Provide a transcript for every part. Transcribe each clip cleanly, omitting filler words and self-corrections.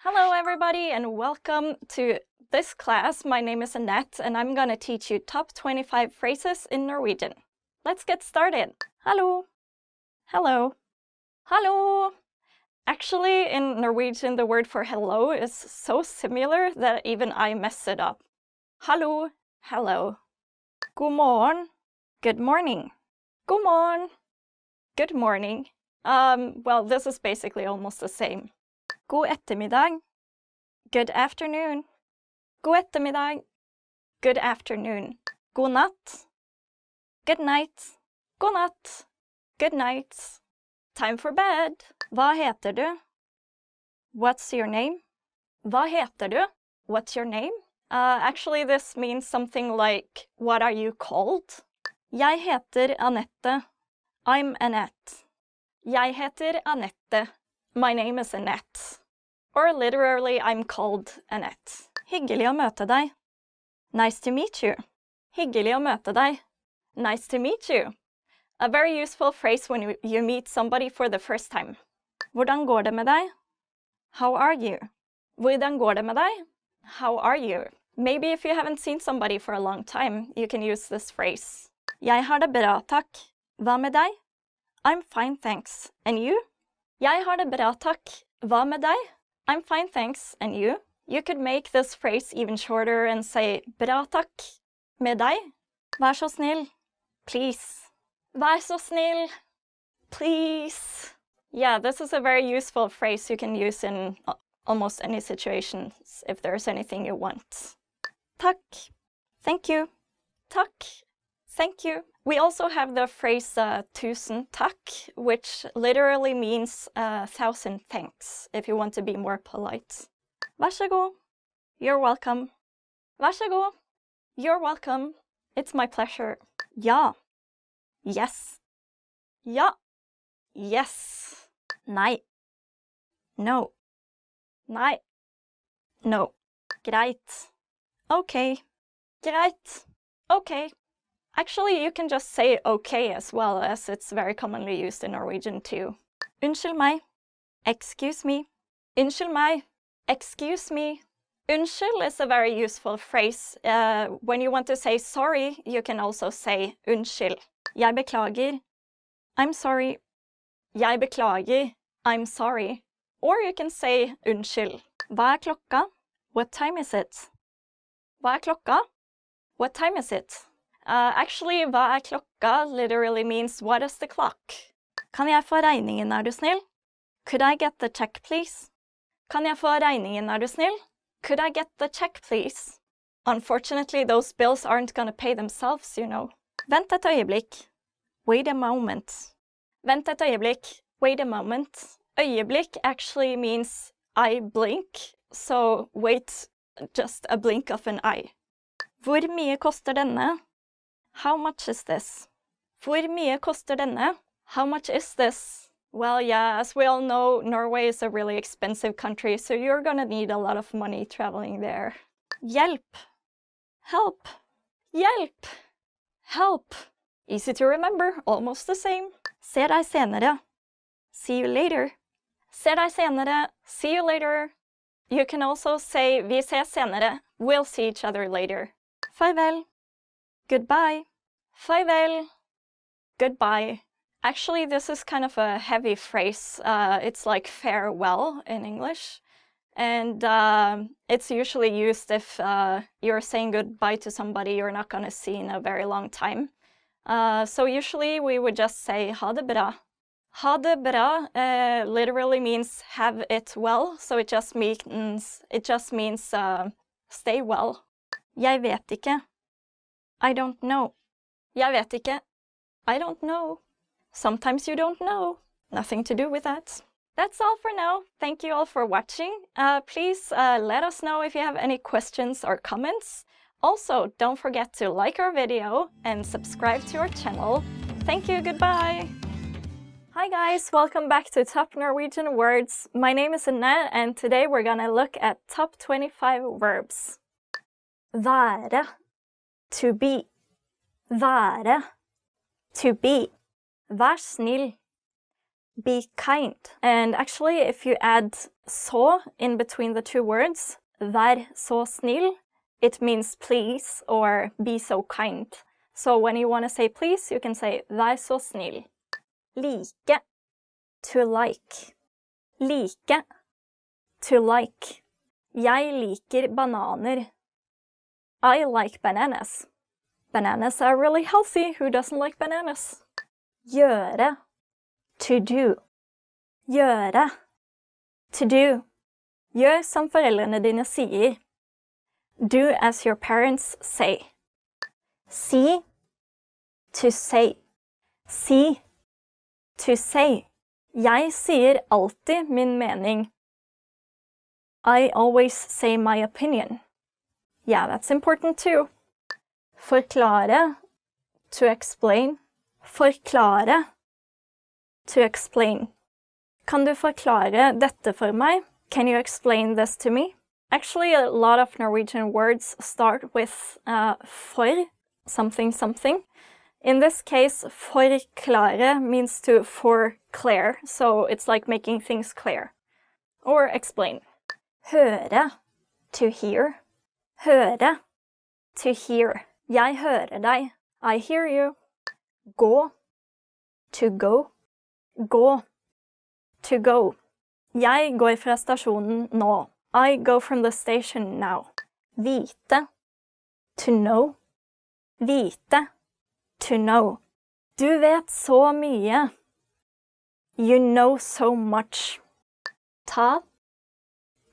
Hello everybody and welcome to this class. My name is Annette and I'm gonna teach you top 25 phrases in Norwegian. Let's get started. Hallo. Hello. Hallo. Actually, in Norwegian, the word for hello is so similar that even I messed it up. Hallo. Hello. God morgen. Good morning. God morgen. Good morning. Well, this is basically almost the same. God ettermiddag. Good afternoon. God ettermiddag. Good afternoon. God natt. Good night. God natt. Good night. Time for bed. Hva heter du? What's your name? Hva heter du? What's your name? Actually, this means something like, what are you called? Jeg heter Annette. I'm Annette. Jeg heter Annette. My name is Annette. Or literally, I'm called Annette. Hyggelig å møte deg. Nice to meet you. Hyggelig å møte deg. Nice to meet you. A very useful phrase when you meet somebody for the first time. Hvordan går det med deg? How are you? Hvordan går det med deg? How are you? Maybe if you haven't seen somebody for a long time, you can use this phrase. Jeg har det bra, takk. Hva med deg? I'm fine, thanks. And you? Jeg har det bra, takk. Hva med deg? I'm fine, thanks. And you? You could make this phrase even shorter and say bra takk. Med deg? Vær så snill. Please. Vær så snill. Please. Yeah, this is a very useful phrase you can use in almost any situations if there's anything you want. Takk. Thank you. Takk. Thank you. We also have the phrase tusen takk, which literally means 1,000 thanks, if you want to be more polite. Vær så god. You're welcome. Vær så god. You're welcome. It's my pleasure. Ja. Yes. Ja. Yes. Nei. No. Nei. No. Greit. Okay. Greit. Okay. Actually, you can just say okay as well, as it's very commonly used in Norwegian too. Unnskyld meg. Excuse me. Unnskyld meg. Excuse me. Unnskyld is a very useful phrase. When you want to say sorry, you can also say unnskyld. Jeg beklager. I'm sorry. Jeg beklager. I'm sorry. Or you can say unnskyld. Hva klokka? What time is it? Hva klokka? What time is it? Actually, hva klokka literally means what is the clock? Kan jeg få regningen, er du snill? Could I get the check, please? Kan jeg få regningen, er du snill? Could I get the check, please? Unfortunately, those bills aren't gonna pay themselves, you know. Vent et øyeblikk. Wait a moment. Vent et øyeblikk. Wait a moment. Øyeblikk actually means I blink, so wait just a blink of an eye. Hvor mye koster denne? How much is this? Hvor mye koster denne? How much is this? Well, yeah, as we all know, Norway is a really expensive country, so you're gonna need a lot of money traveling there. Hjelp. Help. Hjelp. Help. Easy to remember, almost the same. Se deg senere. See you later. Se deg senere. See you later. You can also say vi ses senere. We'll see each other later. Farvel. Goodbye. Farvel. Goodbye. Actually, this is kind of a heavy phrase. It's like farewell in English. And it's usually used if you're saying goodbye to somebody you're not going to see in a very long time. So usually we would just say ha det bra. Ha det bra literally means have it well, so it just means stay well. Jeg vet ikke. I don't know. Jeg vet ikke. I don't know. Sometimes you don't know. Nothing to do with that. That's all for now. Thank you all for watching. Please let us know if you have any questions or comments. Also, don't forget to like our video and subscribe to our channel. Thank you, goodbye! Hi guys, welcome back to Top Norwegian Words. My name is Annette and today we're gonna look at top 25 verbs. Være. To be. Være. To be. Vær snill. Be kind. And actually, if you add så in between the two words, vær så snill, it means please or be so kind. So when you want to say please, you can say vær så snill. Like, to like. Like, to like. Jeg liker bananer. I like bananas. Bananas are really healthy. Who doesn't like bananas? Gjøre, to do. Gjøre, to do. Gjør som foreldrene dine sier. Do as your parents say. Si, to say. Si, to say. Jeg sier alltid min mening. I always say my opinion. Yeah, that's important too. Forklare, to explain. Forklare, to explain. Kan du forklare dette for meg? Can you explain this to me? Actually, a lot of Norwegian words start with for, something, something. In this case, forklare means to forclare, so it's like making things clear. Or explain. Høre, to hear. Høre, to hear. Jeg hører deg. I hear you. Gå, to go. Gå, to go. Jeg går fra stasjonen nå. I go from the station now. Vite, to know. Vite, to know. Du vet så mye. You know so much. Ta,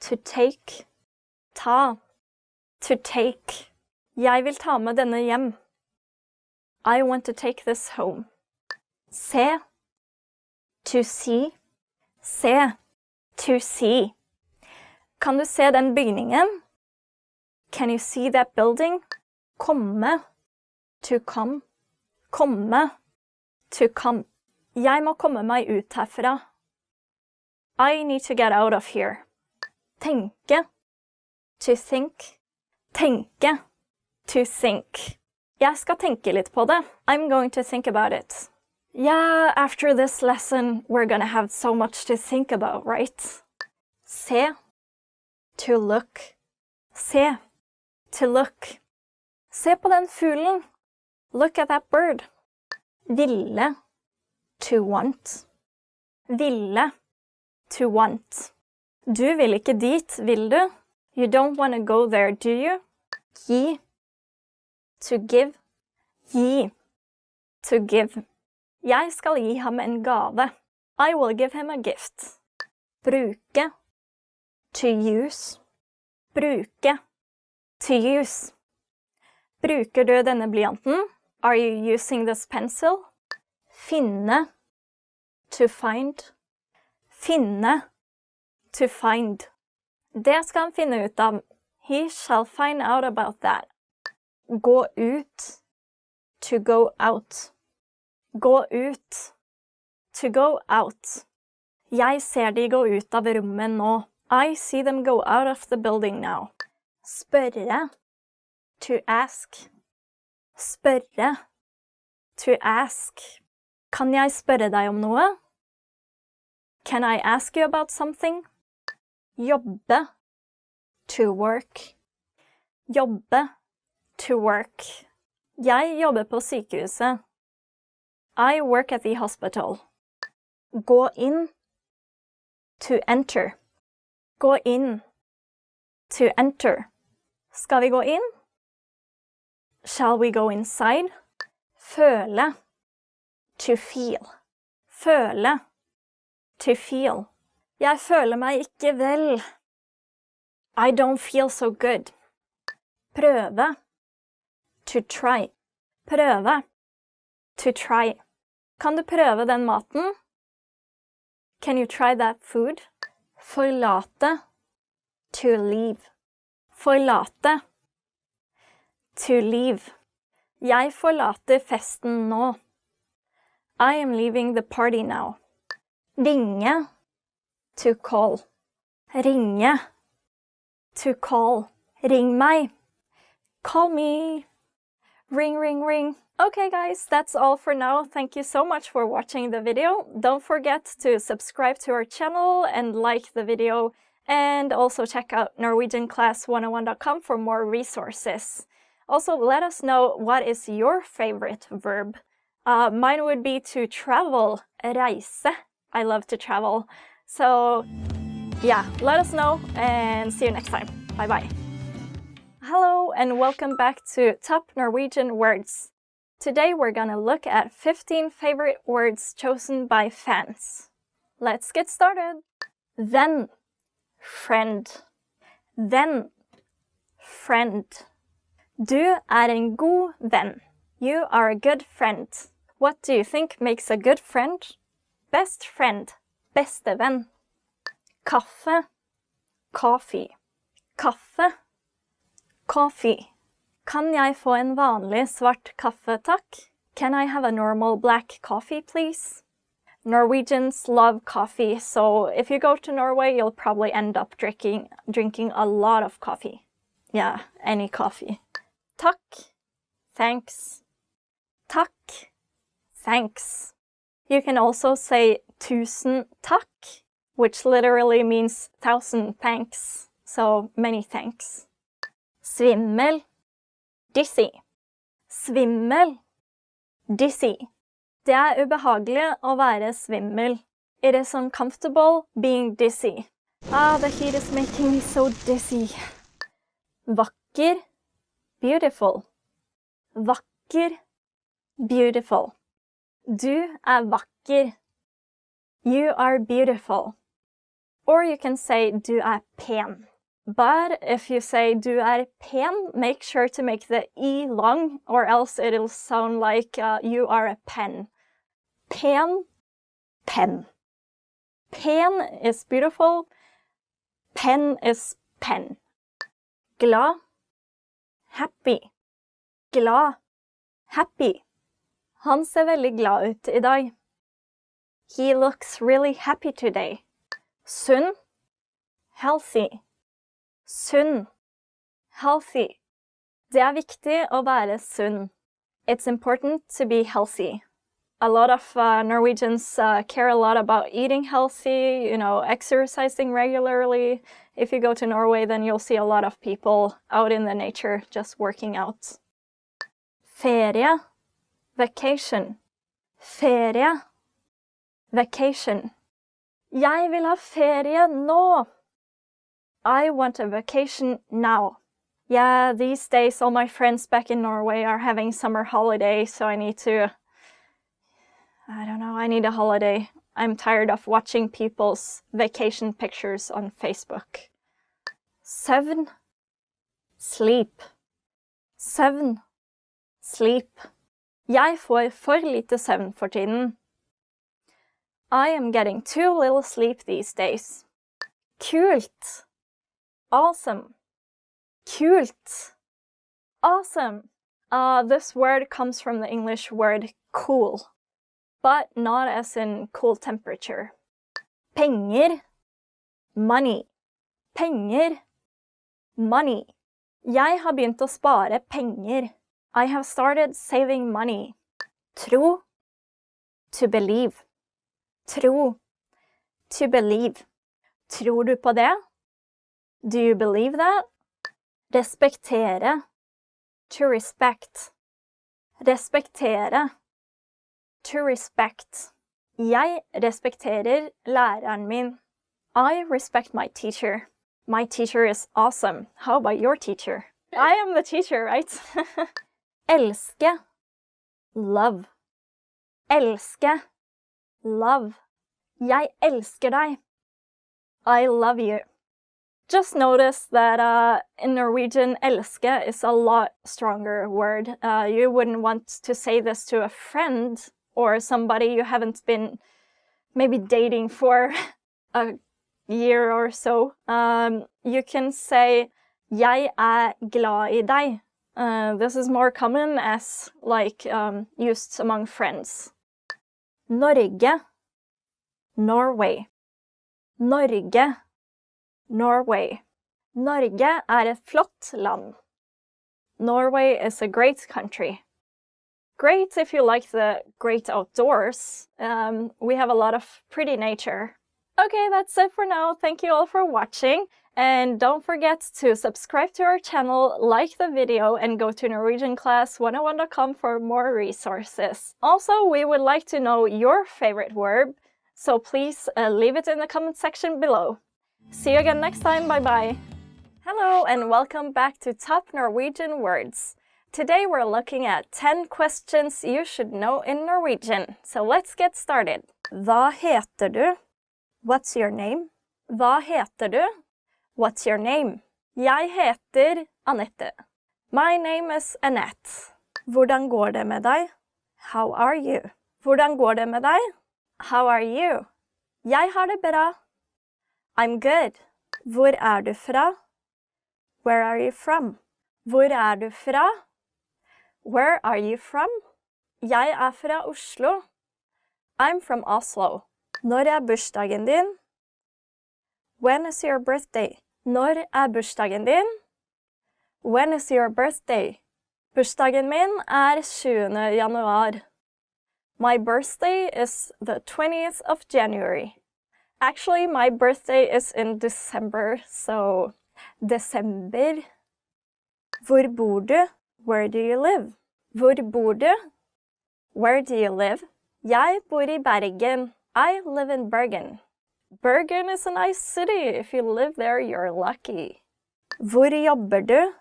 to take. Ta, to take. Jeg vil ta med denne hjem. I want to take this home. Se, to see. Se, to see. Kan du se den bygningen? Can you see that building? Komme, to come. Komme, to come. Jeg må komme meg ut herfra. I need to get out of here. Tenke, to think. Tenke, to think. Jeg skal tenke litt på det. I'm going to think about it. Yeah, after this lesson, we're gonna have so much to think about, right? Se, to look. Se, to look. Se på den fuglen. Look at that bird. Ville, to want. Ville, to want. Du vil ikke dit, vil du? You don't want to go there, do you? Gi, to give. Gi, to give. Jeg skal gi ham en gave. I will give him a gift. Bruke, to use. Bruke, to use. Bruker du denne blyanten? Are you using this pencil? Finne, to find. Finne, to find. Det skal han finne ut av. He shall find out about that. Gå ut, to go out. Gå ut, to go out. Jeg ser de gå ut av rommet nå. I see them go out of the building now. Spørre, to ask. Spørre, to ask. Kan jeg spørre deg om noe? Can I ask you about something? Jobbe, to work. Jobbe, to work. Jeg jobber på sykehuset. I work at the hospital. Gå inn, to enter. Gå inn, to enter. Skal vi gå inn? Shall we go inside? Føle, to feel. Føle, to feel. Jeg føler meg ikke vel. I don't feel so good. Prøve, to try. Prøve, to try. Kan du prøve den maten? Can you try that food? Forlate, to leave. Forlate, to leave. Jeg forlater festen nå. I am leaving the party now. Ringe, to call. Ringe, to call. Ring meg. Call me. Ring, ring, ring. Okay guys, that's all for now. Thank you so much for watching the video. Don't forget to subscribe to our channel and like the video, and also check out norwegianclass101.com for more resources. Also, let us know what is your favorite verb. Mine would be to travel, reise. I love to travel. So yeah, let us know and see you next time. Bye bye. Hello and welcome back to Top Norwegian Words. Today we're gonna look at 15 favorite words chosen by fans. Let's get started. Venn, friend. Venn, friend. Du en god venn. You are a good friend. What do you think makes a good friend? Best friend, bestevenn. Kaffe, coffee. Kaffe, coffee. Kan jeg få en vanlig svart kaffe, takk? Can I have a normal black coffee, please? Norwegians love coffee, so if you go to Norway, you'll probably end up drinking a lot of coffee. Yeah, any coffee. Takk, thanks. Takk, thanks. You can also say tusen takk, which literally means 1,000 thanks, so many thanks. Svimmel, dizzy. Svimmel, dizzy. Det er ubehagelig å være svimmel. It is uncomfortable being dizzy. The heat is making me so dizzy. Vakker, beautiful. Vakker, beautiful. Du er vakker. You are beautiful. Or you can say du er pen. But if you say du er pen, make sure to make the E long, or else it'll sound like you are a pen. Pen, pen. Pen is beautiful. Pen is pen. Glad, happy. Glad, happy. Han ser veldig glad ut I dag. He looks really happy today. Sunn, healthy. Sunn, healthy. Det er viktig å være sunn. It's important to be healthy. A lot of Norwegians care a lot about eating healthy, exercising regularly. If you go to Norway, then you'll see a lot of people out in the nature just working out. Ferie, vacation. Ferie, vacation. Jeg vil ha ferie nå. I want a vacation now. Yeah, these days all my friends back in Norway are having summer holiday, so I need a holiday. I'm tired of watching people's vacation pictures on Facebook. Søvn, sleep. Søvn, sleep. Jeg får for lite søvn for tiden. I am getting too little sleep these days. Kult. Awesome. Kult. Awesome. This word comes from the English word cool, but not as in cool temperature. Penger, money. Penger, money. Jeg har begynt å spare penger. I have started saving money. Tro, to believe. Tro, to believe. Tror du på det? Do you believe that? Respektere, to respect. Respektere, to respect. Jeg respekterer læreren min. I respect my teacher. My teacher is awesome. How about your teacher? I am the teacher, right? Elske, love. Elske, love. Jeg elsker deg. I love you. Just notice that in Norwegian, elske is a lot stronger word. You wouldn't want to say this to a friend or somebody you haven't been maybe dating for a year or so. You can say, jeg er glad I deg. This is more common as used among friends. Norge, Norway. Norge, Norway. Norge er et flott land. Norway is a great country. great if you like the great outdoors. We have a lot of pretty nature. Okay, that's it for now. Thank you all for watching. And don't forget to subscribe to our channel, like the video, and go to NorwegianClass101.com for more resources. Also, we would like to know your favorite verb, so please leave it in the comment section below. See you again next time. Bye-bye. Hello, and welcome back to Top Norwegian Words. Today we're looking at 10 questions you should know in Norwegian. So let's get started. Hva heter du? What's your name? Hva heter du? What's your name? Jeg heter Anette. My name is Annette. Hvordan går det med deg? How are you? Hvordan går det med deg? How are you? Jeg har det bra. I'm good. Hvor er du fra? Where are you from? Hvor er du fra? Where are you from? Jeg er fra Oslo. I'm from Oslo. Når er bursdagen din? When is your birthday? Når er bursdagen din? When is your birthday? Bursdagen min er 20. januar. My birthday is the 20th of January. Actually, my birthday is in December, so Desember. Hvor bor du? Where do you live? Hvor bor du? Where do you live? Jeg bor i Bergen. I live in Bergen. Bergen is a nice city. If you live there, you're lucky. Hvor jobber du?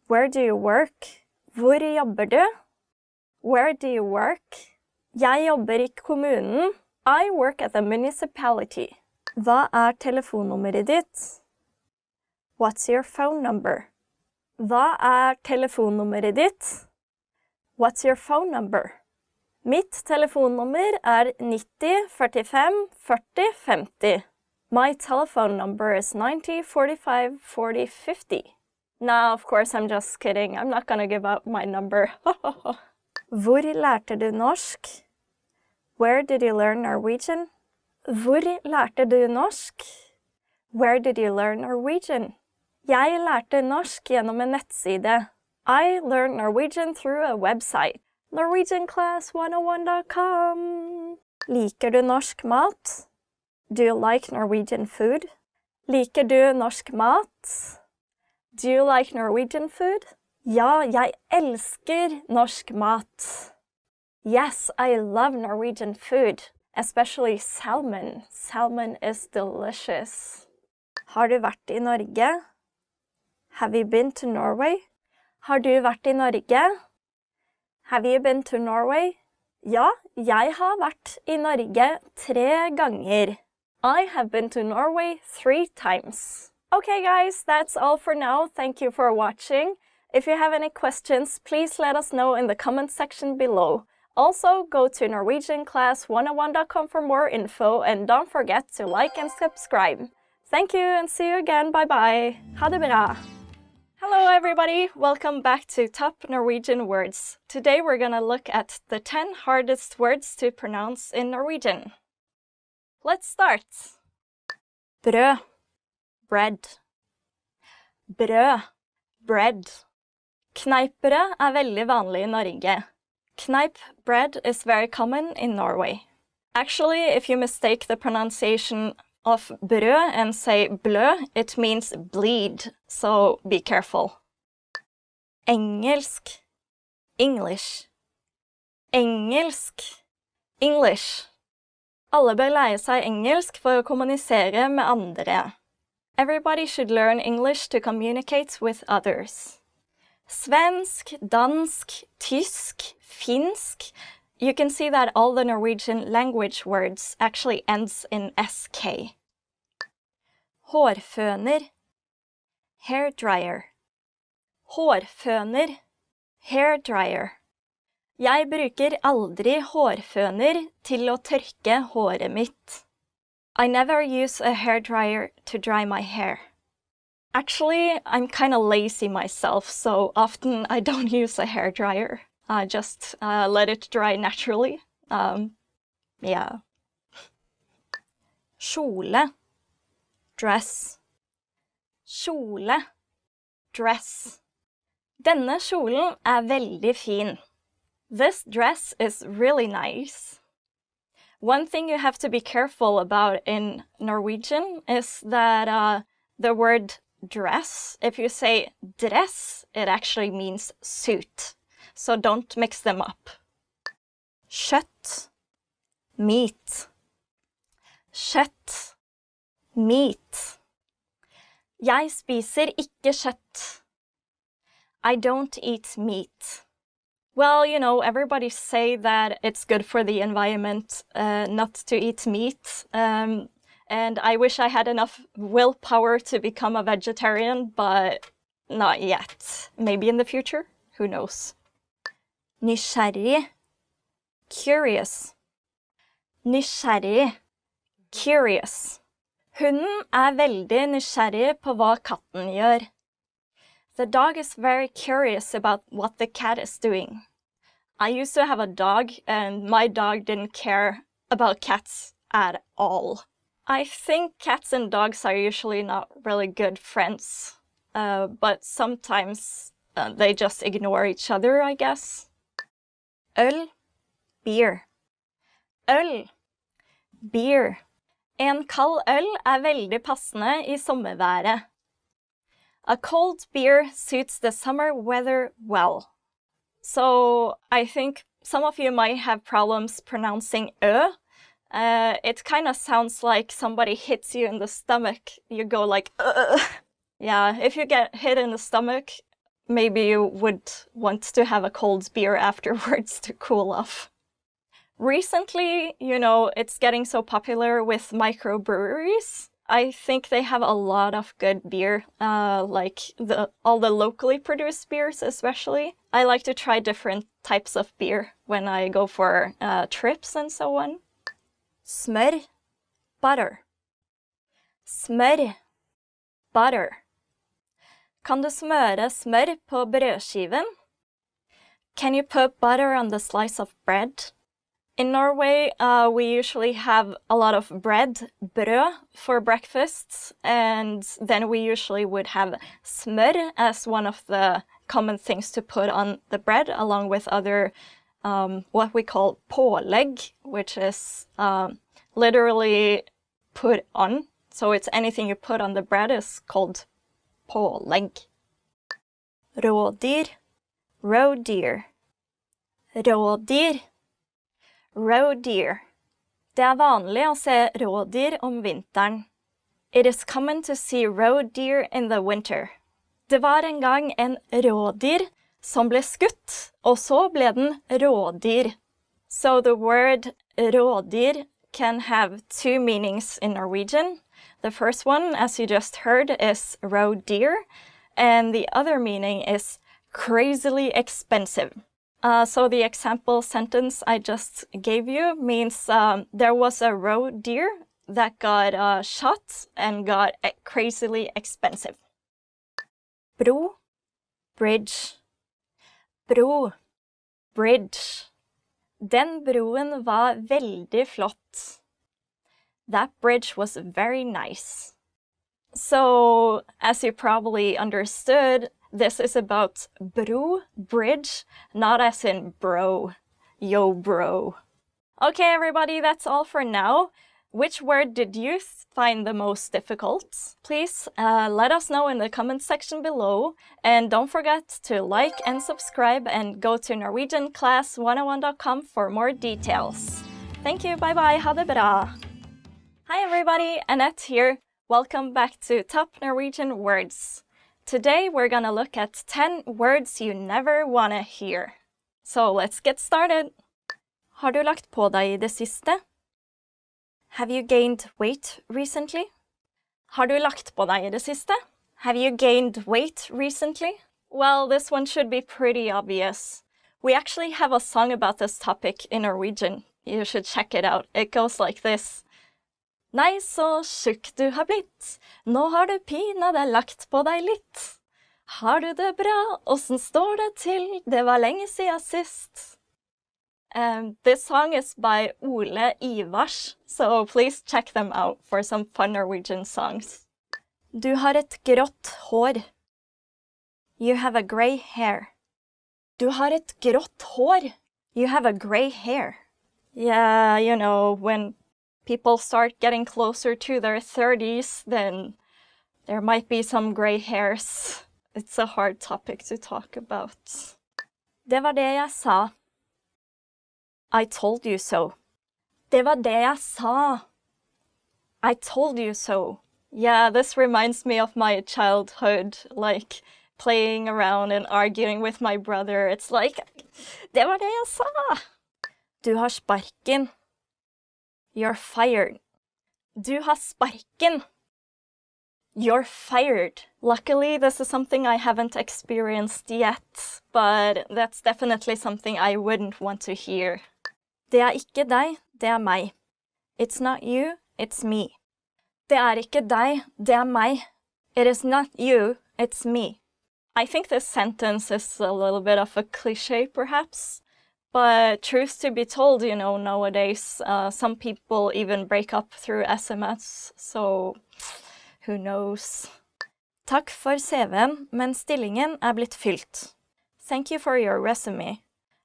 Where do you work? Hvor jobber du? Where do you work? Jeg jobber i kommunen. I work at the municipality. Hva er telefonnummeret ditt? What's your phone number? Hva er telefonnummeret ditt? What's your phone number? Mitt telefonnummer er 90 45 40 50. My telephone number is 90 45 40 50. Nah, of course, I'm just kidding. I'm not gonna give out my number. Hvor lærte du norsk? Where did you learn Norwegian? Hvor lærte du norsk? Where did you learn Norwegian? Jeg lærte norsk gjennom en nettside. I learned Norwegian through a website. NorwegianClass101.com. Liker du norsk mat? Do you like Norwegian food? Liker du norsk mat? Do you like Norwegian food? Ja, jeg elsker norsk mat. Yes, I love Norwegian food, especially salmon. Salmon is delicious. Har du vært i Norge? Have you been to Norway? Har du vært i Norge? Have you been to Norway? Ja, jeg har vært i Norge 3 ganger. I have been to Norway 3 times. Okay guys, that's all for now. Thank you for watching. If you have any questions, please let us know in the comment section below. Also, go to NorwegianClass101.com for more info, and don't forget to like and subscribe. Thank you, and see you again. Bye-bye. Ha det bra. Hello everybody, welcome back to Top Norwegian Words. Today we're gonna look at the 10 hardest words to pronounce in Norwegian. Let's start. Brød, bread. Brød, bread. Kneippbrød er veldig vanlig i Norge. Kneip bread is very common in Norway. Actually, if you mistake the pronunciation of brød and say blø, it means bleed, so be careful. Engelsk, English. Engelsk, English. Alle bør lære seg engelsk for å kommunisere med andre. Everybody should learn English to communicate with others. Svensk, dansk, tysk, finsk. You can see that all the Norwegian language words actually ends in sk. Hårføner, hair dryer. Hårføner, hair dryer. Jeg bruker aldri hårføner til å tørke håret mitt. I never use a hair dryer to dry my hair. Actually, I'm kind of lazy myself, so often I don't use a hair dryer. I just let it dry naturally. Yeah. Kjole, dress. Kjole, dress. Denne kjolen er veldig fin. This dress is really nice. One thing you have to be careful about in Norwegian is that the word dress, if you say dress, it actually means suit. So don't mix them up. Kjøtt, meat. Kjøtt, meat. Jeg spiser ikke kjøtt. I don't eat meat. Well, you know, everybody say that it's good for the environment not to eat meat. And I wish I had enough willpower to become a vegetarian, but not yet. Maybe in the future? Who knows? Nysgjerrig. Curious. Nysgjerrig. Curious. Hunden veldig nysgjerrig på hva katten gjør. The dog is very curious about what the cat is doing. I used to have a dog, and my dog didn't care about cats at all. I think cats and dogs are usually not really good friends, but sometimes they just ignore each other, I guess. Øl, beer. Øl, beer. En kald øl veldig passende i sommerværet. A cold beer suits the summer weather well. So I think some of you might have problems pronouncing ö. It kind of sounds like somebody hits you in the stomach. You go like, ugh. Yeah, if you get hit in the stomach, maybe you would want to have a cold beer afterwards to cool off. Recently, you know, it's getting so popular with microbreweries. I think they have a lot of good beer, like all the locally produced beers especially. I like to try different types of beer when I go for trips and so on. Smør, butter. Smør, butter. Kan du smøre smør på brødskiven? Can you put butter on the slice of bread? In Norway, we usually have a lot of bread, brød, for breakfast, and then we usually would have smør as one of the common things to put on the bread, along with other, what we call pålegg, which is literally put on. So it's anything you put on the bread is called pålegg. Rådyr, roe deer. Rådyr. Rådyr. Det vanlig å se rådyr om vinteren. It is common to see roe deer in the winter. Det var en gang en rådyr som ble skutt, og så ble den rådyr. So the word rådyr can have two meanings in Norwegian. The first one, as you just heard, is roe deer, and the other meaning is crazily expensive. So the example sentence I just gave you means there was a roe deer that got shot and got crazily expensive. Bro, bridge. Bro, bridge. Den broen var veldig flott. That bridge was very nice. So, as you probably understood, this is about bro, bridge, not as in bro. Yo, bro. Okay, everybody, that's all for now. Which word did you find the most difficult? Please let us know in the comment section below. And don't forget to like and subscribe and go to NorwegianClass101.com for more details. Thank you, bye-bye, ha det bra. Hi everybody, Annette here. Welcome back to Top Norwegian Words. Today we're gonna look at 10 words you never wanna hear. So let's get started. Har du lagt på deg i det siste? Have you gained weight recently? Har du lagt på deg i det siste? Have you gained weight recently? Well, this one should be pretty obvious. We actually have a song about this topic in Norwegian. You should check it out. It goes like this. Nei, så tjukk du har blitt. Nå har du pinadø lagt på deg litt. Har du det bra? Åssen står det til? Det var lenge siden sist. This song is by Ole Ivars, so please check them out for some fun Norwegian songs. Du har et grått hår. You have a grey hair. Du har et grått hår. You have a gray hair. Yeah, you know, when people start getting closer to their 30s, then there might be some gray hairs. It's a hard topic to talk about. Det var det jeg sa. I told you so. Det var det jeg sa. I told you so. Yeah, this reminds me of my childhood, like playing around and arguing with my brother. It's like, det var det jeg sa. Du har sparken. You're fired. Du har sparken. You're fired. Luckily, this is something I haven't experienced yet, but that's definitely something I wouldn't want to hear. Det er ikke deg, det er meg. It's not you, it's me. Det er ikke deg, det er meg. It is not you, it's me. I think this sentence is a little bit of a cliché, perhaps. But truth to be told, you know, nowadays, some people even break up through SMS, so who knows? Takk for CV-en, men stillingen er blitt fylt. Thank you for your resume.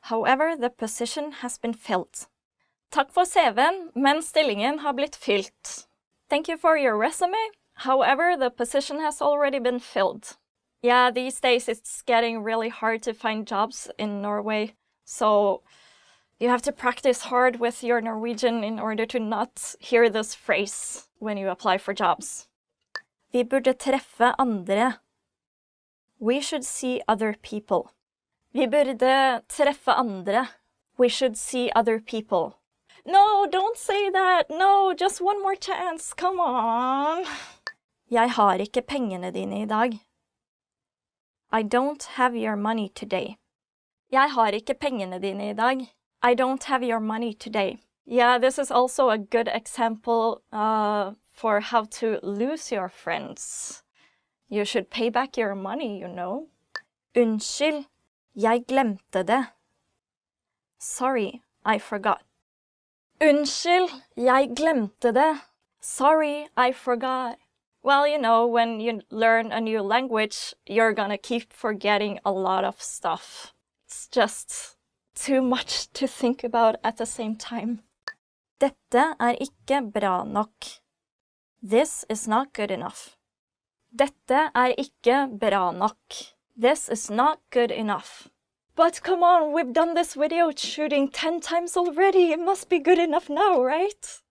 However, the position has been filled. Takk for CV-en, men stillingen har blitt fylt. Thank you for your resume. However, the position has already been filled. Yeah, these days it's getting really hard to find jobs in Norway. So you have to practice hard with your Norwegian in order to not hear this phrase when you apply for jobs. Vi burde treffe andre. We should see other people. Vi burde treffe andre. We should see other people. No, don't say that. No, just one more chance. Come on. Jeg har ikke pengene dine I dag. I don't have your money today. Jeg har ikke pengene dine I dag. I don't have your money today. Yeah, this is also a good example for how to lose your friends. You should pay back your money, you know. Unnskyld, jeg glemte det. Sorry, I forgot. Unnskyld, jeg glemte det. Sorry, I forgot. Well, you know, when you learn a new language, you're gonna keep forgetting a lot of stuff. It's just too much to think about at the same time. Dette er ikke bra nok. This is not good enough. Dette er ikke bra nok. This is not good enough. But come on, we've done this video shooting 10 times already. It must be good enough now, right?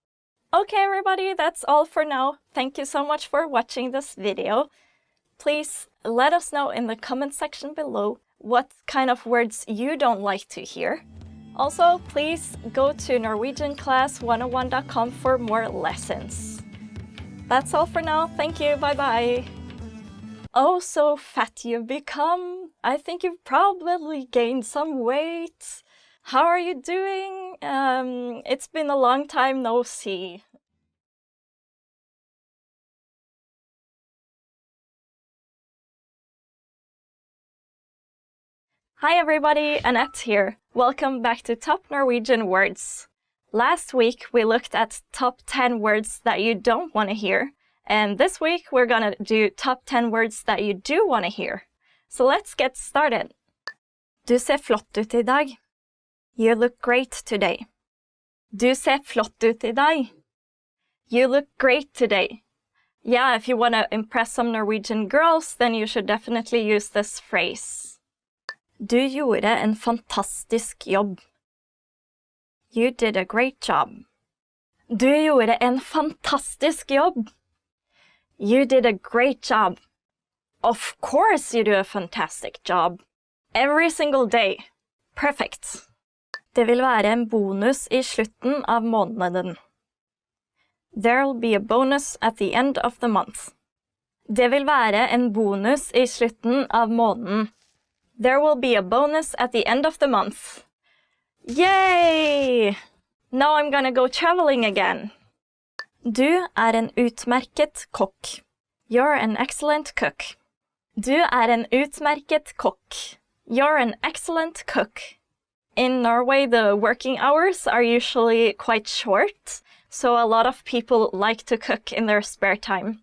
Okay, everybody, that's all for now. Thank you so much for watching this video. Please let us know in the comment section below what kind of words you don't like to hear. Also, please go to norwegianclass101.com for more lessons. That's all for now. Thank you. Bye-bye. Oh, so fat you've become. I think you've probably gained some weight. How are you doing? It's been a long time no see. Hi everybody, Annette here. Welcome back to Top Norwegian Words. Last week we looked at top 10 words that you don't want to hear. And this week we're gonna do top 10 words that you do want to hear. So let's get started. Du ser flott ut I dag. You look great today. Du ser flott ut I dag. You look great today. Yeah, if you want to impress some Norwegian girls, then you should definitely use this phrase. Du gjorde en fantastisk jobb. You did a great job. Du gjorde en fantastisk jobb. You did a great job. Of course you do a fantastic job. Every single day. Perfect. Det vil være en bonus I slutten av måneden. There'll be a bonus at the end of the month. Det vil være en bonus I slutten av måneden. There will be a bonus at the end of the month. Yay! Now I'm gonna go traveling again. Du er en utmerket kokk. You're an excellent cook. Du er en utmerket kokk. You're an excellent cook. In Norway, the working hours are usually quite short, so a lot of people like to cook in their spare time.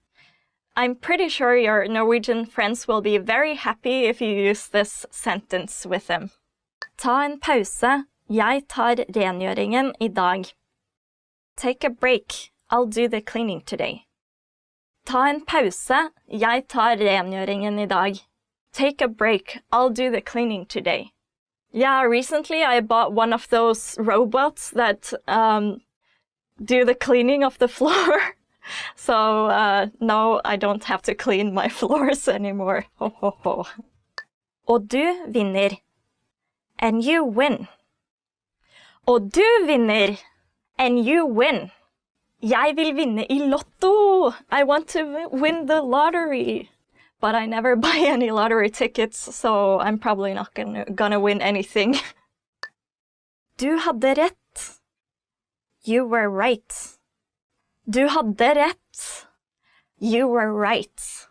I'm pretty sure your Norwegian friends will be very happy if you use this sentence with them. Ta en pause Jeg tar rengjøringen I dag. Take a break. I'll do the cleaning today. Ta en pause. Jeg tar rengjøringen I dag. Take a break. I'll do the cleaning today. Yeah, recently I bought one of those robots that do the cleaning of the floor. So no, I don't have to clean my floors anymore. Ho, ho, ho. Og du vinner. And you win. Og du vinner. And you win. Jeg vil vinne I lotto. I want to win the lottery. But I never buy any lottery tickets, so I'm probably not gonna win anything. Du hadde rett. You were right. Du hadde rett. You were right.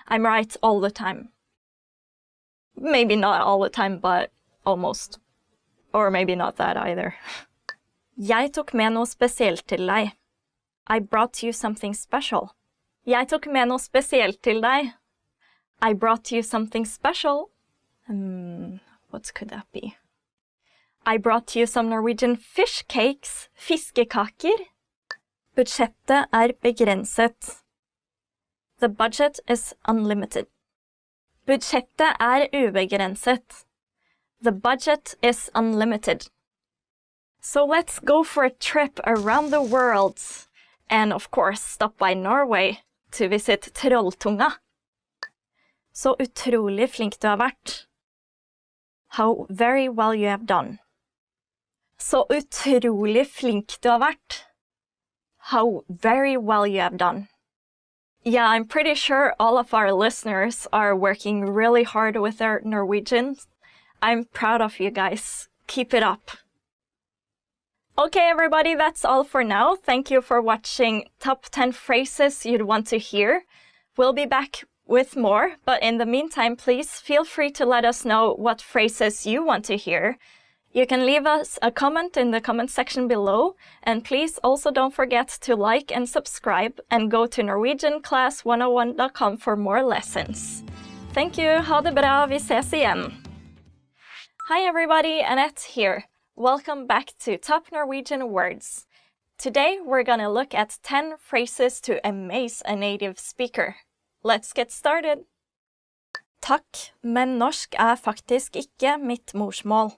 I'm right all the time. Maybe not all the time, but almost. Or maybe not that either. Jeg tok med noe spesielt til deg. I brought you something special. Jeg tok med noe spesielt til deg. I brought you something special. What could that be? I brought you some Norwegian fish cakes. Fiskekaker. Budsjettet begrenset. The budget is unlimited. Budsjettet ubegrenset. The budget is unlimited. So let's go for a trip around the world. And of course, stop by Norway to visit Trolltunga. Så utrolig flink du har vært. How very well you have done. Så utrolig flink du har vært. How very well you have done. Yeah, I'm pretty sure all of our listeners are working really hard with their Norwegian. I'm proud of you guys. Keep it up. Okay, everybody, that's all for now. Thank you for watching Top 10 Phrases You'd Want to Hear. We'll be back with more, but in the meantime, please feel free to let us know what phrases you want to hear. You can leave us a comment in the comment section below, and please also don't forget to like and subscribe and go to norwegianclass101.com for more lessons. Thank you, ha det bra, vi ses igjen. Hi everybody, Annette here. Welcome back to Top Norwegian Words. Today we're gonna look at 10 phrases to amaze a native speaker. Let's get started. Takk, men norsk faktisk ikke mitt morsmål.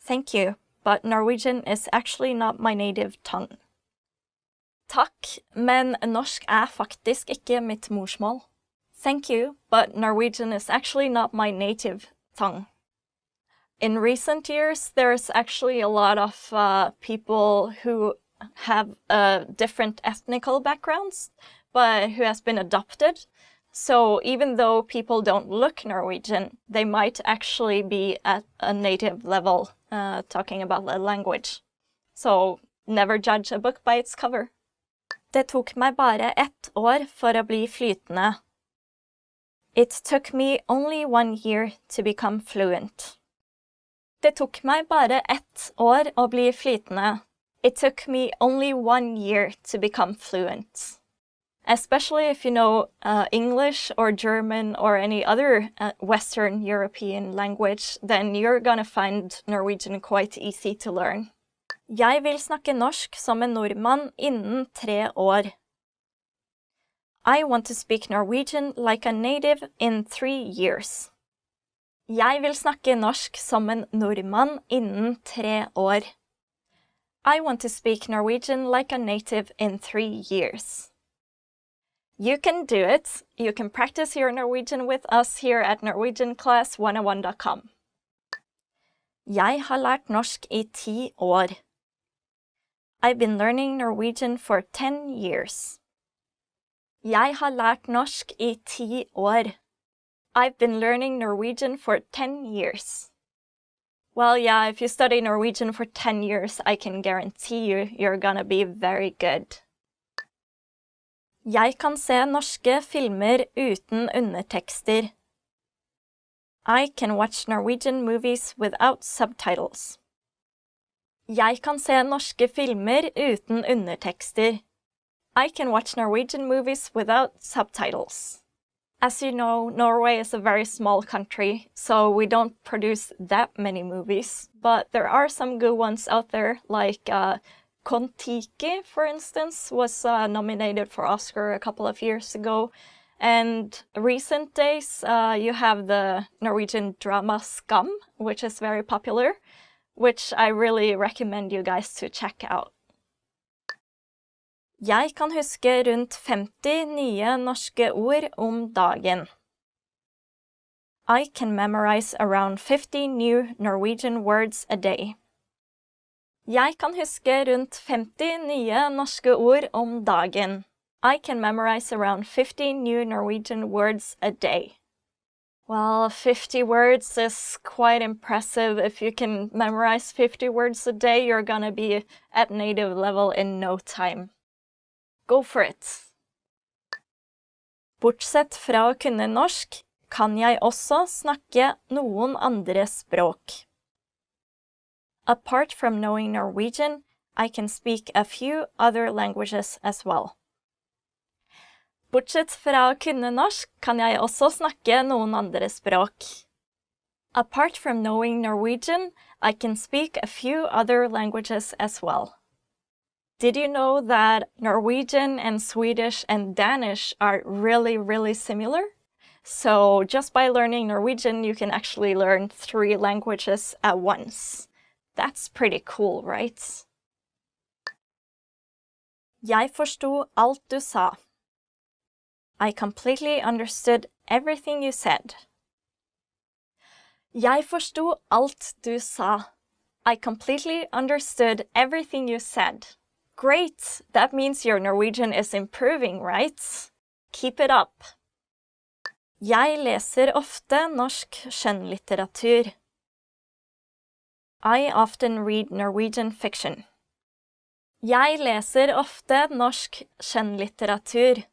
Thank you, but Norwegian is actually not my native tongue. Takk, men norsk faktisk ikke mitt morsmål. Thank you, but Norwegian is actually not my native tongue. In recent years, there's actually a lot of people who have different ethnical backgrounds, but who has been adopted. So even though people don't look Norwegian, they might actually be at a native level talking about the language. So never judge a book by its cover. Det tok meg bare 1 år for å bli flytende. It took me only 1 year to become fluent. Det tok meg bare 1 år å bli flytende. It took me only 1 year to become fluent. Especially if you know English or German or any other Western European language, then you're gonna find Norwegian quite easy to learn. Jeg vil snakke norsk som en nordmann innen 3 år. I want to speak Norwegian like a native in 3 years. Jeg vil snakke norsk som en nordmann innen 3 år. I want to speak Norwegian like a native in 3 years. You can do it. You can practice your Norwegian with us here at norwegianclass101.com. Jeg har lært norsk I 10 år. I've been learning Norwegian for 10 years. Jeg har lært norsk I 10 år. I've been learning Norwegian for 10 years. Well, yeah, if you study Norwegian for 10 years, I can guarantee you're gonna be very good. Jeg kan se norske filmer uten undertekster. I can watch Norwegian movies without subtitles. Jeg kan se norske filmer uten undertekster. I can watch Norwegian movies without subtitles. As you know, Norway is a very small country, so we don't produce that many movies. But there are some good ones out there, like Kon-Tiki, for instance, was nominated for Oscar a couple of years ago. And recent days, you have the Norwegian drama Skam, which is very popular, which I really recommend you guys to check out. Jeg kan huske rundt 50 nye norske ord om dagen. I can memorize around 50 new Norwegian words a day. Jeg kan huske rundt 50 nye norske ord om dagen. I can memorize around 50 new Norwegian words a day. Well, 50 words is quite impressive. If you can memorize 50 words a day, you're gonna be at native level in no time. Go for it! Bortsett fra å kunne norsk, kan jeg også snakke noen andre språk. Apart from knowing Norwegian, I can speak a few other languages as well. Bortsett fra å kunne norsk, kan jeg også snakke noen andre språk. Apart from knowing Norwegian, I can speak a few other languages as well. Did you know that Norwegian and Swedish and Danish are really, really similar? So just by learning Norwegian, you can actually learn 3 languages at once. That's pretty cool, right? Jeg forsto alt du sa. I completely understood everything you said. Jeg forsto alt du sa. I completely understood everything you said. Great! That means your Norwegian is improving, right? Keep it up! Jeg leser ofte norsk skjønnlitteratur. I often read Norwegian fiction. Jeg leser ofte norsk skjønnlitteratur.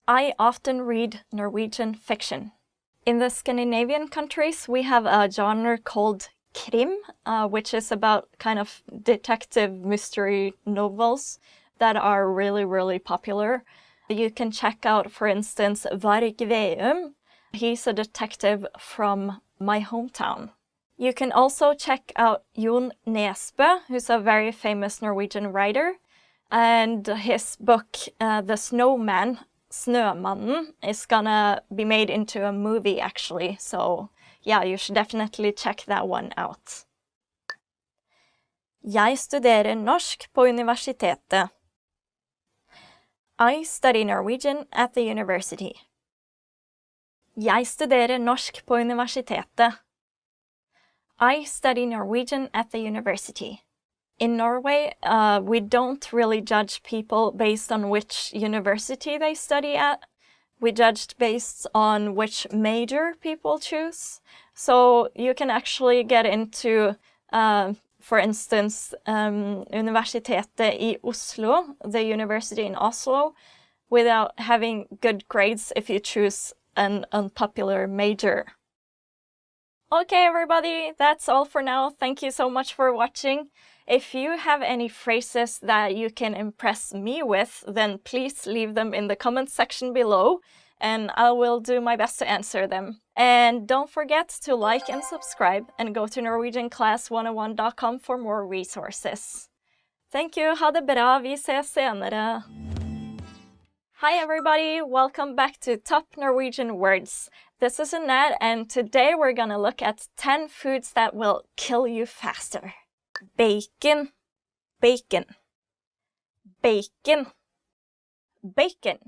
I often read Norwegian fiction. In the Scandinavian countries, we have a genre called krim, which is about kind of detective mystery novels that are really, really popular. You can check out, for instance, Varg Veum. He's a detective from my hometown. You can also check out Jon Nesbø, who's a very famous Norwegian writer, and his book, The Snowman, Snømannen, is gonna be made into a movie actually, so yeah, you should definitely check that one out. Jeg studerer norsk på universitetet. I study Norwegian at the university. Jeg studerer norsk på universitetet. I study Norwegian at the university. In Norway, we don't really judge people based on which university they study at. We judged based on which major people choose. So you can actually get into, for instance, Universitetet I Oslo, the university in Oslo, without having good grades if you choose an unpopular major. Okay, everybody, that's all for now. Thank you so much for watching. If you have any phrases that you can impress me with, then please leave them in the comment section below, and I will do my best to answer them. And don't forget to like and subscribe, and go to norwegianclass101.com for more resources. Thank you, ha det bra, vi ses senere! Hi everybody, welcome back to Top Norwegian Words. This is Annette, and today we're gonna look at 10 foods that will kill you faster. Bacon, bacon, bacon, bacon.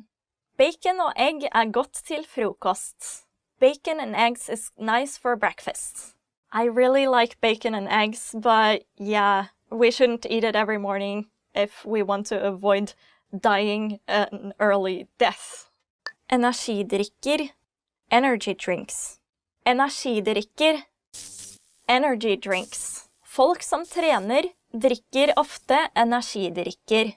Bacon og egg godt til frokost. Bacon and eggs is nice for breakfast. I really like bacon and eggs, but yeah, we shouldn't eat it every morning if we want to avoid dying an early death. Energidrikker, energy drinks. Energidrikker, energy drinks. Folk som trener drikker ofte energidrikker.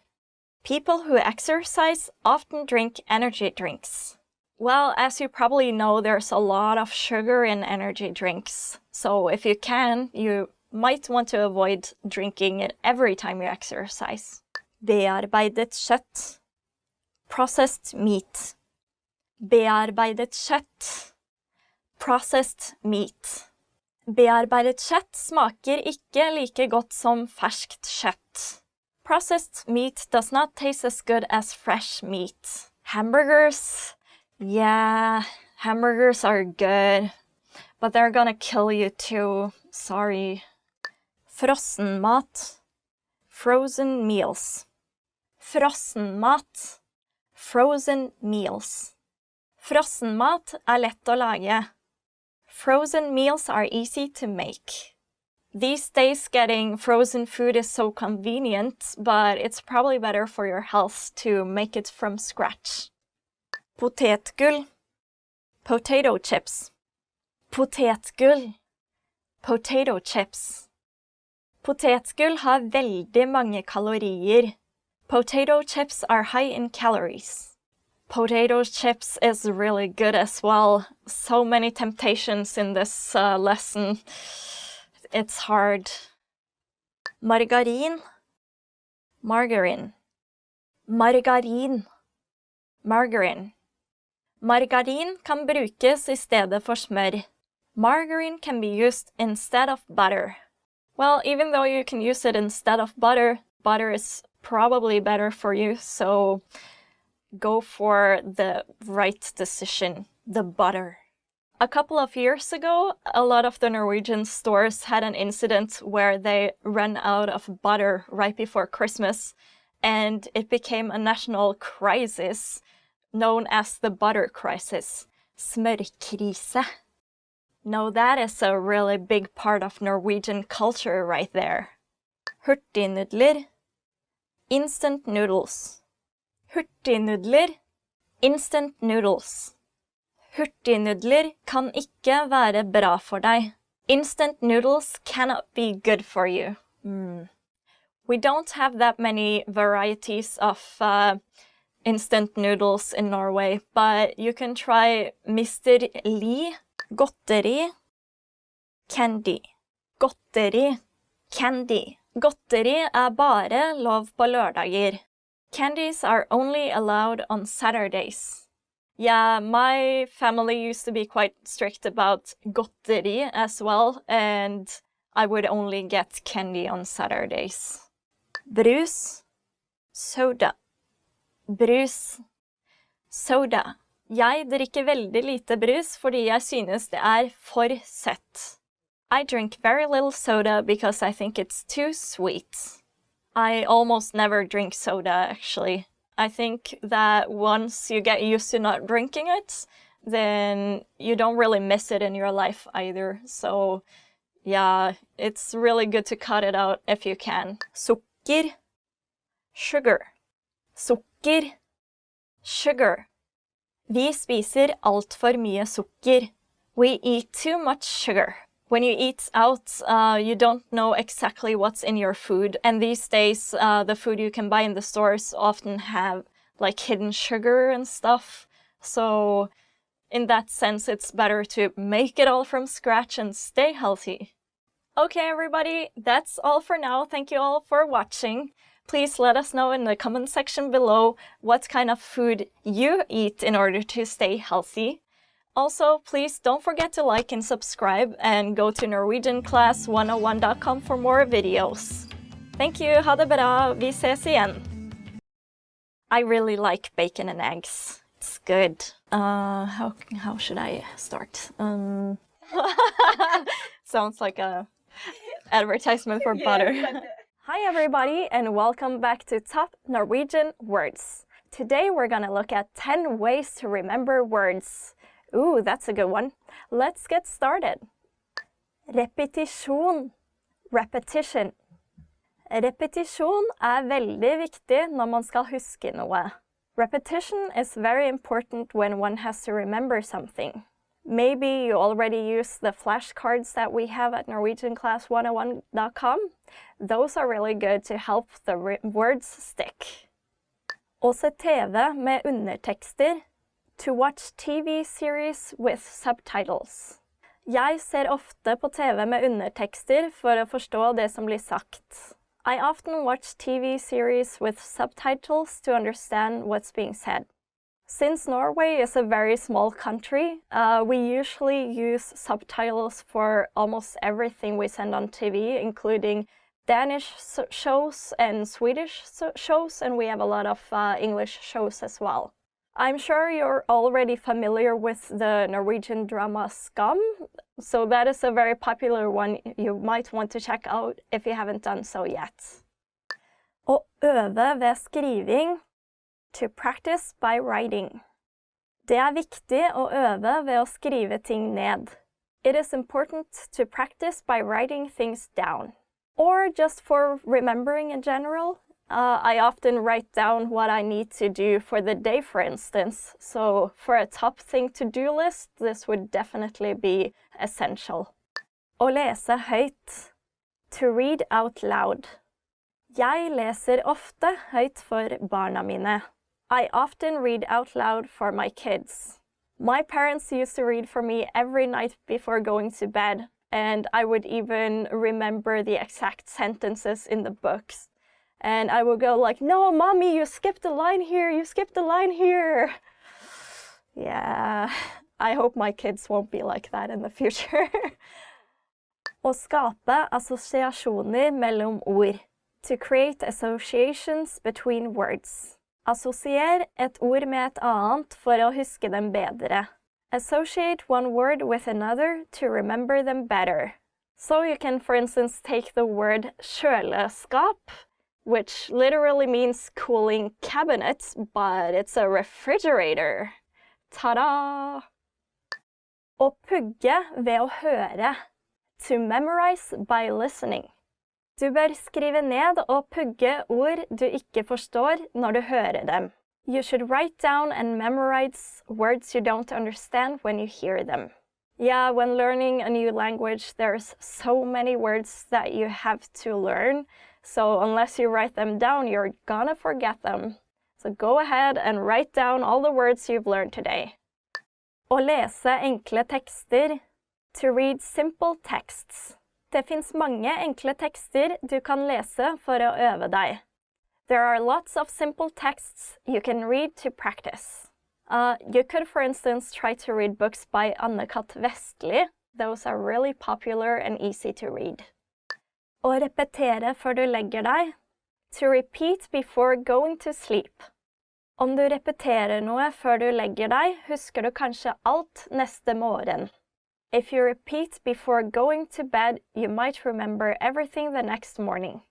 People who exercise often drink energy drinks. Well, as you probably know, there's a lot of sugar in energy drinks. So if you can, you might want to avoid drinking it every time you exercise. Bearbeidet kjøtt. Processed meat. Bearbeidet kjøtt. Processed meat. Bearbeidet kjøtt smaker ikke like godt som ferskt kjøtt. Processed meat does not taste as good as fresh meat. Hamburgers, yeah, hamburgers are good, but they're gonna kill you too. Sorry. Frossen mat. Frozen meals. Frossen mat. Frozen meals. Frossen mat lett å lage. Frozen meals are easy to make. These days getting frozen food is so convenient, but it's probably better for your health to make it from scratch. Potetgull. Potato chips. Potetgull. Potato chips. Potetgull har veldig mange kalorier. Potato chips are high in calories. Potato chips is really good as well. So many temptations in this lesson. It's hard. Margarin. Margarine. Margarin. Margarine. Margarin kan brukes I stedet for smør. Margarine can be used instead of butter. Well, even though you can use it instead of butter, butter is probably better for you, so go for the right decision, the butter. A couple of years ago, a lot of the Norwegian stores had an incident where they ran out of butter right before Christmas, and it became a national crisis known as the butter crisis. Smørkrise. Now that is a really big part of Norwegian culture right there. Hurtignudler. Instant noodles. Hurtignudler. Instant noodles. Hurtignudler kan ikke være bra for deg. Instant noodles cannot be good for you. We don't have that many varieties of instant noodles in Norway, but you can try Mr. Lee. Godteri. Candy. Godteri. Candy. Godteri bare lov på lørdager. Candies are only allowed on Saturdays. Yeah, my family used to be quite strict about godteri as well, and I would only get candy on Saturdays. Brus. Soda. Brus. Soda. Jeg drikker veldig lite brus fordi jeg synes det for søtt. I drink very little soda because I think it's too sweet. I almost never drink soda, actually. I think that once you get used to not drinking it, then you don't really miss it in your life either. So, yeah, it's really good to cut it out if you can. Sukker. Sugar. Sukker. Sugar. Vi spiser alt for mye sukker. We eat too much sugar. When you eat out, you don't know exactly what's in your food. And these days, the food you can buy in the stores often have like hidden sugar and stuff. So in that sense, it's better to make it all from scratch and stay healthy. Okay, everybody, that's all for now. Thank you all for watching. Please let us know in the comment section below what kind of food you eat in order to stay healthy. Also, please don't forget to like and subscribe and go to norwegianclass101.com for more videos. Thank you, ha det bra, vi ses igjen. I really like bacon and eggs. It's good. How should I start? Sounds like a advertisement for butter. Hi everybody and welcome back to Top Norwegian Words. Today we're gonna look at 10 ways to remember words. Ooh, that's a good one. Let's get started. Repetisjon. Repetition. Repetisjon veldig viktig når man skal huske noe. Repetition is very important when one has to remember something. Maybe you already use the flashcards that we have at norwegianclass101.com. Those are really good to help the words stick. Å se TV med undertekster. To watch TV series with subtitles. Jeg ser ofte på TV med undertekster for å forstå det som blir sagt. I often watch TV series with subtitles to understand what's being said. Since Norway is a very small country, we usually use subtitles for almost everything we send on TV, including Danish shows and Swedish shows, and we have a lot of English shows as well. I'm sure you're already familiar with the Norwegian drama Skam, so that is a very popular one you might want to check out if you haven't done so yet. Å øve ved skriving. To practice by writing. Det er viktig å øve ved å skrive ting ned. It is important to practice by writing things down. Or just for remembering in general. I often write down what I need to do for the day, for instance. So for a top thing to-do list, this would definitely be essential. Å lese høyt. To read out loud. Jeg leser ofte høyt for barna mine. I often read out loud for my kids. My parents used to read for me every night before going to bed, and I would even remember the exact sentences in the books. And I would go like, "No, Mommy, you skipped a line here, you skipped a line here." Yeah, I hope my kids won't be like that in the future. Å skape assosiasjoner mellom ord. To create associations between words. Assosier et ord med et annet for å huske dem bedre. Associate one word with another to remember them better. So you can, for instance, take the word kjøleskap, which literally means cooling cabinet, but it's a refrigerator. Ta-da! Å pugge ved å høre. To memorize by listening. Du bør skrive ned og pugge ord du ikke forstår når du hører dem. You should write down and memorize words you don't understand when you hear them. Yeah, when learning a new language, there's so many words that you have to learn. So unless you write them down, you're gonna forget them. So go ahead and write down all the words you've learned today. Å lese enkle tekster. To read simple texts. Det finns mange enkle tekster du kan lese for å øve deg. There are lots of simple texts you can read to practice. You could, for instance, try to read books by Anne-Kat. Vestli. Those are really popular and easy to read. Å repetere før du legger deg. To repeat before going to sleep. Om du repeterer noe før du legger deg, husker du kanskje alt neste morgen. If you repeat before going to bed, you might remember everything the next morning.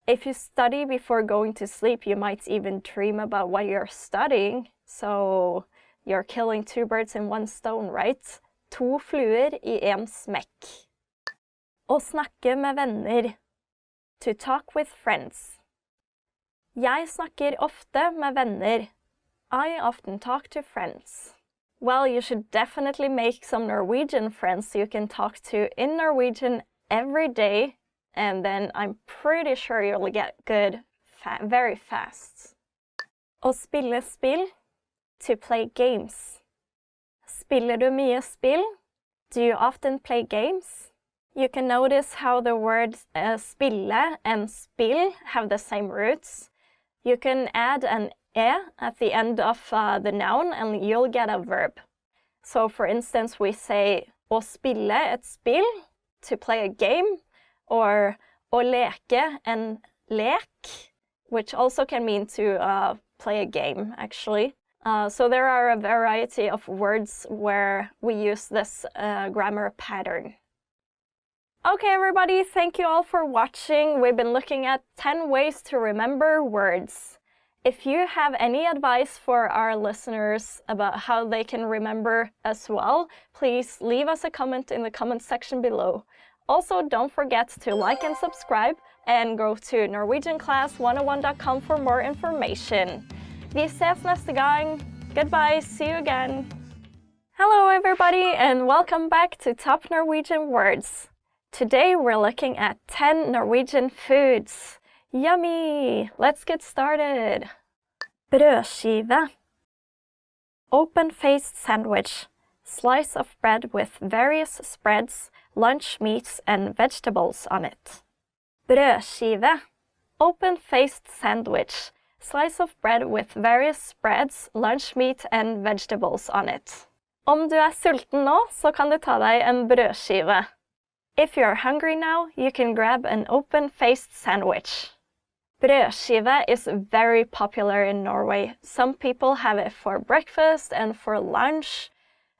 If you study before going to sleep, you might even dream about what you're studying. So you're killing two birds in one stone, right? To fluer I en smekk. Å snakke med venner. To talk with friends. Jeg snakker ofte med venner. I often talk to friends. Well, you should definitely make some Norwegian friends you can talk to in Norwegian every day, and then I'm pretty sure you'll get good very fast. Å spille spill. To play games. Spiller du mye spill? Do you often play games? You can notice how the words spille and spill have the same roots. You can add an e at the end of the noun and you'll get a verb. So for instance, we say å spille et spill, to play a game, or å leke en lek, which also can mean to play a game, actually. So there are a variety of words where we use this grammar pattern. Okay, everybody, thank you all for watching. We've been looking at 10 ways to remember words. If you have any advice for our listeners about how they can remember as well, please leave us a comment in the comment section below. Also, don't forget to like and subscribe, and go to norwegianclass101.com for more information. Vi ses neste gang. Goodbye, see you again. Hello everybody, and welcome back to Top Norwegian Words. Today we're looking at 10 Norwegian foods. Yummy! Let's get started. Brødskive. Open-faced sandwich. Slice of bread with various spreads, lunch meats and vegetables on it. Brødskive. Open-faced sandwich. Slice of bread with various spreads, lunch meat and vegetables on it. Om du sulten nå, så kan du ta deg en brødskive. If you're hungry now, you can grab an open-faced sandwich. Brødskive is very popular in Norway. Some people have it for breakfast and for lunch.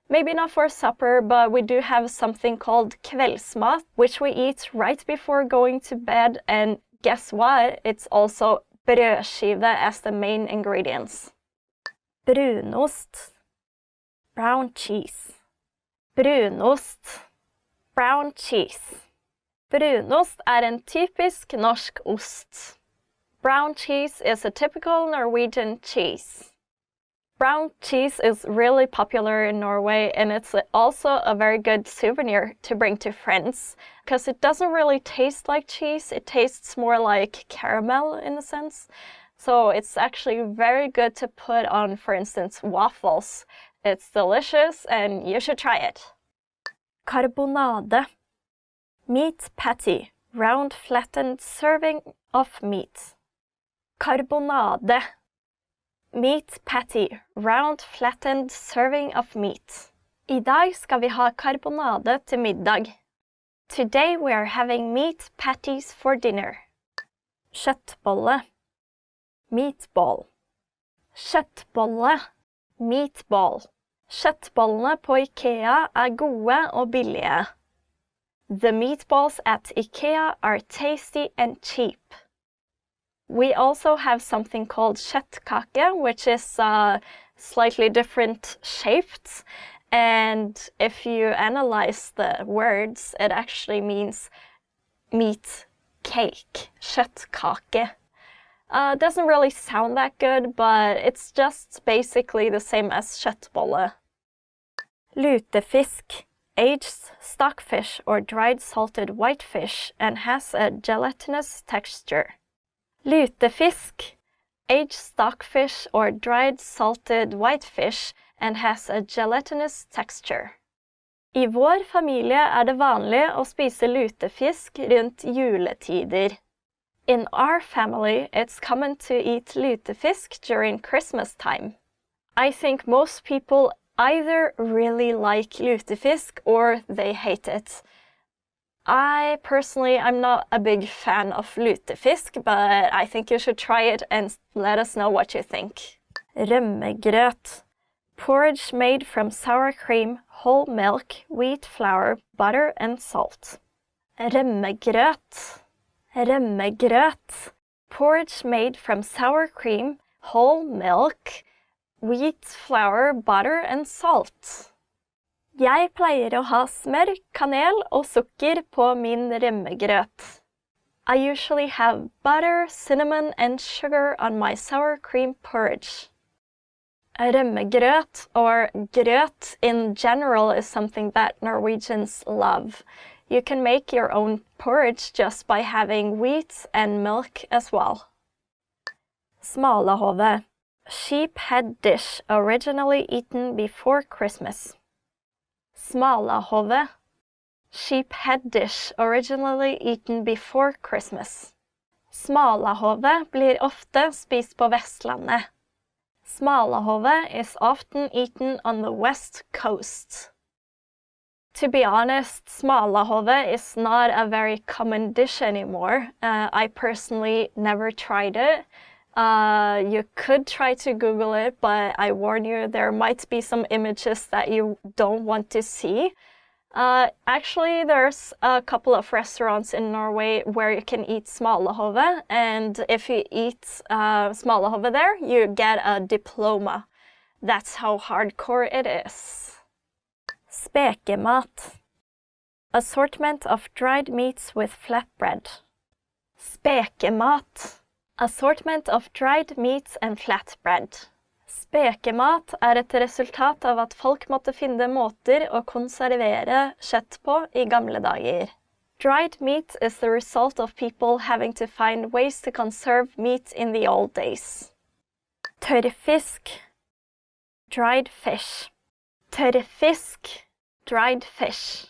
Maybe not for supper, but we do have something called kveldsmat, which we eat right before going to bed, and guess what? It's also brødskive as the main ingredients. Brunost, brown cheese. Brunost, brown cheese. Brunost en typisk norsk ost. Brown cheese is a typical Norwegian cheese. Brown cheese is really popular in Norway, and it's also a very good souvenir to bring to friends, because it doesn't really taste like cheese, it tastes more like caramel in a sense. So it's actually very good to put on, for instance, waffles. It's delicious and you should try it. Carbonade. Meat patty, round flattened serving of meat. Carbonade. Meat patty, round flattened serving of meat. I dag skal vi ha karbonade til middag. Today we are having meat patties for dinner. Kjøttbolle. Meatball. Kjøttbolle. Meatball. Kjøttbollene på IKEA gode og billige. The meatballs at IKEA are tasty and cheap. We also have something called kjøttkake, which is slightly different shaped. And if you analyze the words, it actually means meat cake, kjøttkake. Doesn't really sound that good, but it's just basically the same as kjøttbolle. Lutefisk, aged stockfish or dried salted whitefish and has a gelatinous texture. Lutefisk, aged stockfish or dried salted whitefish and has a gelatinous texture. I vår familie det vanlig å spise lutefisk rundt juletider. In our family, it's common to eat lutefisk during Christmas time. I think most people either really like lutefisk or they hate it. I personally, I'm not a big fan of lutefisk, but I think you should try it and let us know what you think. Rømmegrøt. Porridge made from sour cream, whole milk, wheat flour, butter and salt. Rømmegrøt. Rømmegrøt. Porridge made from sour cream, whole milk, wheat flour, butter and salt. Jeg pleier å ha smør, kanel og sukker på min rømmegrøt. I usually have butter, cinnamon and sugar on my sour cream porridge. Rømmegrøt, or grøt in general, is something that Norwegians love. You can make your own porridge just by having wheat and milk as well. Smalahove. Sheep head dish originally eaten before Christmas. Smalahove. Sheep head dish originally eaten before Christmas. Smalahove blir ofte spist på Vestlandet. Smalahove is often eaten on the west coast. To be honest, smalahove is not a very common dish anymore. I personally never tried it. You could try to Google it, but I warn you, there might be some images that you don't want to see. Actually, there's a couple of restaurants in Norway where you can eat smalahove, and if you eat smalahove there, you get a diploma. That's how hardcore it is. Spekemat. Assortment of dried meats with flatbread. Spekemat. Assortment of dried meats and flatbread. Spekemat et resultat av at folk måtte finne måter å konservere kjøtt på i gamle dager. Dried meat is the result of people having to find ways to conserve meat in the old days. Tørrfisk. Dried fish. Tørrfisk. Dried fish.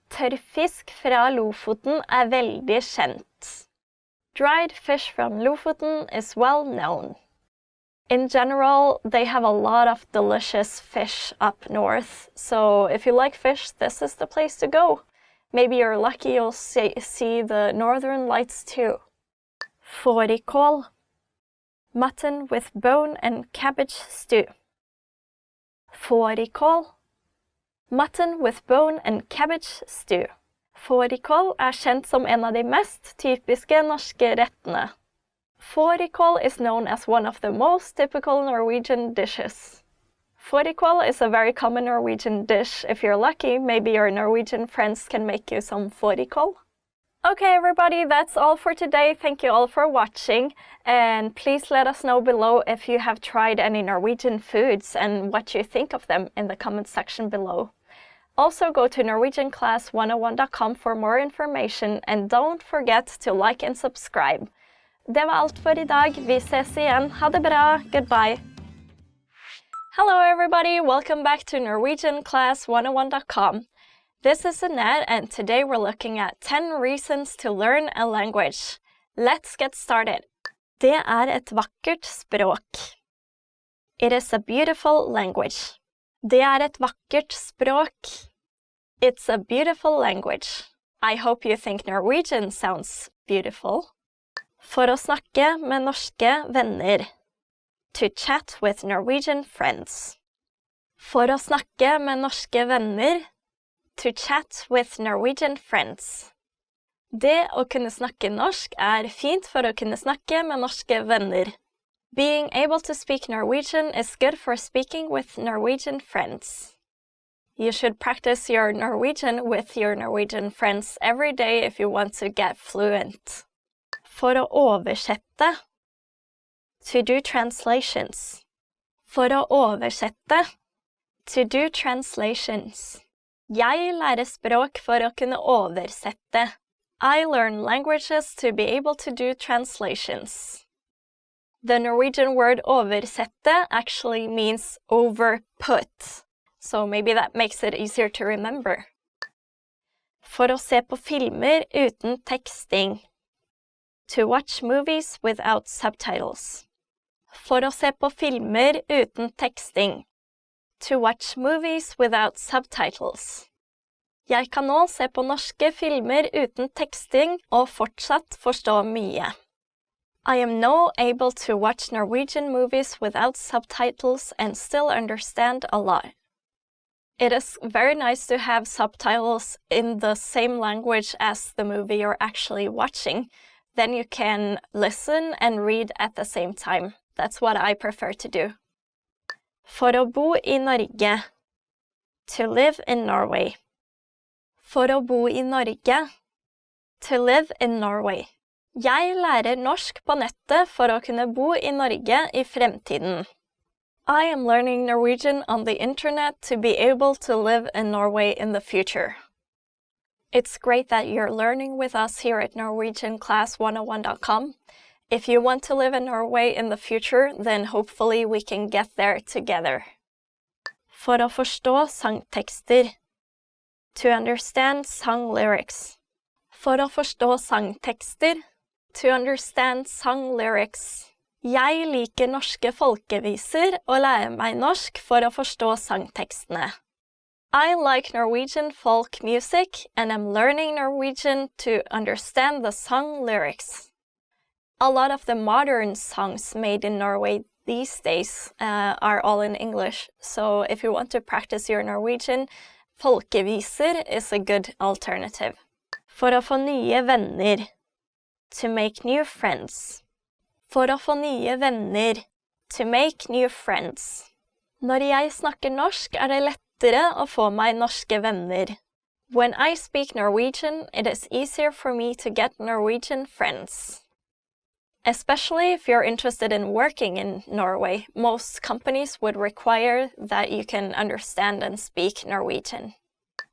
Tørrfisk fra Lofoten veldig kjent. Dried fish from Lofoten is well known. In general, they have a lot of delicious fish up north, so if you like fish, this is the place to go. Maybe you're lucky you'll see the northern lights too. Fårikål. Mutton with bone and cabbage stew. Fårikål. Mutton with bone and cabbage stew. Fårikål kjent som en av de mest typiske norske rettene. Fårikål is known as one of the most typical Norwegian dishes. Fårikål is a very common Norwegian dish. If you're lucky, maybe your Norwegian friends can make you some fårikål. Okay, everybody, that's all for today. Thank you all for watching. And please let us know below if you have tried any Norwegian foods and what you think of them in the comment section below. Also, go to norwegianclass101.com for more information, and don't forget to like and subscribe. Det var alt for I dag. Vi ses igjen. Ha det bra. Goodbye. Hello everybody, welcome back to norwegianclass101.com. This is Annette, and today we're looking at 10 reasons to learn a language. Let's get started. Det et vakkert språk. It is a beautiful language. Det et vakkert språk. It's a beautiful language. I hope you think Norwegian sounds beautiful. For å snakke med norske venner. To chat with Norwegian friends. For å snakke med norske venner. To chat with Norwegian friends. Det å kunne snakke norsk fint for å kunne snakke med norske venner. Being able to speak Norwegian is good for speaking with Norwegian friends. You should practice your Norwegian with your Norwegian friends every day if you want to get fluent. For å oversette. To do translations. For å oversette. To do translations. Jeg lærer språk for å kunne oversette. I learn languages to be able to do translations. The Norwegian word oversette actually means overput, so maybe that makes it easier to remember. For å se på filmer uten teksting. To watch movies without subtitles. For å se på filmer uten teksting. To watch movies without subtitles. Jeg kan nå se på norske filmer uten teksting og fortsatt forstå mye. I am now able to watch Norwegian movies without subtitles and still understand a lot. It is very nice to have subtitles in the same language as the movie you're actually watching. Then you can listen and read at the same time. That's what I prefer to do. For å bo I Norge. To live in Norway. For å bo I Norge. To live in Norway. Jeg lærer norsk på nettet for å kunne bo I Norge I fremtiden. I am learning Norwegian on the internet to be able to live in Norway in the future. It's great that you're learning with us here at norwegianclass101.com. If you want to live in Norway in the future, then hopefully we can get there together. For å forstå sangtekster. To understand song lyrics. For å forstå sangtekster. To understand song lyrics. Jeg liker norske folkeviser og lærer meg norsk for å forstå sangtekstene. I like Norwegian folk music and I'm learning Norwegian to understand the song lyrics. A lot of the modern songs made in Norway these days are all in English, so if you want to practice your Norwegian, folkeviser is a good alternative. For å få nye venner. To make new friends. For å få nye venner. To make new friends. Når jeg snakker norsk det lettere å få meg norske venner. When I speak Norwegian, it is easier for me to get Norwegian friends. Especially if you're interested in working in Norway, most companies would require that you can understand and speak Norwegian.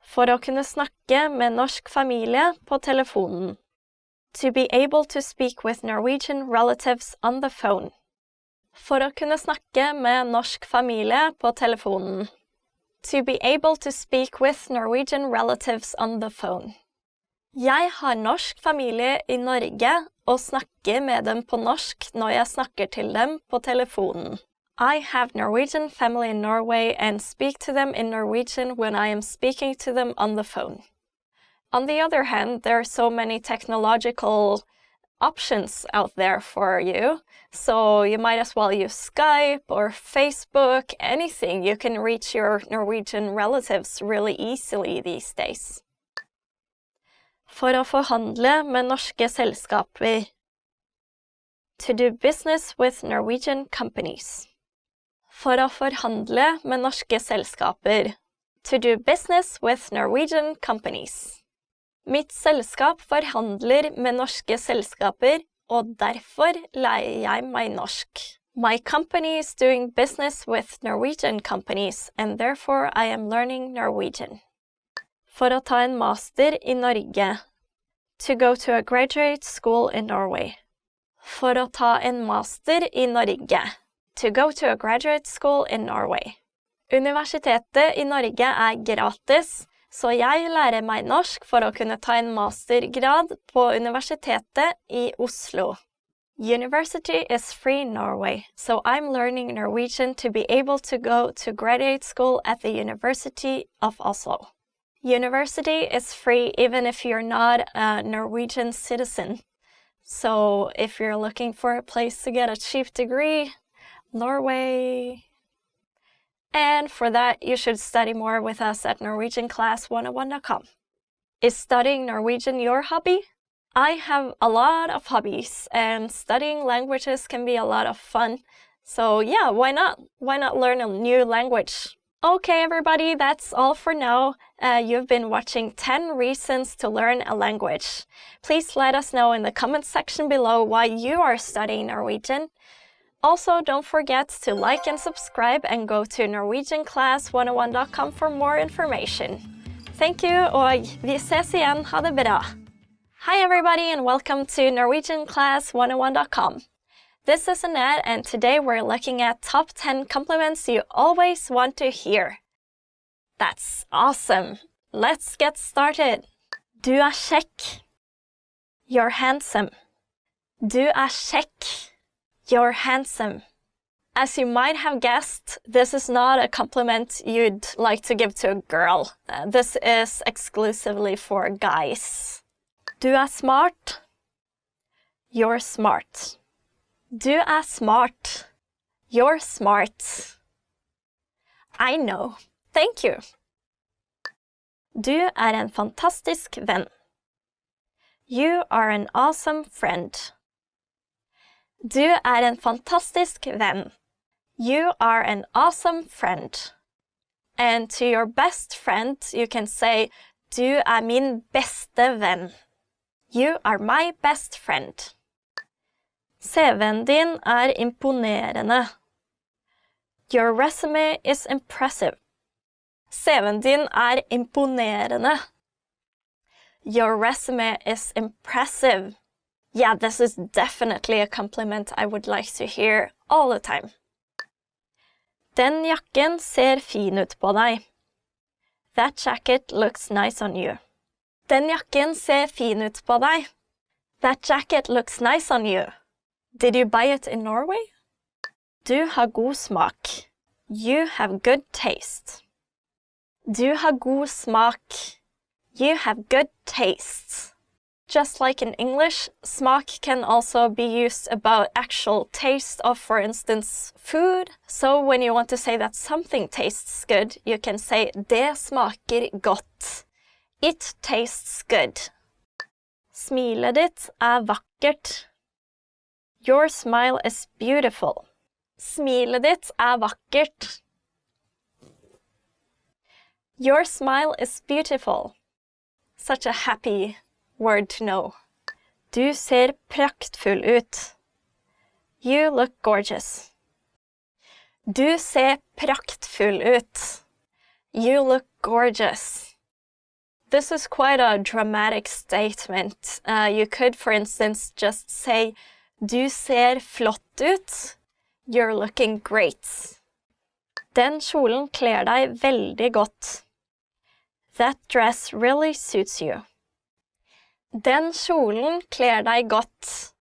For å kunne snakke med norsk familie på telefonen. To be able to speak with Norwegian relatives on the phone. For å kunne snakke med norsk familie på telefonen. To be able to speak with Norwegian relatives on the phone. Jeg har norsk familie I Norge, og snakke med dem på norsk når jeg snakker til dem på telefonen. I have Norwegian family in Norway and speak to them in Norwegian when I am speaking to them on the phone. On the other hand, there are so many technological options out there for you, so you might as well use Skype or Facebook, anything. You can reach your Norwegian relatives really easily these days. For å forhandle med norske selskaper. To do business with Norwegian companies. For å forhandle med norske selskaper. To do business with Norwegian companies. Mitt selskap forhandler med norske selskaper, og derfor lærer jeg meg norsk. My company is doing business with Norwegian companies, and therefore I am learning Norwegian. For å ta en master i Norge. To go to a graduate school in Norway. For å ta en master i Norge. To go to a graduate school in Norway. Universitetet i Norge er gratis, så jeg lærer meg norsk for å kunne ta en mastergrad på Universitetet i Oslo. University is free in Norway, so I'm learning Norwegian to be able to go to graduate school at the University of Oslo. University is free even if you're not a Norwegian citizen. So if you're looking for a place to get a cheap degree, Norway. And for that, you should study more with us at NorwegianClass101.com. Is studying Norwegian your hobby? I have a lot of hobbies, and studying languages can be a lot of fun. So yeah, why not? Why not learn a new language? Okay, everybody, that's all for now. You've been watching 10 reasons to learn a language. Please let us know in the comment section below why you are studying Norwegian. Also, don't forget to like and subscribe and go to NorwegianClass101.com for more information. Thank you, og vi ses igjen. Ha det bra. Hi everybody and welcome to NorwegianClass101.com. This is Annette and today we're looking at top 10 compliments you always want to hear. That's awesome. Let's get started. Du er kjekk. You're handsome. Du er kjekk. You're handsome. As you might have guessed, this is not a compliment you'd like to give to a girl. This is exclusively for guys. Du er smart. You're smart. Du er smart. You're smart. I know. Thank you. Du er en fantastisk venn. You are an awesome friend. Du er en fantastisk venn. You are an awesome friend. And to your best friend, you can say, du er min beste venn. You are my best friend. CV-en din er imponerende. Your resume is impressive. CV-en din er imponerende. Your resume is impressive. Yeah, this is definitely a compliment I would like to hear all the time. Den jakken ser fin ut på deg. That jacket looks nice on you. Den jakken ser fin ut på deg. That jacket looks nice on you. Did you buy it in Norway? Du har god smak. You have good taste. Du har god smak. You have good taste. Just like in English, smak can also be used about actual taste of, for instance, food. So when you want to say that something tastes good, you can say det smaker godt. It tastes good. Smilet ditt er vakkert. Your smile is beautiful. Smilet ditt er vakkert. Your smile is beautiful. Such a happy word to know. Du ser praktfull ut. You look gorgeous. Du ser praktfull ut. You look gorgeous. This is quite a dramatic statement. You could, for instance, just say, du ser flott ut. You're looking great. Den kjolen kler deg veldig godt. That dress really suits you. Den kjolen kler deg godt.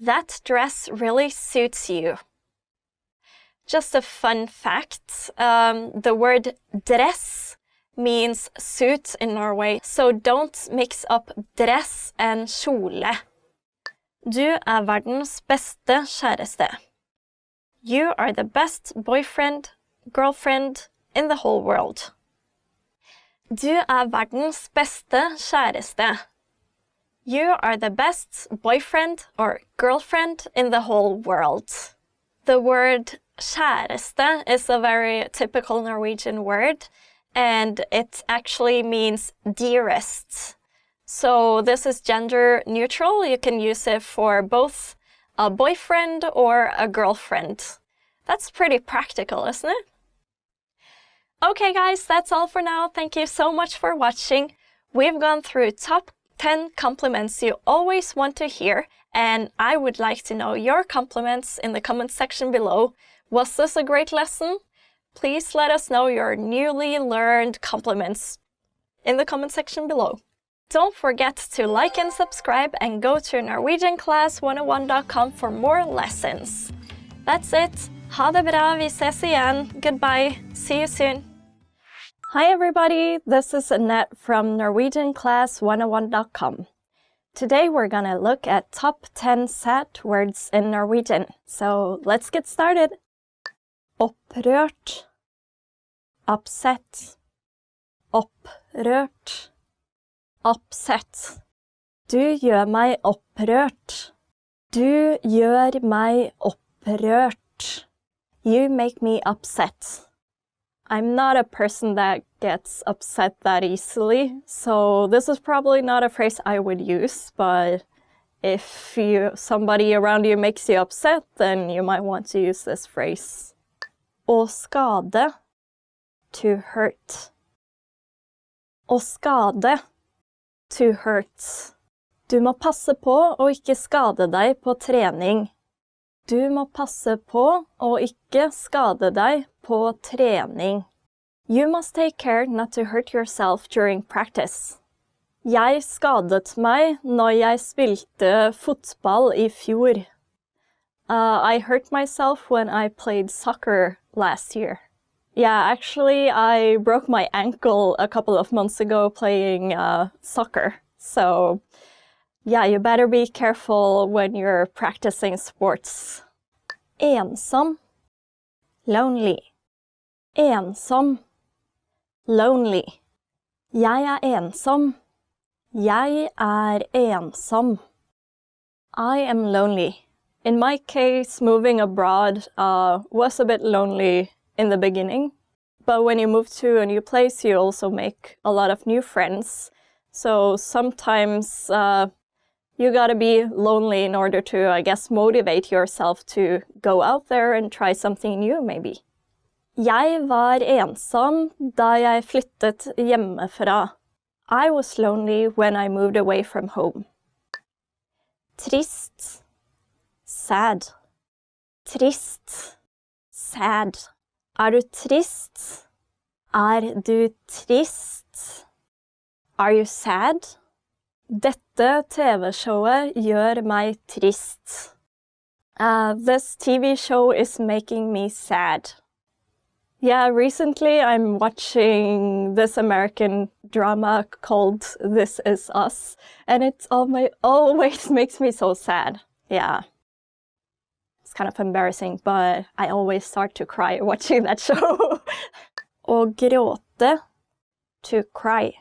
That dress really suits you. Just a fun fact, the word dress means suit in Norway, so don't mix up dress and kjole. Du verdens beste kjæreste. You are the best boyfriend, girlfriend in the whole world. Du verdens beste kjæreste. You are the best boyfriend or girlfriend in the whole world. The word kjæreste is a very typical Norwegian word, and it actually means dearest. So this is gender neutral. You can use it for both a boyfriend or a girlfriend. That's pretty practical, isn't it? Okay guys, that's all for now. Thank you so much for watching. We've gone through top 10 compliments you always want to hear, and I would like to know your compliments in the comment section below. Was this a great lesson? Please let us know your newly learned compliments in the comment section below. Don't forget to like and subscribe and go to norwegianclass101.com for more lessons. That's it. Ha det bra, vi ses igjen. Goodbye. See you soon. Hi everybody, this is Annette from norwegianclass101.com. Today we're gonna look at top 10 sad words in Norwegian. So let's get started. Opprørt. Upset. Opprørt. Upset. Du gjør meg opprørt. Du gjør meg opprørt. You make me upset. I'm not a person that gets upset that easily, so this is probably not a phrase I would use, but if somebody around you makes you upset, then you might want to use this phrase. Å skade. To hurt. Å skade. To hurt. Du må passe på å ikke skade deg på trening. Du må passe på å ikke skade deg på trening. You must take care not to hurt yourself during practice. Jeg skadet meg når jeg spilte fotball i fjor. I hurt myself when I played soccer last year. Yeah, actually, I broke my ankle a couple of months ago playing soccer. So, yeah, you better be careful when you're practicing sports. Ensom. Lonely. Ensom. Lonely. Jeg ensom. Jeg ensom. I am lonely. In my case, moving abroad was a bit lonely in the beginning. But when you move to a new place, you also make a lot of new friends. So sometimes you gotta be lonely in order to, I guess, motivate yourself to go out there and try something new, maybe. Jeg var ensom da jeg flyttet hjemmefra. I was lonely when I moved away from home. Trist. Sad. Trist. Sad. Du trist? Du trist? Are you sad? Dette TV-showet gjør meg trist. This TV show is making me sad. Yeah, recently I'm watching this American drama called This Is Us, and it always makes me so sad. Yeah. It's kind of embarrassing, but I always start to cry watching that show. Å gråte. To cry.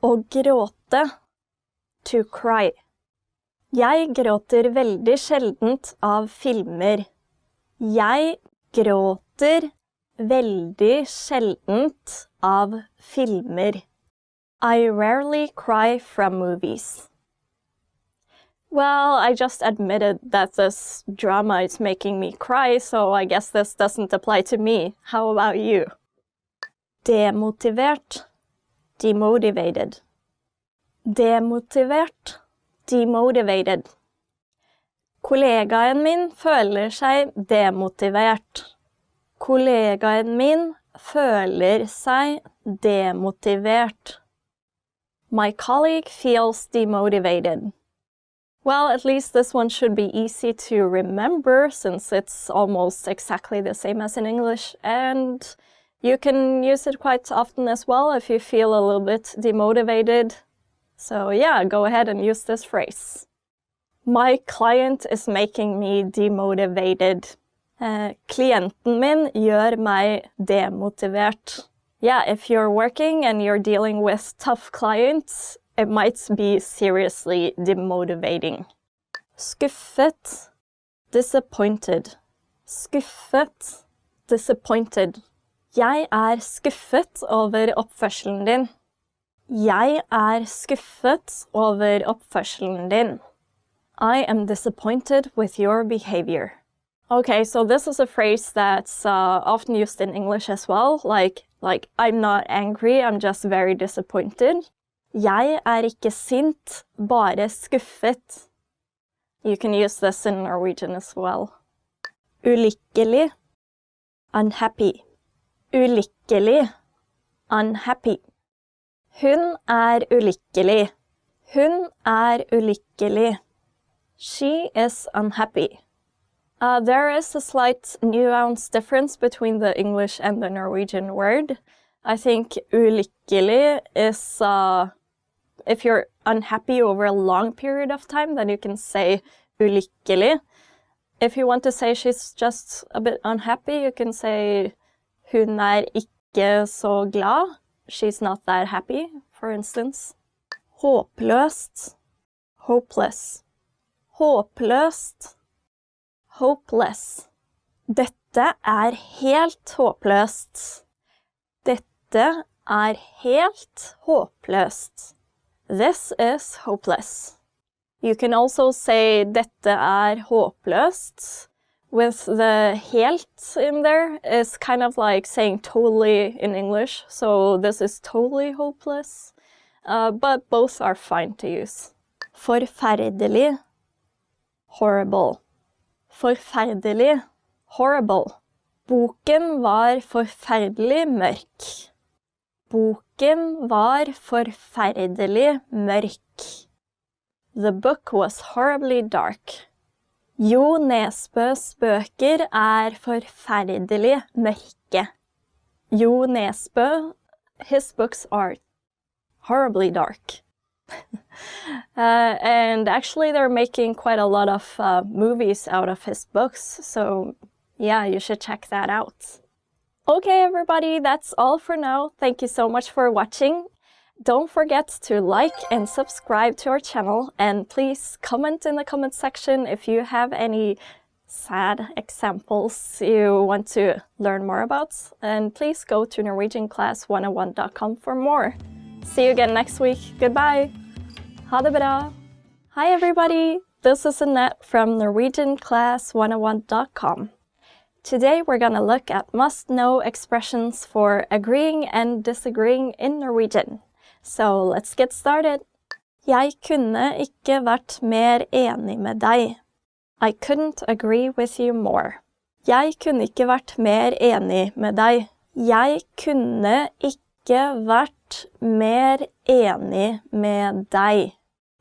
Å gråte. To cry. Jeg gråter veldig sjeldent av filmer. Jeg gråter veldig sjeldent av filmer. I rarely cry from movies. Well, I just admitted that this drama is making me cry, so I guess this doesn't apply to me. How about you? Demotivert. Demotivated. Demotivert. Demotivated. Kollegaen min føler seg demotivert. Kollegaen min føler seg demotivert. My colleague feels demotivated. Well, at least this one should be easy to remember since it's almost exactly the same as in English, and you can use it quite often as well if you feel a little bit demotivated. So yeah, go ahead and use this phrase. My client is making me demotivated. Klienten min gjør meg demotivert. Yeah, if you're working and you're dealing with tough clients, it might be seriously demotivating. Skuffet, disappointed. Skuffet, disappointed. Jeg skuffet over oppførselen din. Jeg skuffet over oppførselen din. I am disappointed with your behavior. Okay, so this is a phrase that's often used in English as well, like I'm not angry, I'm just very disappointed. Jeg ikke sint, bare skuffet. You can use this in Norwegian as well. Ulykkelig, unhappy. Ulykkelig, unhappy. Hun ulykkelig. Hun ulykkelig. She is unhappy. There is a slight nuance difference between the English and the Norwegian word. I think ulykkelig is if you're unhappy over a long period of time, then you can say ulykkelig. If you want to say she's just a bit unhappy, you can say hun ikke så glad. She's not that happy, for instance. Håpløst, hopeless. Håpløst, hopeless. Dette helt håpløst. Dette helt håpløst. This is hopeless. You can also say dette håpløst. With the helt in there is kind of like saying totally in English, so this is totally hopeless. But both are fine to use. Forferdelig, horrible. Forferdelig, horrible. Boken var forferdelig mørk. Boken var forferdelig mørk. The book was horribly dark. Jo Nesbøs bøker forferdelig mørke. Jo Nesbø, his books are horribly dark. And actually they're making quite a lot of movies out of his books, so yeah, you should check that out. Okay, everybody, that's all for now. Thank you so much for watching. Don't forget to like and subscribe to our channel, and please comment in the comment section if you have any sad examples you want to learn more about. And please go to NorwegianClass101.com for more. See you again next week. Goodbye. Ha det bra. Hi everybody, this is Annette from NorwegianClass101.com. Today we're gonna look at must-know expressions for agreeing and disagreeing in Norwegian. So let's get started. Jeg kunne ikke vært mer enig med deg. I couldn't agree with you more. Jeg kunne ikke vært mer enig med deg. Jeg kunne ikke vært mer enig med deg.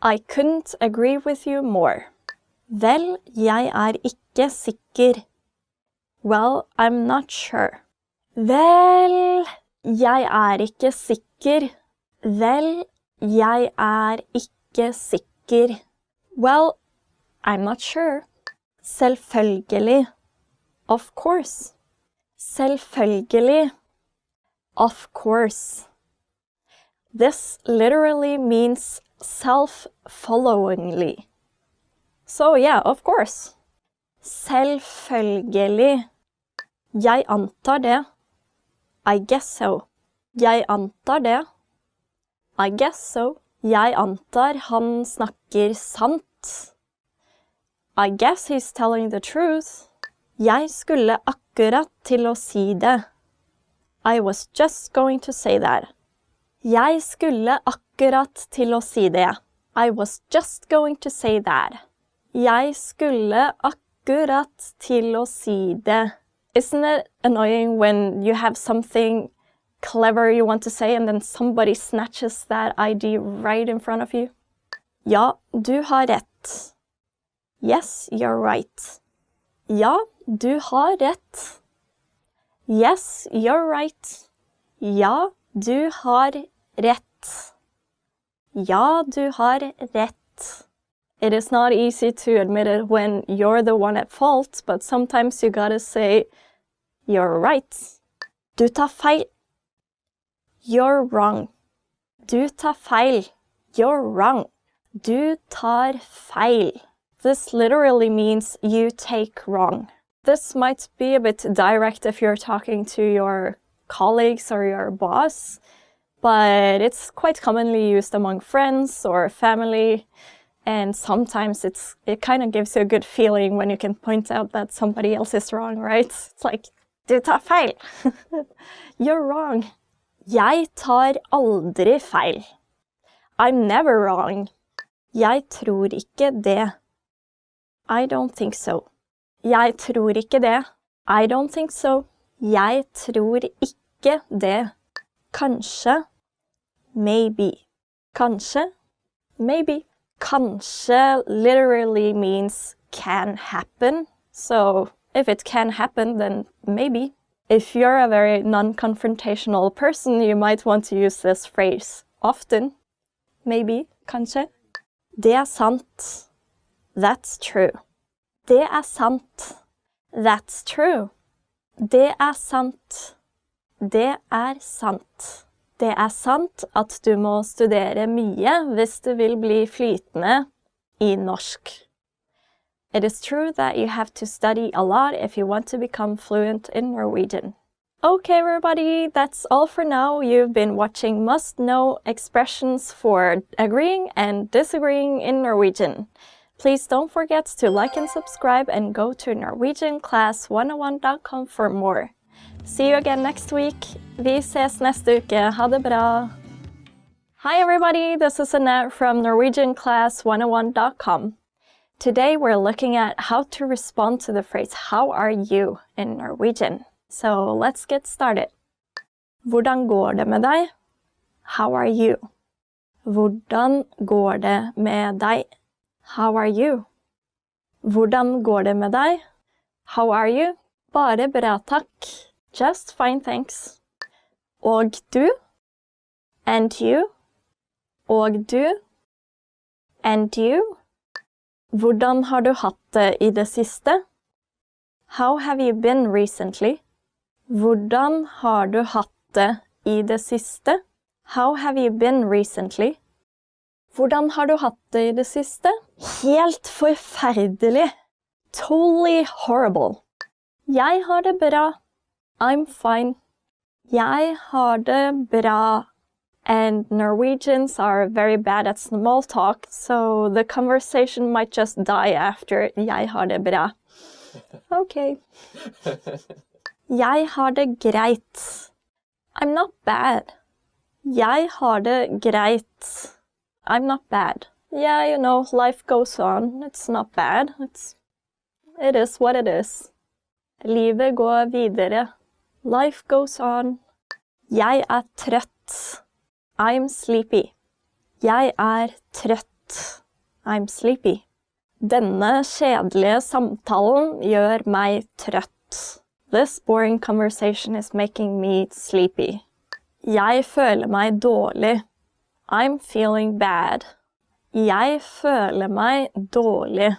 I couldn't agree with you more. Vel, jeg ikke sikker. Well, I'm not sure. Vel, jeg ikke sikker. Vel, jeg ikke sikker. Well, I'm not sure. Selvfølgelig. Of course. Selvfølgelig. Of course. This literally means self-followingly. So yeah, of course. Selvfølgelig. Jeg antar det. I guess so. Jeg antar det. I guess so. Jeg antar han snakker sant. I guess he's telling the truth. Jeg skulle akkurat til å si det. I was just going to say that. Jeg skulle akkurat til å si det. I was just going to say that. Jeg skulle akkurat til å si det. Isn't it annoying when you have something clever you want to say and then somebody snatches that idea right in front of you? Ja, du har rett. Yes, you're right. Ja, du har rett. Yes, you're right. Ja, du har rett. Ja, du har rett. It is not easy to admit it when you're the one at fault, but sometimes you gotta say, you're right. Du tar feil. You're wrong. Du tar feil. You're wrong. Du tar feil. This literally means you take wrong. This might be a bit direct if you're talking to your colleagues or your boss, but it's quite commonly used among friends or family, and sometimes it kind of gives you a good feeling when you can point out that somebody else is wrong, right? It's like, du tar feil. You're wrong. Jeg tar aldri feil. I'm never wrong. Jeg tror ikke det. I don't think so. Jeg tror ikke det. I don't think so. Jeg tror ikke det. Kanskje. Maybe. Kanskje. Maybe. Kanskje literally means can happen. So if it can happen, then maybe. If you're a very non-confrontational person, you might want to use this phrase often. Maybe. Kanskje. Det sant. That's true. Det sant. That's true. Det sant. Det sant. Det sant at du må studere mye hvis du vil bli flytende i norsk. It is true that you have to study a lot if you want to become fluent in Norwegian. Okay, everybody, that's all for now. You've been watching must-know expressions for agreeing and disagreeing in Norwegian. Please don't forget to like and subscribe and go to norwegianclass101.com for more. See you again next week. Vi ses neste uke. Ha det bra. Hi everybody, this is Annette from norwegianclass101.com. Today we're looking at how to respond to the phrase how are you in Norwegian. So let's get started. Hvordan går det med deg? How are you? Hvordan går det med deg? How are you? Hvordan går det med deg? How are you? Bare bra, takk. Just fine, thanks. Og du? And you? Og du? And you? Hvordan har du hatt det i det siste? How have you been recently? Hvordan har du hatt det i det siste? How have you been recently? Hvordan har du hatt det i det siste? Helt forferdelig. Totally horrible. Jeg har det bra. I'm fine. Jeg har det bra. And Norwegians are very bad at small talk, so the conversation might just die after jeg har det bra. Okay. Jeg har det greit. I'm not bad. Jeg har det greit. I'm not bad. Yeah, you know, life goes on. It's not bad. It is what it is. Livet går videre. Life goes on. Jeg trøtt. I'm sleepy. Jeg trøtt. I'm sleepy. Denne kjedelige samtalen gjør meg trøtt. This boring conversation is making me sleepy. Jeg føler meg dårlig. I'm feeling bad. Jeg føler meg dårlig.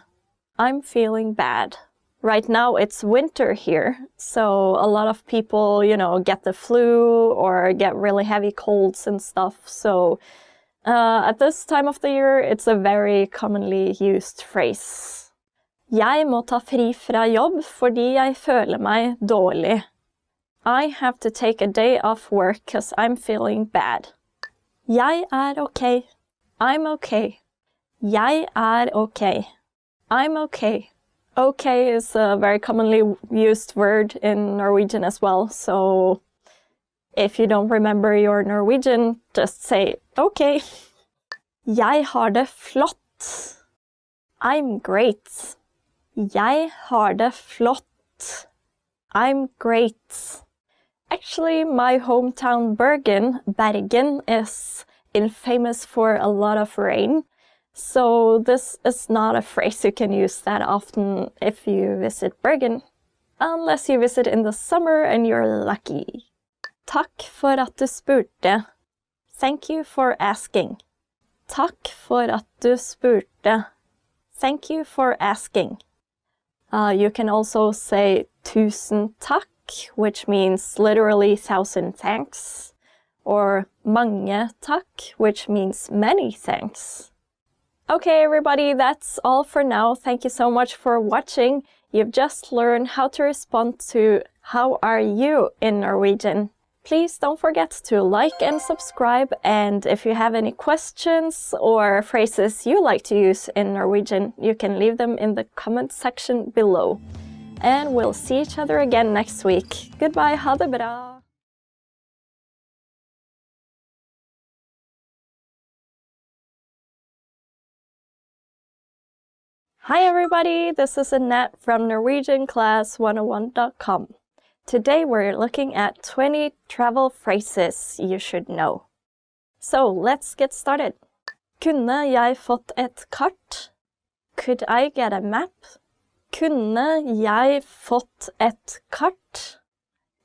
I'm feeling bad. Right now it's winter here, so a lot of people, you know, get the flu or get really heavy colds and stuff. So at this time of the year, it's a very commonly used phrase. Jeg må ta fri fra jobb fordi jeg føler meg dårlig. I have to take a day off work because I'm feeling bad. Jeg okay. I'm okay. Jeg okay. I'm okay. Okay is a very commonly used word in Norwegian as well, so if you don't remember your Norwegian, just say okay. Jeg har det flott. I'm great. Jeg har det flott. I'm great. Actually, my hometown Bergen is famous for a lot of rain. So this is not a phrase you can use that often if you visit Bergen, unless you visit in the summer and you're lucky. Takk for at du spurte. Thank you for asking. Takk for at du spurte. Thank you for asking. You can also say tusen takk, which means literally 1,000 thanks, or mange takk, which means many thanks. Okay, everybody, that's all for now. Thank you so much for watching. You've just learned how to respond to "How are you?" in Norwegian. Please don't forget to like and subscribe, and if you have any questions or phrases you like to use in Norwegian, you can leave them in the comment section below. And we'll see each other again next week. Goodbye, ha det bra! Hi everybody, this is Annette from NorwegianClass101.com. Today we're looking at 20 travel phrases you should know. So let's get started. Kunne jeg fått et kart? Could I get a map? Kunne jeg fått et kart?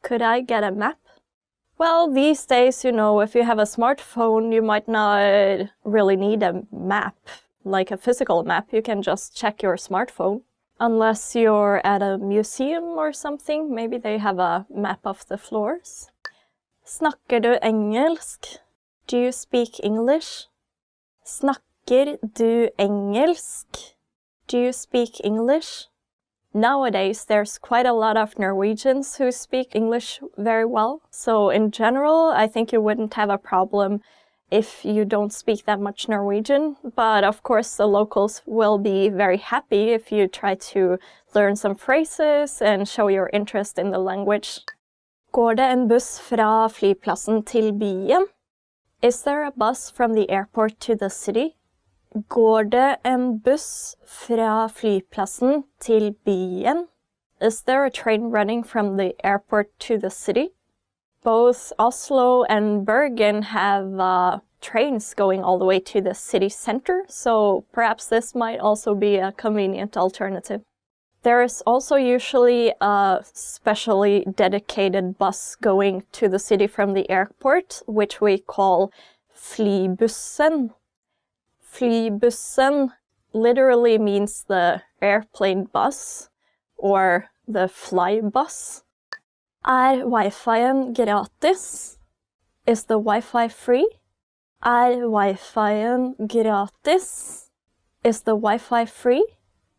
Could I get a map? Well, these days, you know, if you have a smartphone, you might not really need a map. Like a physical map, you can just check your smartphone. Unless you're at a museum or something, maybe they have a map of the floors. Snakker du engelsk? Do you speak English? Snakker du engelsk? Do you speak English? Nowadays, there's quite a lot of Norwegians who speak English very well. So in general, I think you wouldn't have a problem if you don't speak that much Norwegian, but of course the locals will be very happy if you try to learn some phrases and show your interest in the language. Går det en buss fra flyplassen til byen? Is there a bus from the airport to the city? Går det en buss fra flyplassen til byen? Is there a train running from the airport to the city? Both Oslo and Bergen have trains going all the way to the city center, so perhaps this might also be a convenient alternative. There is also usually a specially dedicated bus going to the city from the airport, which we call flybussen. Flybussen literally means the airplane bus or the fly bus. Er wifi-en gratis? Is the Wi-Fi free? Er Wi-Fi-en gratis? Is the Wi-Fi free?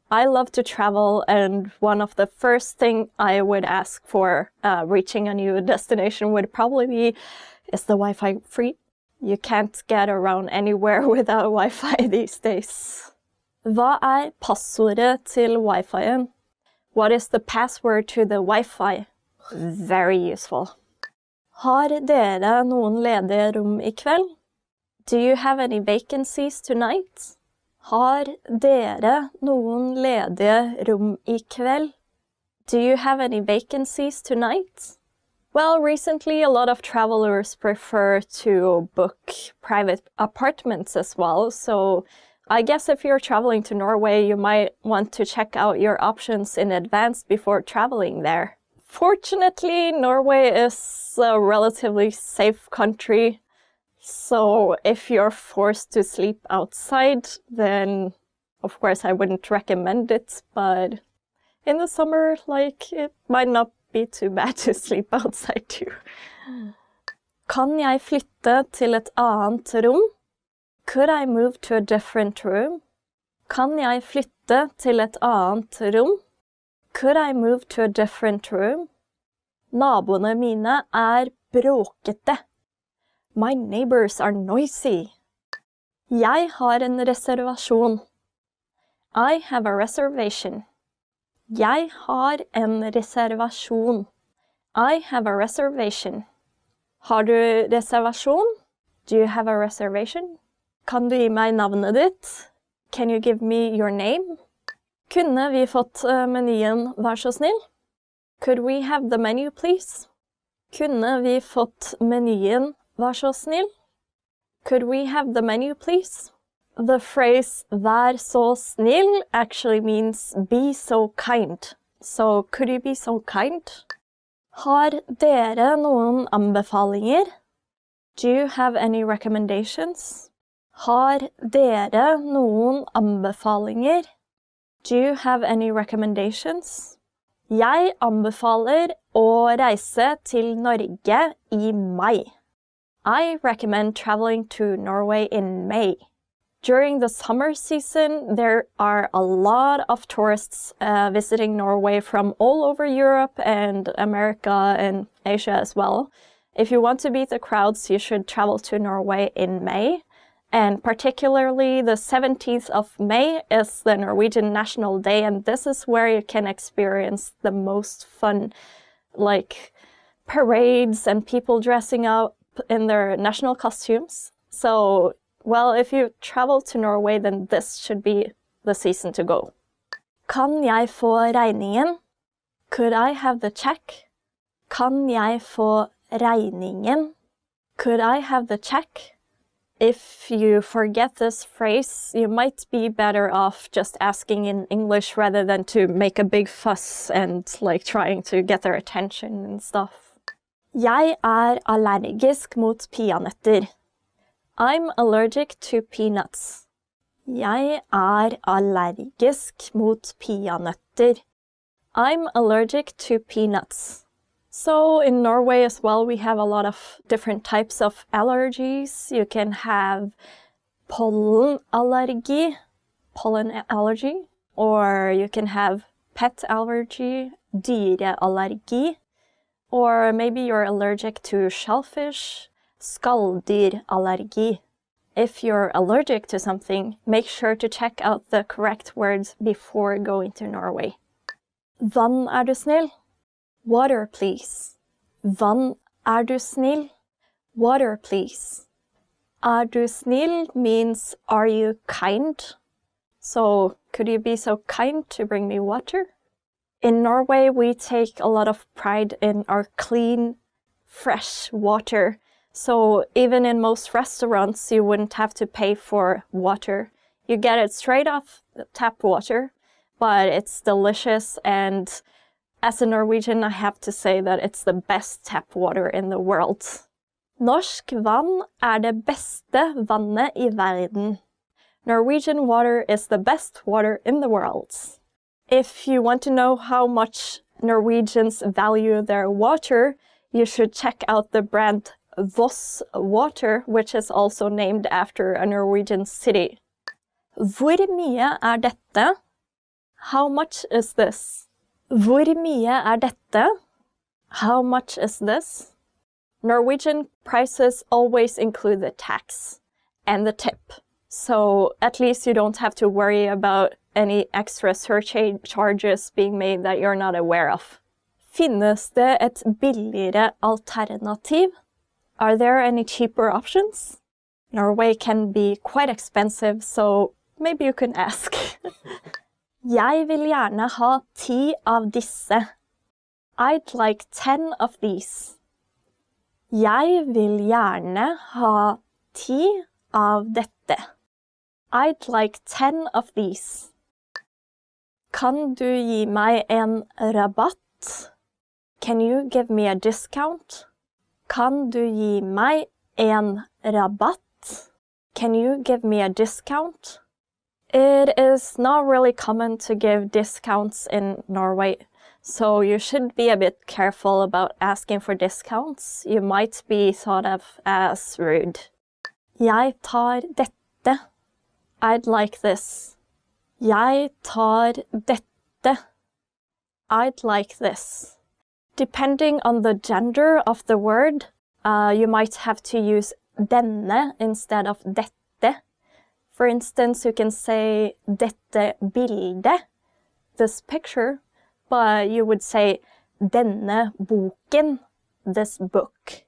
I love to travel, and one of the first things I would ask for reaching a new destination would probably be, is the Wi-Fi free? You can't get around anywhere without Wi-Fi these days. Hva passordet til Wi-Fi-en? What is the password to the Wi-Fi? Very useful. Har dere noen ledige rom I kveld? Do you have any vacancies tonight? Har dere noen ledige rom I kveld? Do you have any vacancies tonight? Well, recently a lot of travelers prefer to book private apartments as well, so I guess if you're traveling to Norway, you might want to check out your options in advance before traveling there. Fortunately, Norway is a relatively safe country, so if you're forced to sleep outside, then of course I wouldn't recommend it, but in the summer, like, it might not be too bad to sleep outside too. Kan jeg flytte til et annet rom? Could I move to a different room? Kan jeg flytte til et annet rom? Could I move to a different room? Naboene mine bråkete. My neighbors are noisy. Jeg har en reservasjon. I have a reservation. Jeg har en reservasjon. I have a reservation. Har du reservasjon? Do you have a reservation? Kan du gi meg navnet ditt? Can you give me your name? Kunne vi fått menyen, vær så snill? Could we have the menu, please? Kunne vi fått menyen, vær så snill? Could we have the menu, please? The phrase vær så snill actually means be so kind. So, could you be so kind? Har dere noen anbefalinger? Do you have any recommendations? Har dere noen anbefalinger? Do you have any recommendations? Jeg anbefaler å reise til Norge I mai. I recommend traveling to Norway in May. During the summer season, there are a lot of tourists visiting Norway from all over Europe and America and Asia as well. If you want to beat the crowds, you should travel to Norway in May. And particularly the 17th of May is the Norwegian National Day, and this is where you can experience the most fun, like parades and people dressing up in their national costumes. So, well, if you travel to Norway, then this should be the season to go. Kan jeg få regningen? Could I have the check? Kan jeg få regningen? Could I have the check? If you forget this phrase, you might be better off just asking in English rather than to make a big fuss and like trying to get their attention and stuff. Jeg allergisk mot peanøtter. I'm allergic to peanuts. Jeg allergisk mot peanøtter. I'm allergic to peanuts. So in Norway as well, we have a lot of different types of allergies. You can have pollen allergy, or you can have pet allergy, dyreallergi, or maybe you're allergic to shellfish, skalldyrallergi. If you're allergic to something, make sure to check out the correct words before going to Norway. Vann du snill? Water, please. Vann du snill? Water, please. Du snill means are you kind? So, could you be so kind to bring me water? In Norway, we take a lot of pride in our clean, fresh water. So even in most restaurants, you wouldn't have to pay for water. You get it straight off the tap water, but it's delicious, and as a Norwegian, I have to say that it's the best tap water in the world. Norsk vann det beste vannet I verden. Norwegian water is the best water in the world. If you want to know how much Norwegians value their water, you should check out the brand Voss water, which is also named after a Norwegian city. Hvor mye dette? How much is this? Hvor mye dette? How much is this? Norwegian prices always include the tax and the tip, so at least you don't have to worry about any extra surcharges being made that you're not aware of. Finnes det et billigere alternativ? Are there any cheaper options? Norway can be quite expensive, so maybe you can ask. Jeg vil gjerne ha 10 av disse. I'd like 10 of these. Jeg vil gjerne ha 10 av dette. I'd like 10 of these. Kan du gi meg en rabatt? Can you give me a discount? Kan du gi meg en rabatt? Can you give me a discount? It is not really common to give discounts in Norway, so you should be a bit careful about asking for discounts. You might be thought of as rude. Jeg tar dette. I'd like this. Jeg tar dette. I'd like this. Depending on the gender of the word, you might have to use denne instead of dette. For instance, you can say dette bilde, this picture, but you would say denne boken, this book.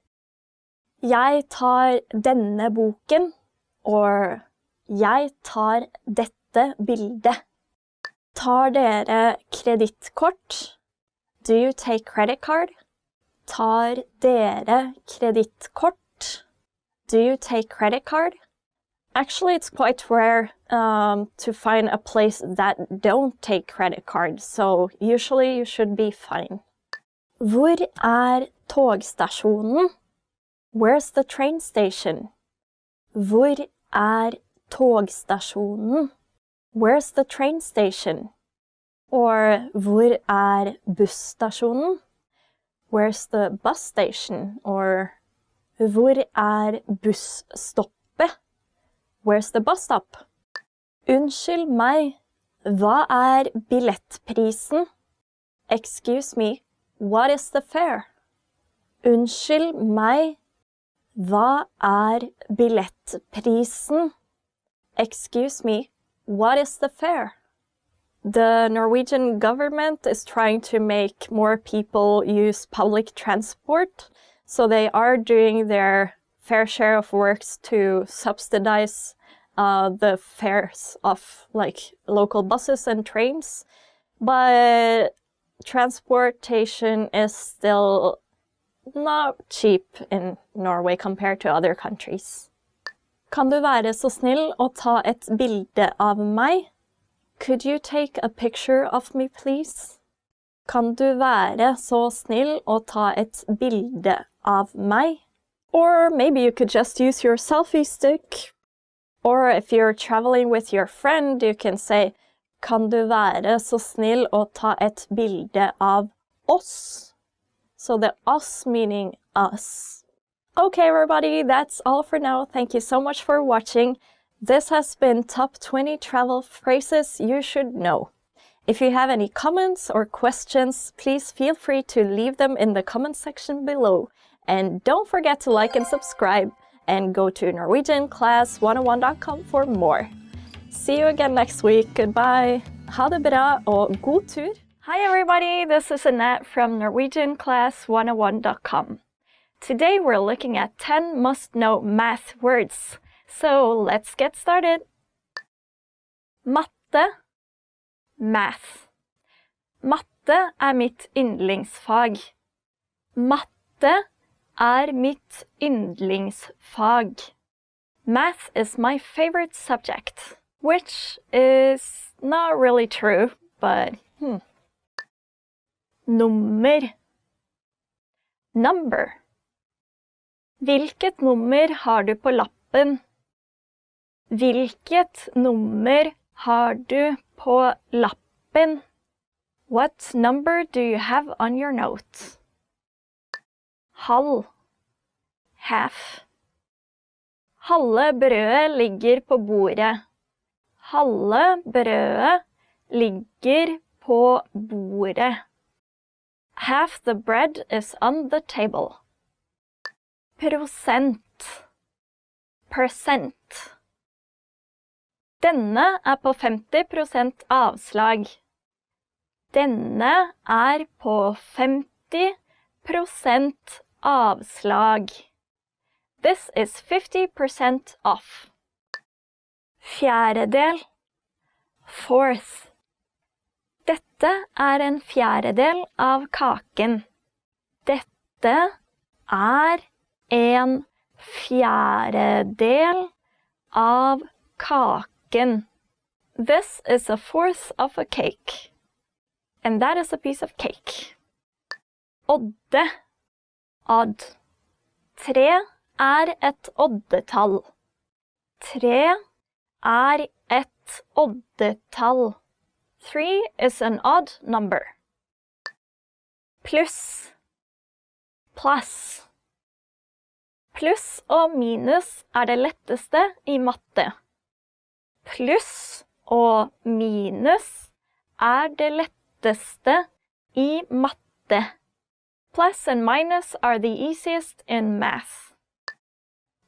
Jeg tar denne boken, or jeg tar dette bildet. Tar dere kredittkort? Do you take credit card? Tar dere kredittkort? Do you take credit card? Actually, it's quite rare to find a place that don't take credit cards, so usually you should be fine. Hvor togstasjonen? Where's the train station? Hvor togstasjonen? Where's the train station? Or hvor busstasjonen? Where's the bus station? Or hvor busstoppet? Where's the bus stop? Unnskyld meg, hva billettprisen? Excuse me, what is the fare? Unnskyld meg, hva billettprisen? Excuse me, what is the fare? The Norwegian government is trying to make more people use public transport, so they are doing their fair share of works to subsidize the fares of like local buses and trains, but transportation is still not cheap in Norway compared to other countries. Kan du være så snill å ta et bilde av meg? Could you take a picture of me, please? Kan du være så snill å ta et bilde av meg? Or maybe you could just use your selfie stick. Or if you're traveling with your friend, you can say, kan du være så snill å ta et bilde av oss? So the us meaning us. Okay, everybody, that's all for now. Thank you so much for watching. This has been Top 20 Travel Phrases You Should Know. If you have any comments or questions, please feel free to leave them in the comment section below. And don't forget to like and subscribe, and go to norwegianclass101.com for more. See you again next week. Goodbye. Ha det bra og god tur. Hi everybody, this is Annette from norwegianclass101.com. Today we're looking at 10 must-know math words. So let's get started. Matte, math. Matte mitt yndlingsfag. Matte mitt yndlingsfag. Math is my favorite subject, which is not really true, but Nummer. Number. Hvilket nummer har du på lappen? Hvilket nummer har du på lappen? What number do you have on your note? Halv. Half. Halve brødet ligger på bordet. Halve brødet ligger på bordet. Half the bread is on the table. Prosent. Percent. Denne på 50% avslag. Denne på 50% avslag. This is 50% off. Fjerdedel. Fourth. Dette en fjerdedel av kaken. Dette en fjerdedel av kaken. This is a fourth of a cake. And that is a piece of cake. Odde. Odd. 3 et oddetall. 3 et oddetall. 3 is an odd number. Pluss. Plus. Pluss og minus det letteste i matte. Pluss og minus det letteste i matte. Plus and minus are the easiest in math.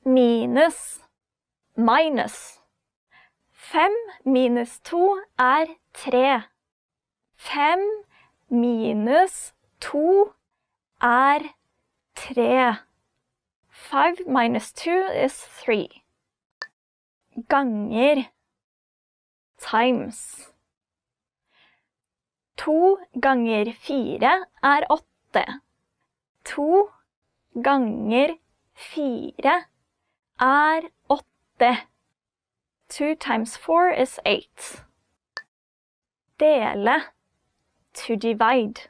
Minus. Minus. 5 minus 2 3. 5 minus 2 3. 5 minus 2 is 3. Ganger. Times. 2 ganger 4 8. 2 ganger 4 8. 2 times 4 is 8. Dele. To divide.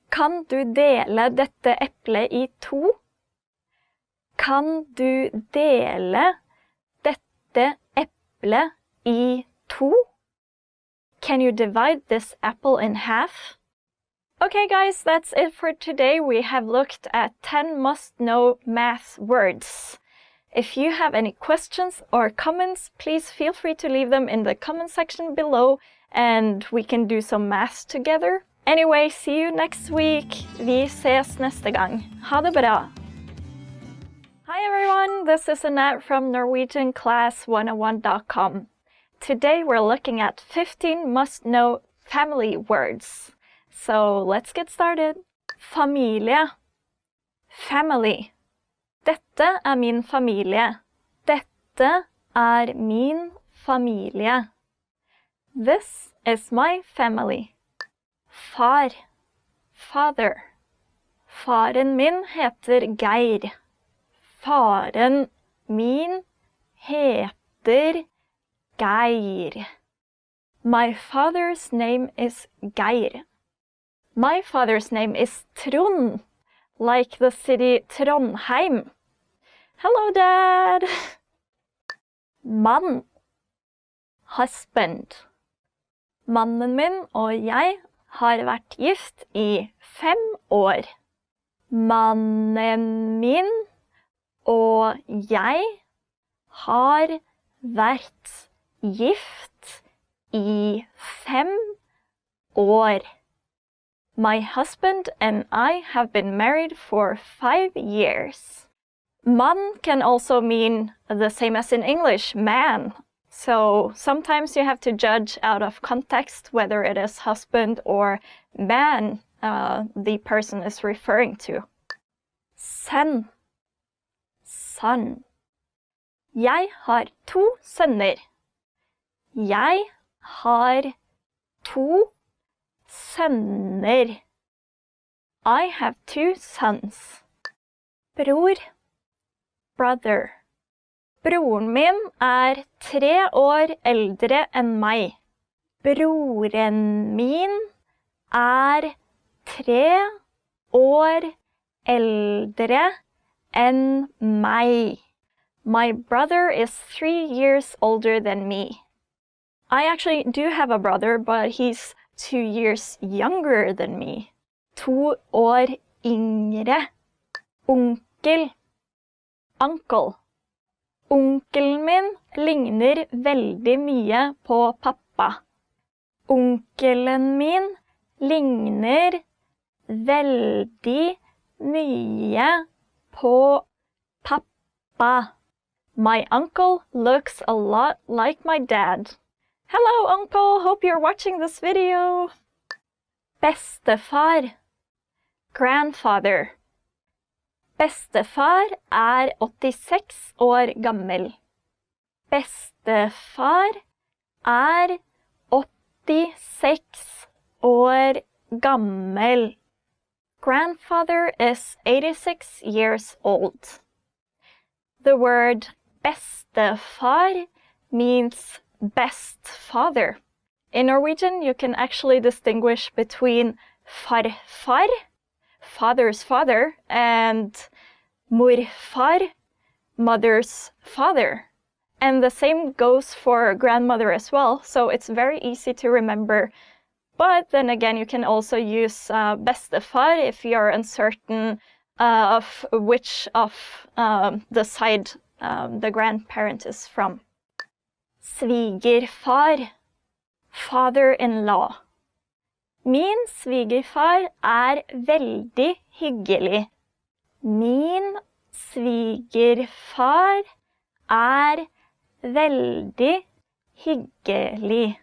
Kan du dele dette eplet i 2? Kan du dele dette eplet i 2? Can you divide this apple in half? Okay guys, that's it for today. We have looked at 10 must-know math words. If you have any questions or comments, please feel free to leave them in the comment section below and we can do some math together. Anyway, see you next week. Vi ses neste gang. Ha det bra! Hi everyone, this is Annette from NorwegianClass101.com. Today we're looking at 15 must-know family words. So let's get started. Familie. Family. Dette min familie. Dette min familie. This is my family. Far. Father. Faren min heter Geir. Faren min heter Geir. My father's name is Geir. My father's name is Trond, like the city Trondheim. Hello, Dad! Mann. Husband. Mannen min og jeg har vært gift i 5 år. Mannen min og jeg har vært gift i 5 år. My husband and I have been married for 5 years. Mann can also mean the same as in English, man. So sometimes you have to judge out of context whether it is husband or man the person is referring to. Son. Son. Jeg har 2 sønner. Jeg har 2 sønner. I have 2 sons. Bror. Brother. Broren min 3 år eldre enn meg. Broren min 3 år eldre enn meg. My brother is 3 years older than me. I actually do have a brother, but he's 2 years younger than me. 2 år yngre. Onkel. Uncle. Onkelen min ligner veldig mye på pappa. Onkelen min ligner veldig mye på pappa. My uncle looks a lot like my dad. Hello, uncle. Hope you're watching this video. Bestefar. Grandfather. Bestefar 86 år gammel. Bestefar 86 år gammel. Grandfather is 86 years old. The word bestefar means best father. In Norwegian, you can actually distinguish between farfar, father's father, and morfar, mother's father. And the same goes for grandmother as well, so it's very easy to remember. But then again, you can also use bestefar if you're uncertain of which of the side the grandparent is from. Svigerfar, father-in-law. Min svigerfar veldig hyggelig. Min svigerfar veldig hyggelig.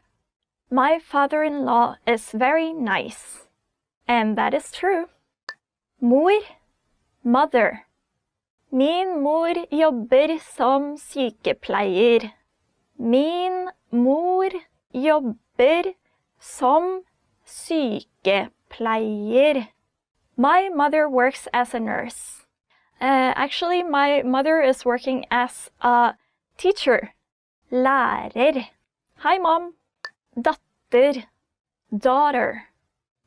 My father-in-law is very nice. And that is true. Mor, mother. Min mor jobber som sykepleier. Min mor jobber som sykepleier. My mother works as a nurse. Actually, my mother is working as a teacher. lærer. Hi, mom. Datter, daughter.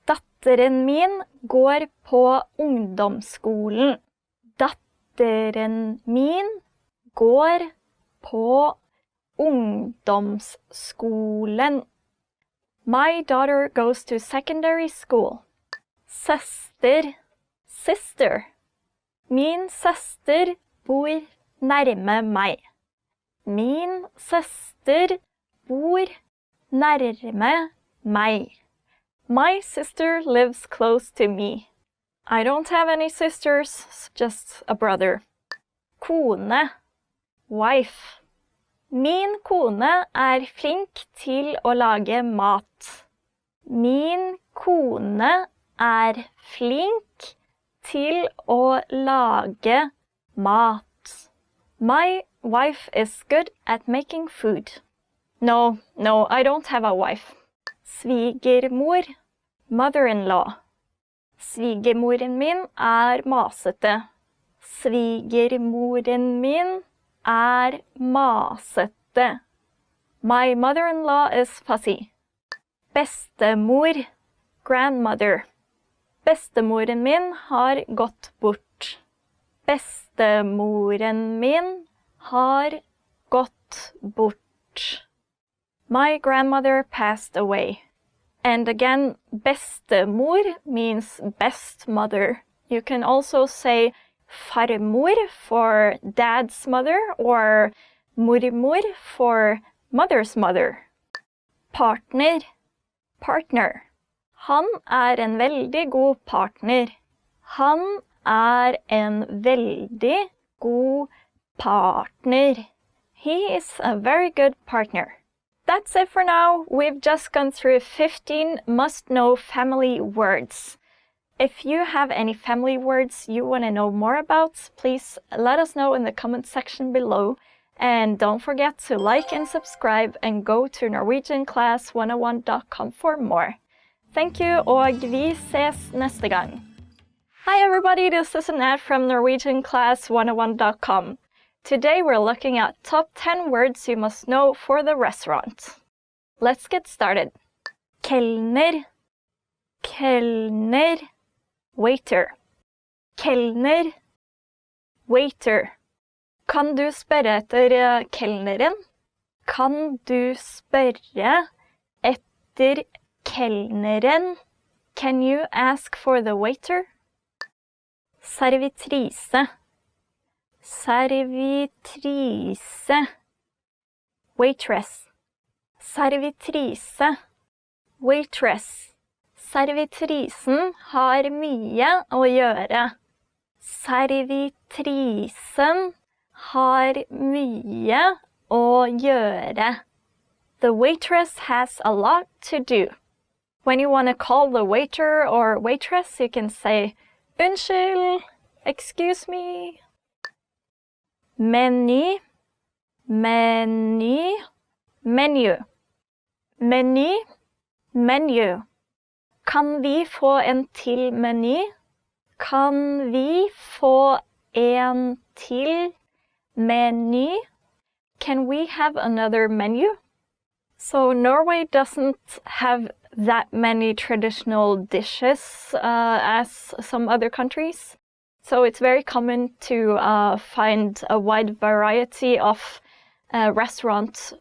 Datteren min går på ungdomsskolen. Datteren min går på ungdomsskolen. My daughter goes to secondary school. Søster, sister. Min søster bor nærme meg. Min søster bor nærme meg. My sister lives close to me. I don't have any sisters, just a brother. Kone, wife. Min kone flink til å lage mat. Min kone flink til å lage mat. My wife is good at making food. No, I don't have a wife. Svigermor, mother-in-law. Svigermoren min masete. Svigermoren min masete. My mother-in-law is fussy. Bestemor, grandmother. Bestemoren min har gått bort. Bestemoren min har gått bort. My grandmother passed away. And again, bestemor means best mother. You can also say farmor for dad's mother or mormor for mother's mother. Partner, partner. Han en veldig god partner. Han en veldig god partner. He is a very good partner. That's it for now. We've just gone through 15 must-know family words. If you have any family words you want to know more about, please let us know in the comment section below. And don't forget to like and subscribe and go to norwegianclass101.com for more. Thank you, og vi ses neste gang. Hi everybody, this is Annette from norwegianclass101.com. Today we're looking at top 10 words you must know for the restaurant. Let's get started. Kellner, kellner, waiter. Kellner, waiter. Kan du spørre etter kelneren? Kan du spørre etter kelneren? Can you ask for the waiter? Servitrise. Servitrise. Waitress. Servitrise. Waitress. Servitrisen har mye å gjøre. Servitrisen har mye å gjøre. The waitress has a lot to do. When you want to call the waiter or waitress, you can say, unnskyld, excuse me. Menu, menu, menu. Menu, menu. Kan vi få en til meny? Kan vi få en til meny? Can we have another menu? So Norway doesn't have that many traditional dishes as some other countries. So it's very common to find a wide variety of restaurants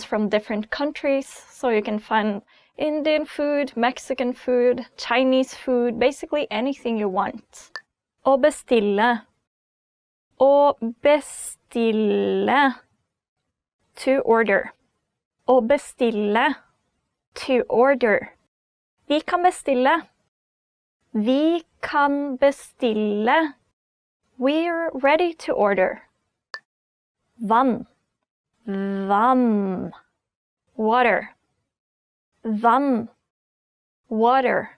from different countries. So you can find Indian food, Mexican food, Chinese food, basically anything you want. Å bestille. Å bestille. To order. Å bestille. To order. Vi kan bestille. Vi kan bestille. We're ready to order. Vann. Vann. Water. Vann. Water.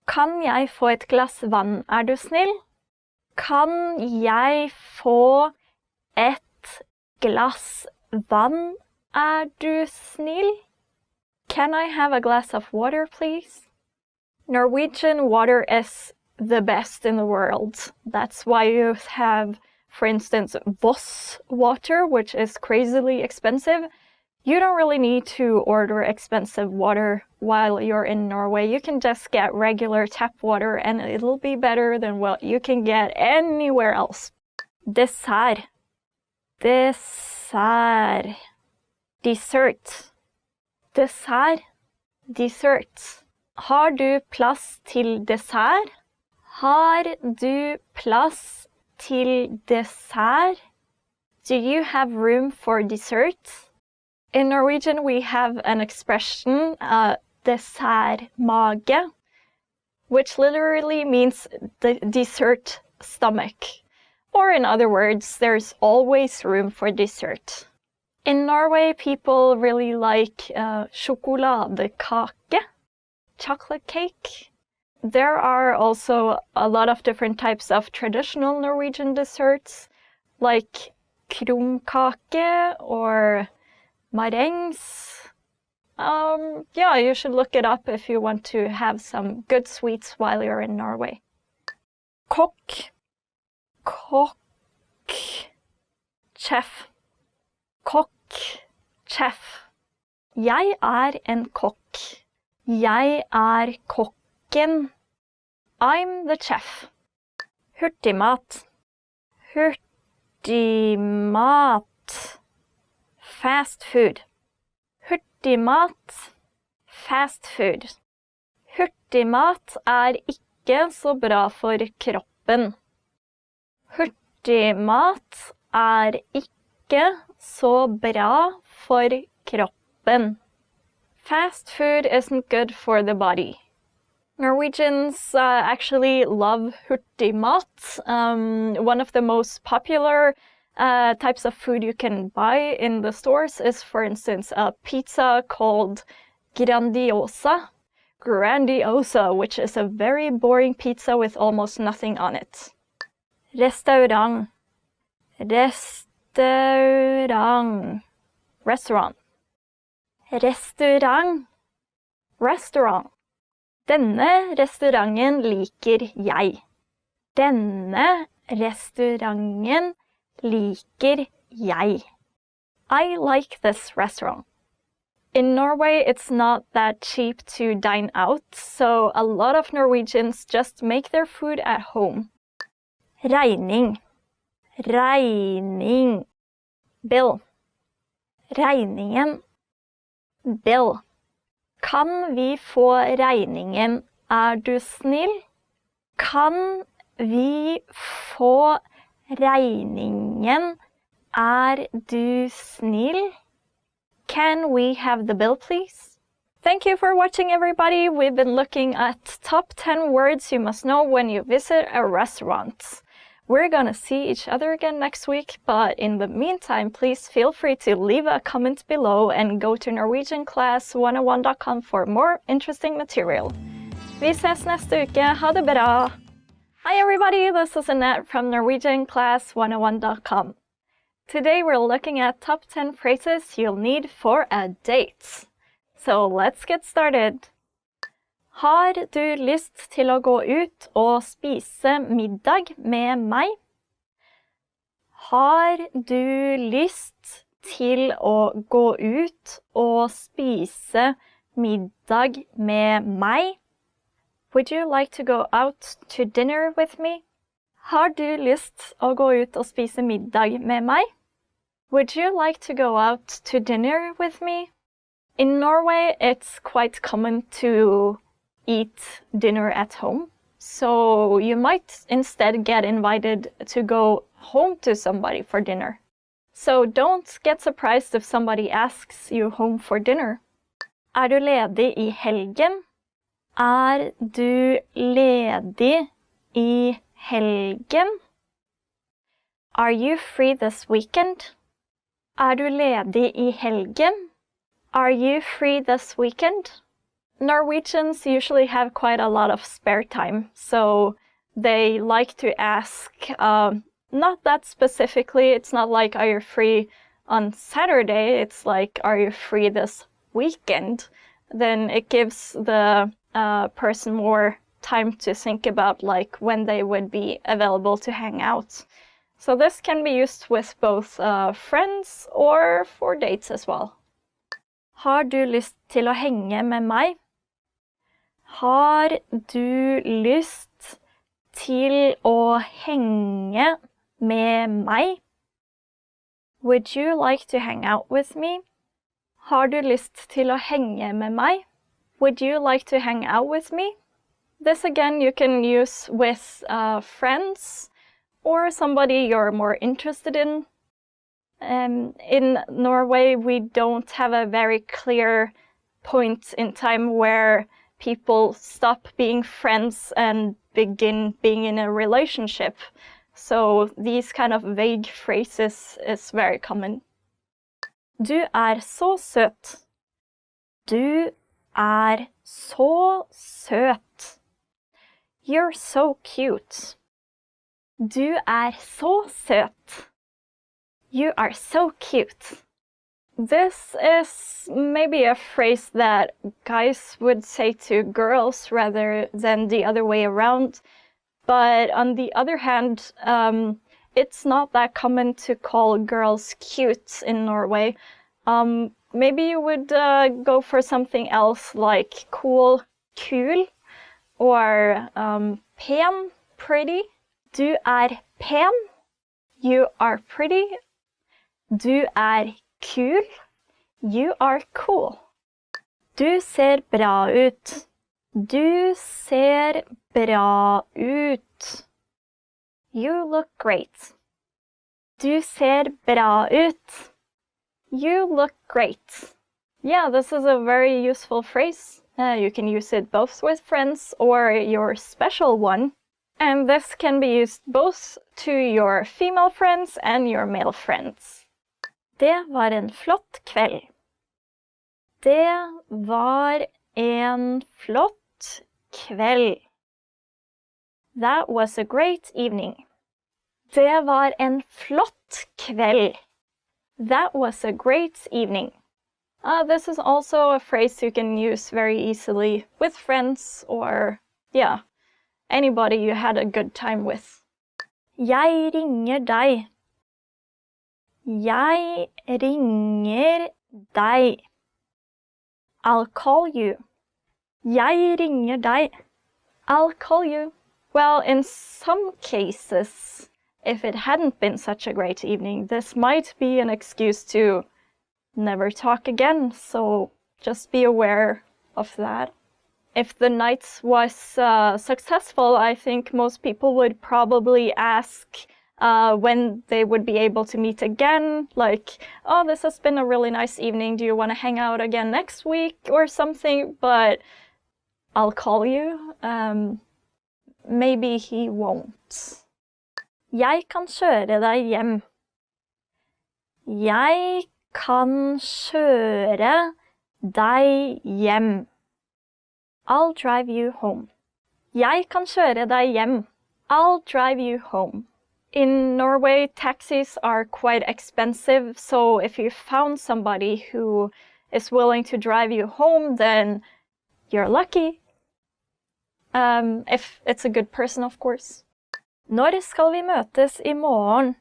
Kan jeg få et glass vann, du snill? Kan jeg få et glass vann, du snill? Can I have a glass of water, please? Norwegian water is the best in the world. That's why you have for instance, Voss water, which is crazily expensive, you don't really need to order expensive water while you're in Norway. You can just get regular tap water and it'll be better than what you can get anywhere else. Dessert. Dessert. Dessert. Dessert. Dessert. Har du plass til dessert? Har du plass til dessert? Do you have room for dessert? In Norwegian, we have an expression, dessertmage, which literally means the dessert stomach. Or in other words, there's always room for dessert. In Norway, people really like sjokoladekake, chocolate cake. There are also a lot of different types of traditional Norwegian desserts, like krumkake or marengs. Yeah, you should look it up if you want to have some good sweets while you're in Norway. Kokk. Kokk. Chef. Kokk. Chef. Jeg en kokk. Jeg kokken. I'm the chef. Hurtigmat. Hurtigmat. Fast food. Hurtigmat. Fast food. Hurtigmat ikke så bra for kroppen. Hurtigmat ikke så bra for kroppen. Fast food isn't good for the body. Norwegians actually love hurtigmat. One of the most popular types of food you can buy in the stores is, for instance, a pizza called Grandiosa, which is a very boring pizza with almost nothing on it. Restaurant. Restaurant. Restaurant. Restaurant. Restaurant. Denne restauranten liker jeg. Denne restauranten liker jeg. I like this restaurant. In Norway, it's not that cheap to dine out, so a lot of Norwegians just make their food at home. Regning. Regning. Bill. Regningen. Bill. Kan vi få regningen, du snill? Kan vi få regningen, du snill? Can we have the bill, please? Thank you for watching, everybody. We've been looking at top 10 words you must know when you visit a restaurant. We're gonna see each other again next week, but in the meantime, please feel free to leave a comment below and go to norwegianclass101.com for more interesting material. Vi ses neste uke. Ha det bra! Hi everybody, this is Annette from norwegianclass101.com. Today we're looking at top 10 phrases you'll need for a date. So let's get started. Har du lyst til å gå ut og spise middag med meg? Har du lyst til å gå ut og spise middag med meg? Would you like to go out to dinner with me? Har du lyst å gå ut og spise middag med meg? Would you like to go out to dinner with me? In Norway, it's quite common to eat dinner at home, so you might instead get invited to go home to somebody for dinner. So don't get surprised if somebody asks you home for dinner. Er du ledig I helgen? Er du ledig I helgen? Are you free this weekend? Er du ledig I helgen? Are you free this weekend? Norwegians usually have quite a lot of spare time, so they like to ask, not that specifically, it's not like, are you free on Saturday? It's like, are you free this weekend? Then it gives the person more time to think about like when they would be available to hang out. So this can be used with both friends or for dates as well. Har du lyst til å henge med meg? Har du lyst til å henge med meg? Would you like to hang out with me? Har du lyst til å henge med meg? Would you like to hang out with me? This again you can use with friends or somebody you're more interested in. In Norway, we don't have a very clear point in time where people stop being friends and begin being in a relationship. So these kind of vague phrases is very common. Du så søt. Du så søt. You're so cute. Du så søt. You are so cute. This is maybe a phrase that guys would say to girls rather than the other way around. But on the other hand, it's not that common to call girls cute in Norway. Maybe you would go for something else like cool, kul, or pen, pretty. Du pen. You are pretty. Du kul. You are cool. Du ser bra ut. Du ser bra ut. You look great. Du ser bra ut. You look great. Yeah, this is a very useful phrase. You can use it both with friends or your special one. And this can be used both to your female friends and your male friends. Det var en flott kveld. Det var en flott kveld. That was a great evening. Det var en flott kveld. That was a great evening. This is also a phrase you can use very easily with friends or, yeah, anybody you had a good time with. Jeg ringer deg. Jeg ringer deg. I'll call you. Jeg ringer deg. I'll call you. Well, in some cases, if it hadn't been such a great evening, this might be an excuse to never talk again, so just be aware of that. If the night was successful, I think most people would probably ask when they would be able to meet again, like, oh, this has been a really nice evening, do you want to hang out again next week or something? But I'll call you. Maybe he won't. Jeg kan kjøre deg hjem. Jeg kan kjøre deg hjem. I'll drive you home. Jeg kan kjøre deg hjem. I'll drive you home. In Norway, taxis are quite expensive, so if you found somebody who is willing to drive you home, then you're lucky. If it's a good person, of course. Når skal vi møtes i morgen?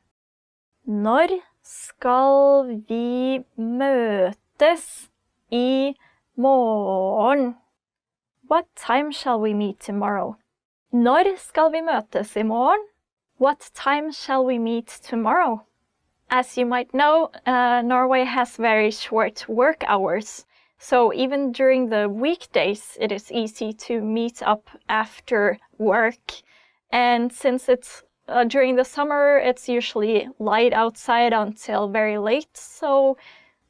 Når skal vi møtes i morgen? What time shall we meet tomorrow? Når skal vi møtes i morgen? What time shall we meet tomorrow? As you might know, Norway has very short work hours. So even during the weekdays, it is easy to meet up after work. And since it's during the summer, it's usually light outside until very late. So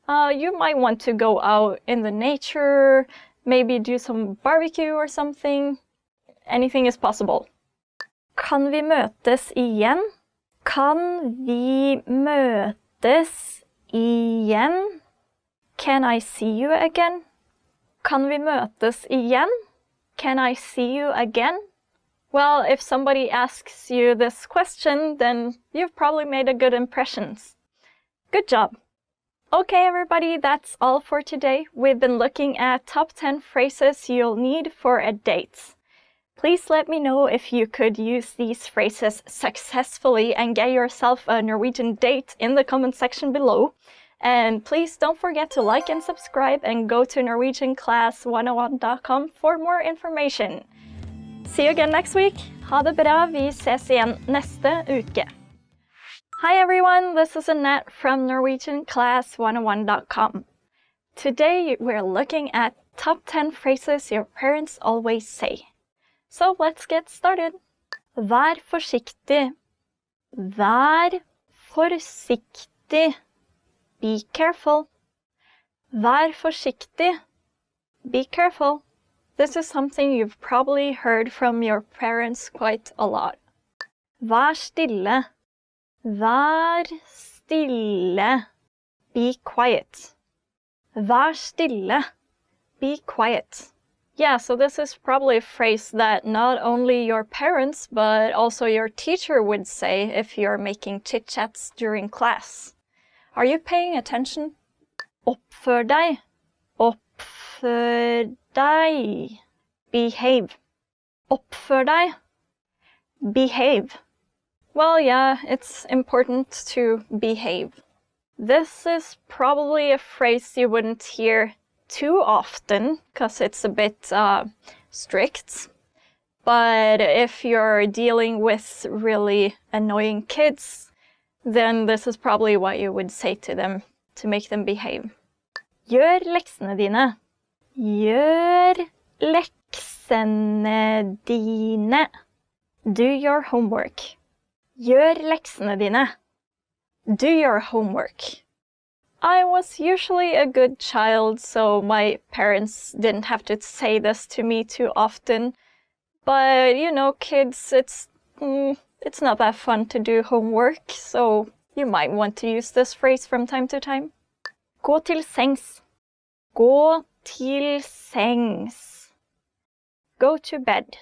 you might want to go out in the nature, maybe do some barbecue or something. Anything is possible. Kan vi møtes igjen? Kan vi møtes igjen? Can I see you again? Kan vi møtes igjen? Can I see you again? Well, if somebody asks you this question, then you've probably made a good impression. Good job. Okay, everybody, that's all for today. We've been looking at top 10 phrases you'll need for a date. Please let me know if you could use these phrases successfully and get yourself a Norwegian date in the comment section below. And please don't forget to like and subscribe and go to norwegianclass101.com for more information. See you again next week. Ha det bra, vi ses igjen neste uke. Hi everyone, this is Annette from norwegianclass101.com. Today we're looking at top 10 phrases your parents always say. So let's get started. Vær forsiktig. Vær forsiktig. Be careful. Vær forsiktig. Be careful. This is something you've probably heard from your parents quite a lot. Vær stille. Vær stille. Be quiet. Vær stille. Be quiet. Yeah, so this is probably a phrase that not only your parents, but also your teacher would say if you're making chit-chats during class. Are you paying attention? Oppfør deg. Oppfør deg. Behave. Oppfør deg. Behave. Well, yeah, it's important to behave. This is probably a phrase you wouldn't hear too often because it's a bit strict. But if you're dealing with really annoying kids, then this is probably what you would say to them to make them behave. Gjør leksene dine. Gjør leksene dine. Do your homework. Gjør leksene dine. Do your homework. I was usually a good child, so my parents didn't have to say this to me too often. But, you know, kids, it's not that fun to do homework, so you might want to use this phrase from time to time. Gå til sengs. Gå til sengs. Go to bed.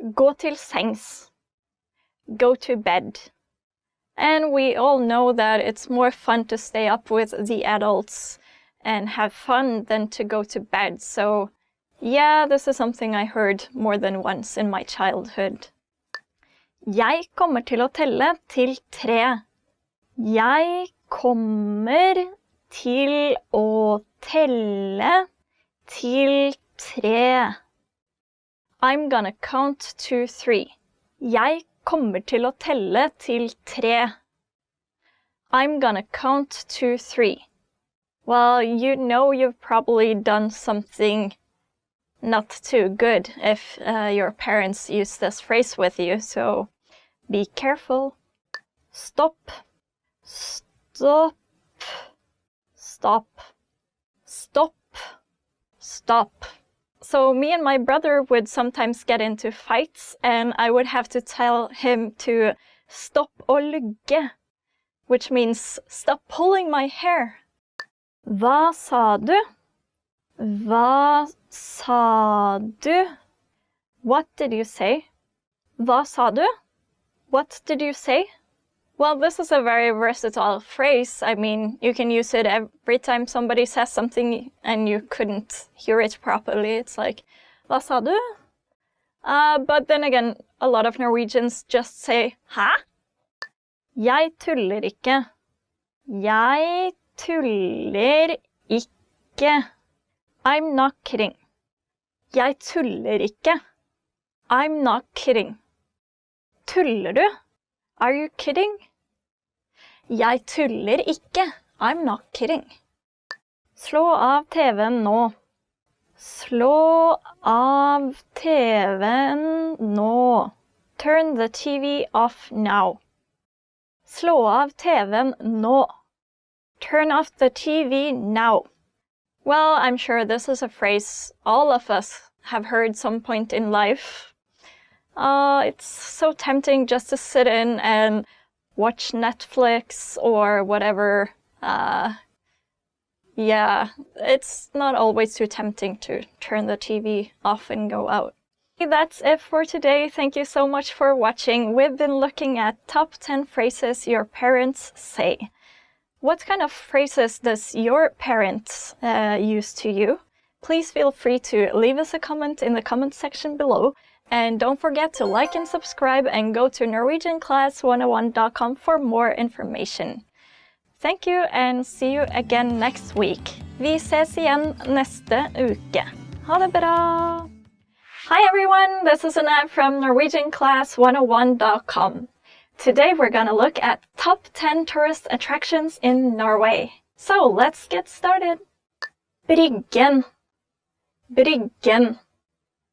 Gå til sengs. Go to bed. And we all know that it's more fun to stay up with the adults and have fun than to go to bed. So, yeah, this is something I heard more than once in my childhood. Jeg kommer til å telle til 3. Jeg kommer til å telle til 3. I'm gonna count to 3. Jeg kommer til å telle til 3. I'm gonna count to 3. Well, you know you've probably done something not too good if your parents use this phrase with you, so be careful. Stop. Stop. Stop. Stop. Stop. So me and my brother would sometimes get into fights, and I would have to tell him to stop å lugge, which means stop pulling my hair. Hva sa du? Hva sa du? What did you say? Hva sa du? What did you say? Well, this is a very versatile phrase. I mean, you can use it every time somebody says something and you couldn't hear it properly. It's like, hva sa du? But then again, a lot of Norwegians just say, hæ? Jeg tuller ikke. Jeg tuller ikke. I'm not kidding. Jeg tuller ikke. I'm not kidding. Tuller du? Are you kidding? Jeg tuller ikke. I'm not kidding. Slå av TV-en nå. Slå av TV-en nå. Turn the TV off now. Slå av TV-en nå. Turn off the TV now. Well, I'm sure this is a phrase all of us have heard some point in life. It's so tempting just to sit in and watch Netflix or whatever. Yeah, it's not always too tempting to turn the TV off and go out. That's it for today. Thank you so much for watching. We've been looking at top 10 phrases your parents say. What kind of phrases does your parents use to you? Please feel free to leave us a comment in the comment section below. And don't forget to like and subscribe and go to norwegianclass101.com for more information. Thank you and see you again next week. Vi ses igjen neste uke. Ha det bra! Hi everyone, this is Annette from norwegianclass101.com. Today we're gonna look at top 10 tourist attractions in Norway. So let's get started. Bryggen. Bryggen.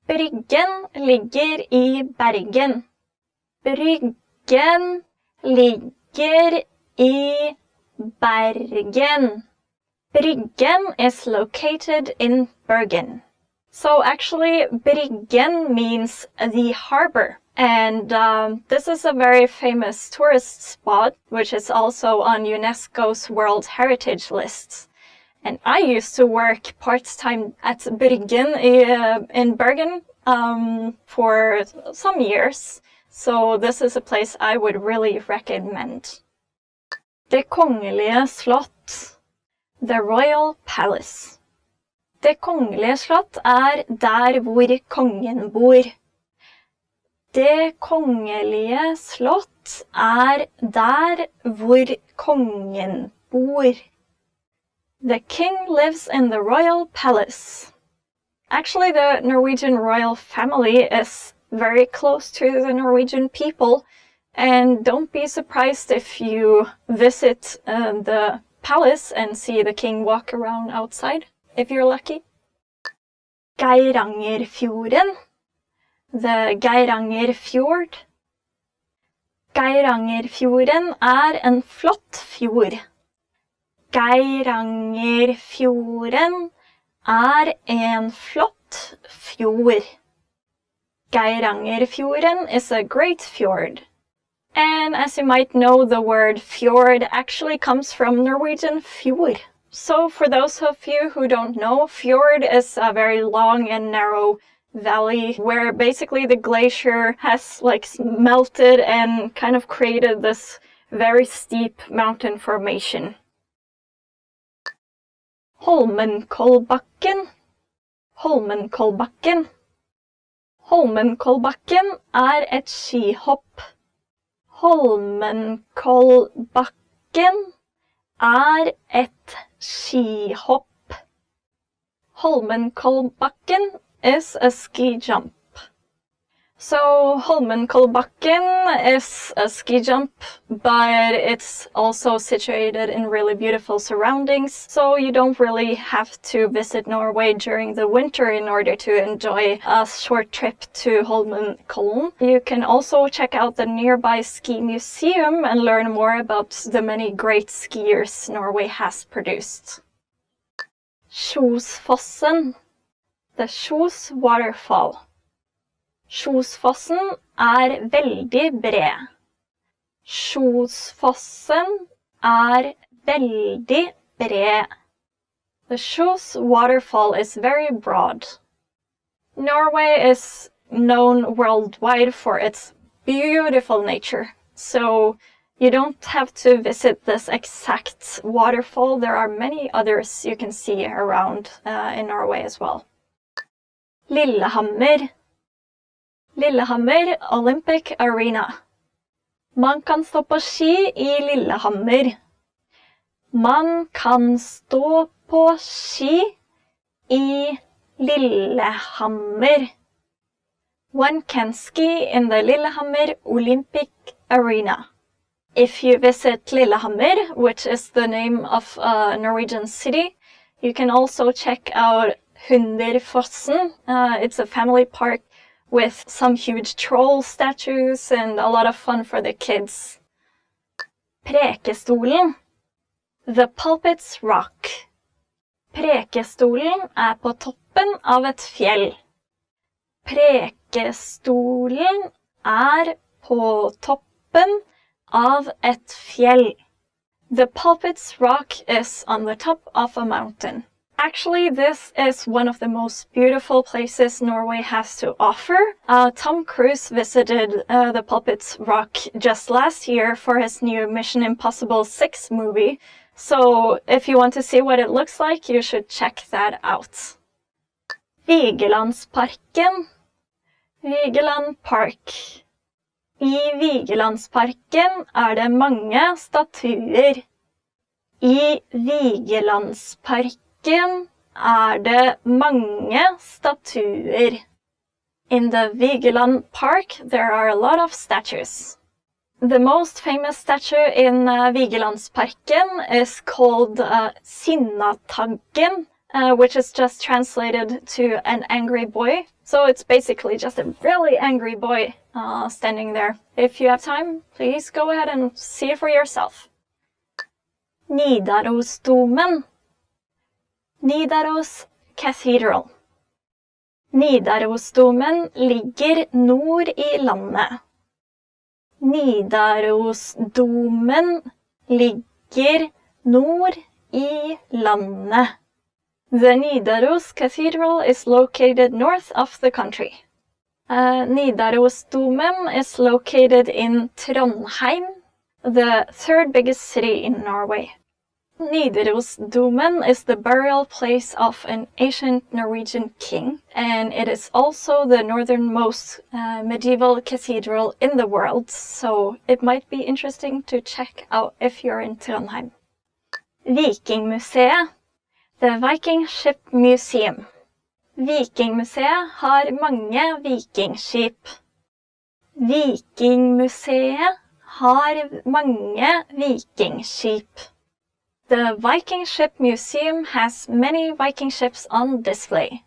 Bryggen ligger i Bergen. Bryggen ligger i Bergen. Bryggen is located in Bergen. So actually, Bryggen means the harbor. And this is a very famous tourist spot, which is also on UNESCO's World Heritage List. And I used to work part-time at Bryggen in Bergen for some years. So this is a place I would really recommend. Det kongelige slott. The Royal Palace. Det kongelige slott der hvor kongen bor. Det kongelige slott der hvor kongen bor. The king lives in the royal palace. Actually, the Norwegian royal family is very close to the Norwegian people, and don't be surprised if you visit the palace and see the king walk around outside, if you're lucky. Geirangerfjorden. The Geiranger Fjord. Geirangerfjorden en flott fjord. Geirangerfjorden en flott fjord. Geirangerfjorden is a great fjord. And as you might know, the word fjord actually comes from Norwegian fjord. So for those of you who don't know, fjord is a very long and narrow valley where basically the glacier has melted and kind of created this very steep mountain formation. Holmenkollbakken. Holmenkollbakken. Holmenkollbakken et skihopp. Holmenkollbakken et skihopp. Holmenkollbakken is a ski jump. So Holmenkollbakken is a ski jump, but it's also situated in really beautiful surroundings, so you don't really have to visit Norway during the winter in order to enjoy a short trip to Holmenkollen. You can also check out the nearby ski museum and learn more about the many great skiers Norway has produced. Kjosfossen. The Kjos waterfall. Kjosfossen veldig bred. Kjosfossen veldig bred. The Kjos waterfall is very broad. Norway is known worldwide for its beautiful nature, so you don't have to visit this exact waterfall. There are many others you can see around in Norway as well. Lillehammer. Lillehammer Olympic Arena. Man kan stå på ski i Lillehammer. Man kan stå på ski i Lillehammer. One can ski in the Lillehammer Olympic Arena. If you visit Lillehammer, which is the name of a Norwegian city, you can also check out Hunderfossen. It's a family park with some huge troll statues and a lot of fun for the kids. Prekestolen. The Pulpit's Rock. Prekestolen på toppen av et fjell. Prekestolen på toppen av et fjell. The Pulpit's Rock is on the top of a mountain. Actually, this is one of the most beautiful places Norway has to offer. Tom Cruise visited the Pulpit's Rock just last year for his new Mission Impossible 6 movie. So if you want to see what it looks like, you should check that out. Vigelandsparken. Vigeland Park. I Vigelandsparken det mange statuer. I Vigelandsparken det mange statuer. In the Vigeland Park, there are a lot of statues. The most famous statue in Vigelandsparken is called Sinnataggen, which is just translated to an angry boy. So it's basically just a really angry boy standing there. If you have time, please go ahead and see it for yourself. Nidarosdomen. Nidaros Cathedral. Nidarosdomen ligger nord I landet. Nidarosdomen ligger nord I landet. The Nidaros Cathedral is located north of the country. Nidarosdomen is located in Trondheim, the third biggest city in Norway. Nidarosdomen is the burial place of an ancient Norwegian king, and it is also the northernmost medieval cathedral in the world, so it might be interesting to check out if you're in Trondheim. Vikingmuseet. The Viking Ship Museum. Vikingmuseet har mange vikingskip. Vikingmuseet har mange vikingskip. The Viking Ship Museum has many Viking ships on display.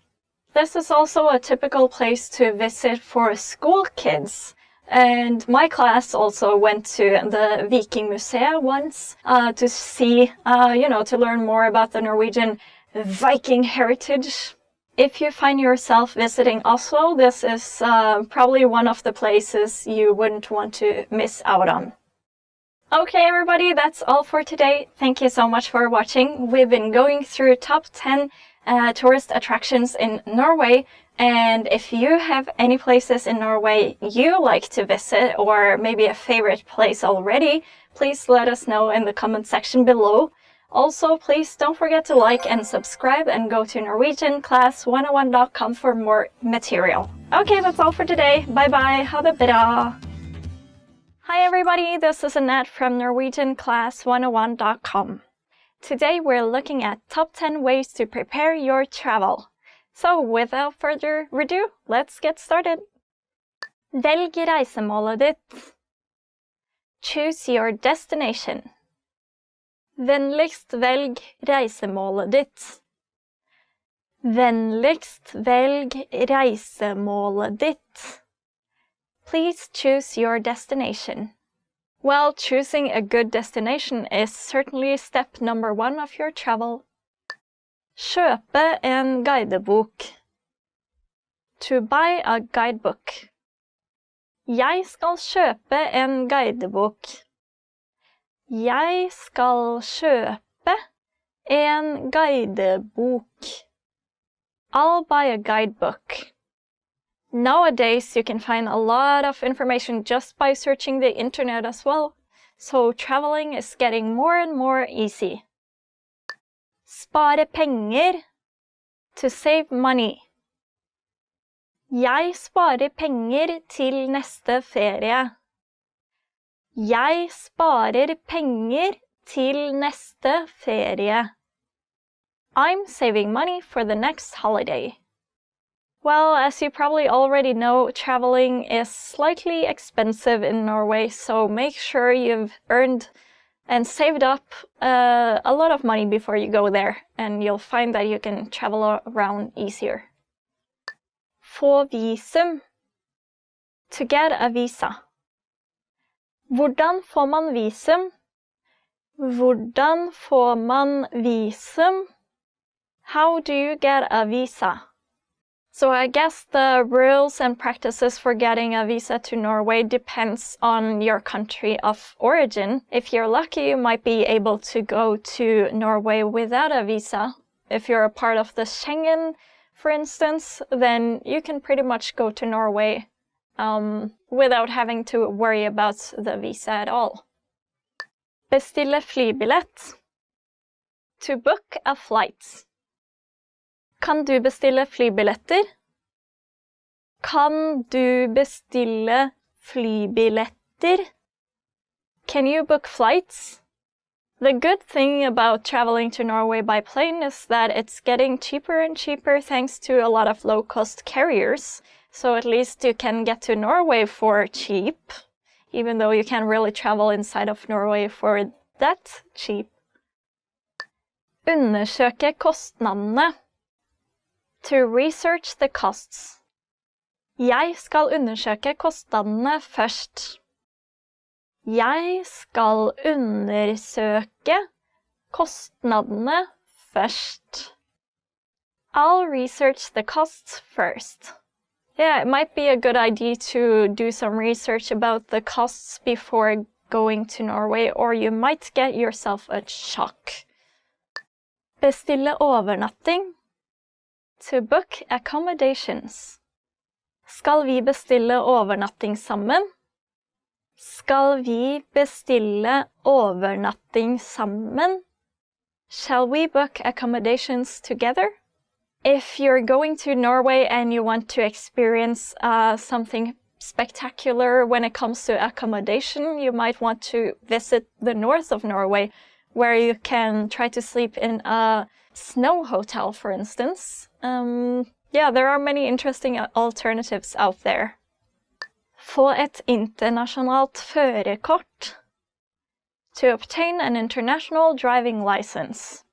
This is also a typical place to visit for school kids. And my class also went to the Vikingmuseet once to see, to learn more about the Norwegian Viking heritage. If you find yourself visiting Oslo, this is probably one of the places you wouldn't want to miss out on. Okay, everybody, that's all for today. Thank you so much for watching. We've been going through top 10 tourist attractions in Norway. And if you have any places in Norway you like to visit, or maybe a favorite place already, please let us know in the comment section below. Also, please don't forget to like and subscribe and go to norwegianclass101.com for more material. Okay, that's all for today. Bye bye. Ha det bra. Hi everybody, this is Annette from norwegianclass101.com. Today we're looking at top 10 ways to prepare your travel. So without further ado, let's get started. Velg reisemålet ditt. Choose your destination. Vennligst velg reisemålet ditt. Vennligst velg reisemålet ditt. Please choose your destination. Well, choosing a good destination is certainly step number 1 of your travel. Kjøpe en guidebok. To buy a guidebook. Jeg skal kjøpe en guidebok. Jeg skal kjøpe en guidebok. I'll buy a guidebook. Nowadays, you can find a lot of information just by searching the internet as well, so traveling is getting more and more easy. Spare penger. To save money. Jeg sparer penger til neste ferie. Jeg sparer penger til neste ferie. I'm saving money for the next holiday. Well, as you probably already know, traveling is slightly expensive in Norway, so make sure you've earned and saved up a lot of money before you go there, and you'll find that you can travel around easier. Få visum. To get a visa. Hvordan får man visum? Hvordan får man visum? How do you get a visa? So I guess the rules and practices for getting a visa to Norway depends on your country of origin. If you're lucky, you might be able to go to Norway without a visa. If you're a part of the Schengen, for instance, then you can pretty much go to Norway without having to worry about the visa at all. Bestille flybillett. To book a flight. Kan du bestille flybilletter? Kan du bestille flybilletter? Can you book flights? The good thing about traveling to Norway by plane is that it's getting cheaper and cheaper thanks to a lot of low-cost carriers. So at least you can get to Norway for cheap, even though you can't really travel inside of Norway for that cheap. Undersøke kostnadene. To research the costs. Jeg skal undersøke kostnadene først. Jeg skal undersøke kostnadene først. I'll research the costs first. Yeah, it might be a good idea to do some research about the costs before going to Norway, or you might get yourself a shock. Bestille overnatting. To book accommodations. Skal vi bestille overnatting sammen? Skal vi bestille overnatting sammen? Shall we book accommodations together? If you're going to Norway and you want to experience something spectacular when it comes to accommodation, you might want to visit the north of Norway, where you can try to sleep in a snow hotel, for instance. Yeah, there are many interesting alternatives out there. Få et internasjonalt førerkort. To obtain an international driving license.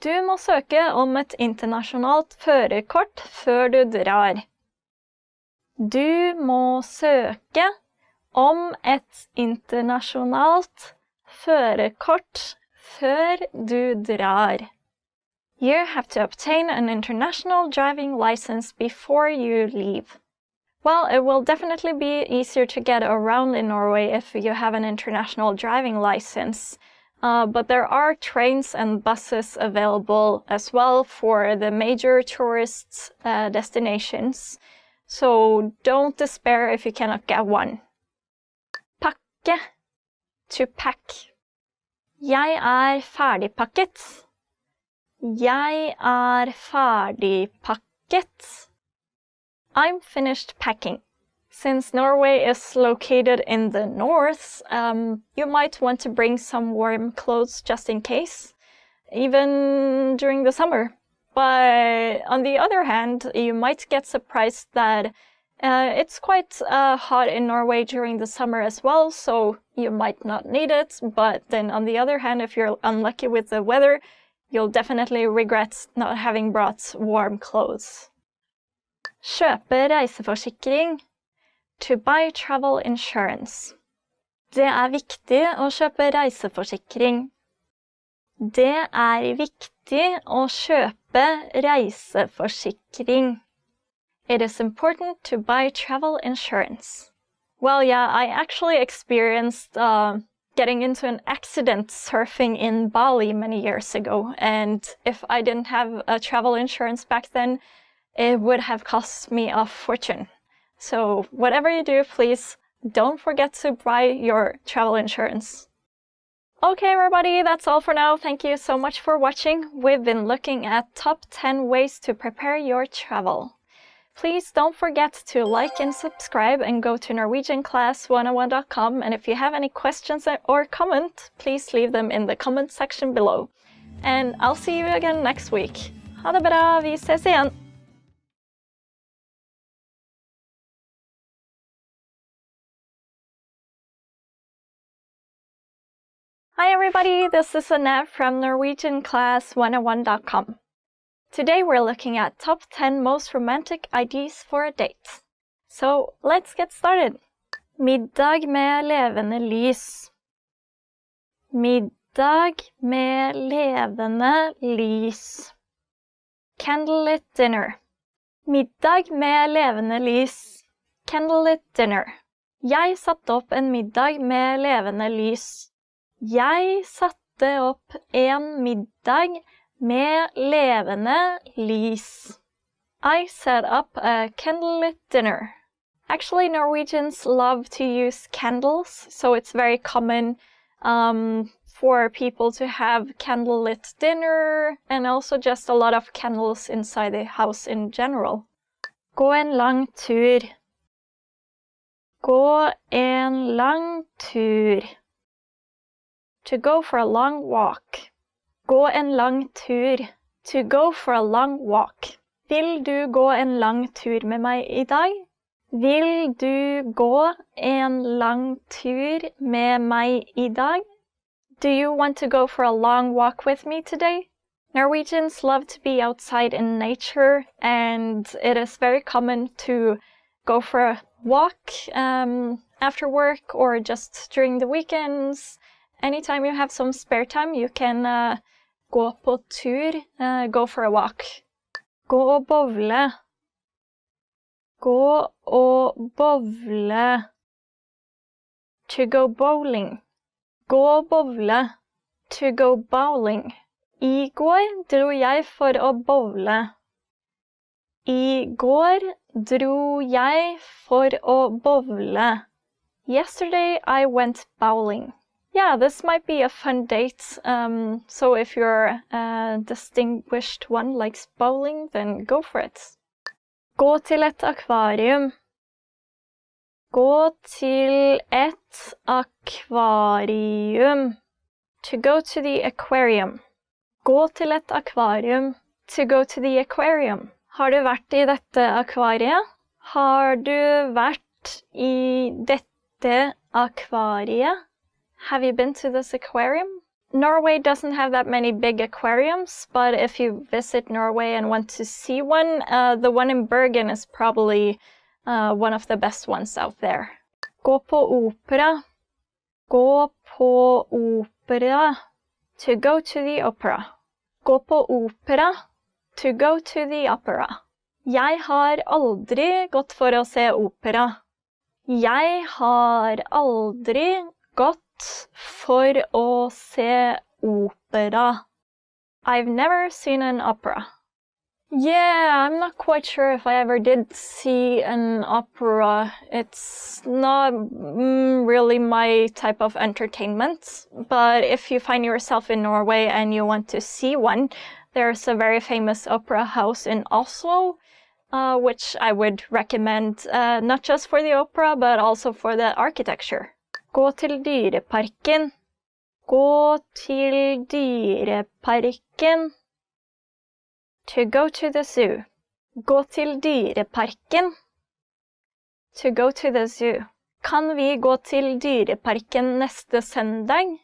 Du må søke om et internasjonalt førerkort før du drar. Du må søke om et internasjonalt førerkort før du drar. You have to obtain an international driving license before you leave. Well, it will definitely be easier to get around in Norway if you have an international driving license. But there are trains and buses available as well for the major tourist destinations. So don't despair if you cannot get one. Pakke. To pack. Jeg ferdigpakket. Jeg ferdigpakket. I'm finished packing. Since Norway is located in the north, you might want to bring some warm clothes just in case, even during the summer. But on the other hand, you might get surprised that it's quite hot in Norway during the summer as well, so you might not need it. But then on the other hand, if you're unlucky with the weather, you'll definitely regret not having brought warm clothes. Kjøpe reiseforsikring. To buy travel insurance. Det viktig å kjøpe reiseforsikring. Det viktig å kjøpe reiseforsikring. It is important to buy travel insurance. Well, yeah, I actually experienced getting into an accident surfing in Bali many years ago, and if I didn't have a travel insurance back then, it would have cost me a fortune. So whatever you do, please don't forget to buy your travel insurance. Okay, everybody, that's all for now. Thank you so much for watching. We've been looking at top 10 ways to prepare your travel. Please don't forget to like and subscribe and go to NorwegianClass101.com. And if you have any questions or comments, please leave them in the comment section below. And I'll see you again next week. Ha det bra, vi ses igjen! Hi everybody, this is Annette from NorwegianClass101.com. Today we're looking at top 10 most romantic ideas for a date. So let's get started. Middag med levende lys. Middag med levende lys. Candlelit dinner. Middag med levende lys. Candlelit dinner. Jeg satte opp en middag med levende lys. Jeg satte opp en middag med levende lys. I set up a candlelit dinner. Actually, Norwegians love to use candles, so it's very common for people to have candlelit dinner and also just a lot of candles inside the house in general. Gå en lang tur. Gå en lang tur. To go for a long walk. Gå en lang tur. To go for a long walk. Vil du gå en lang tur med meg I dag? Vil du gå en lang tur med meg I dag? Do you want to go for a long walk with me today? Norwegians love to be outside in nature, and it is very common to go for a walk after work or just during the weekends. Anytime you have some spare time, you can gå på tur, go for a walk. Gå og bowle. Gå og bowle. To go bowling. Gå og bowle. To go bowling. I går dro jeg for å bowle. I går dro jeg for å bowle. Yesterday I went bowling. Yeah, this might be a fun date. So if you're a distinguished one likes bowling, then go for it. Gå til et akvarium. Gå til et akvarium. To go to the aquarium. Gå til et akvarium. To go to the aquarium. Har du vært I dette akvariet? Har du vært I dette akvariet? Have you been to this aquarium? Norway doesn't have that many big aquariums, but if you visit Norway and want to see one, the one in Bergen is probably one of the best ones out there. Gå på opera. Gå på opera. To go to the opera. Gå på opera. To go to the opera. Jeg har aldri gått for å se opera. Jeg har aldri gått for å se opera. I've never seen an opera. Yeah, I'm not quite sure if I ever did see an opera. It's not really my type of entertainment, but if you find yourself in Norway and you want to see one, there's a very famous opera house in Oslo, which I would recommend, not just for the opera, but also for the architecture. Gå til dyreparken. Gå til dyreparken. To go to the zoo. Gå til dyreparken. To go to the zoo. Kan vi gå til dyreparken neste søndag?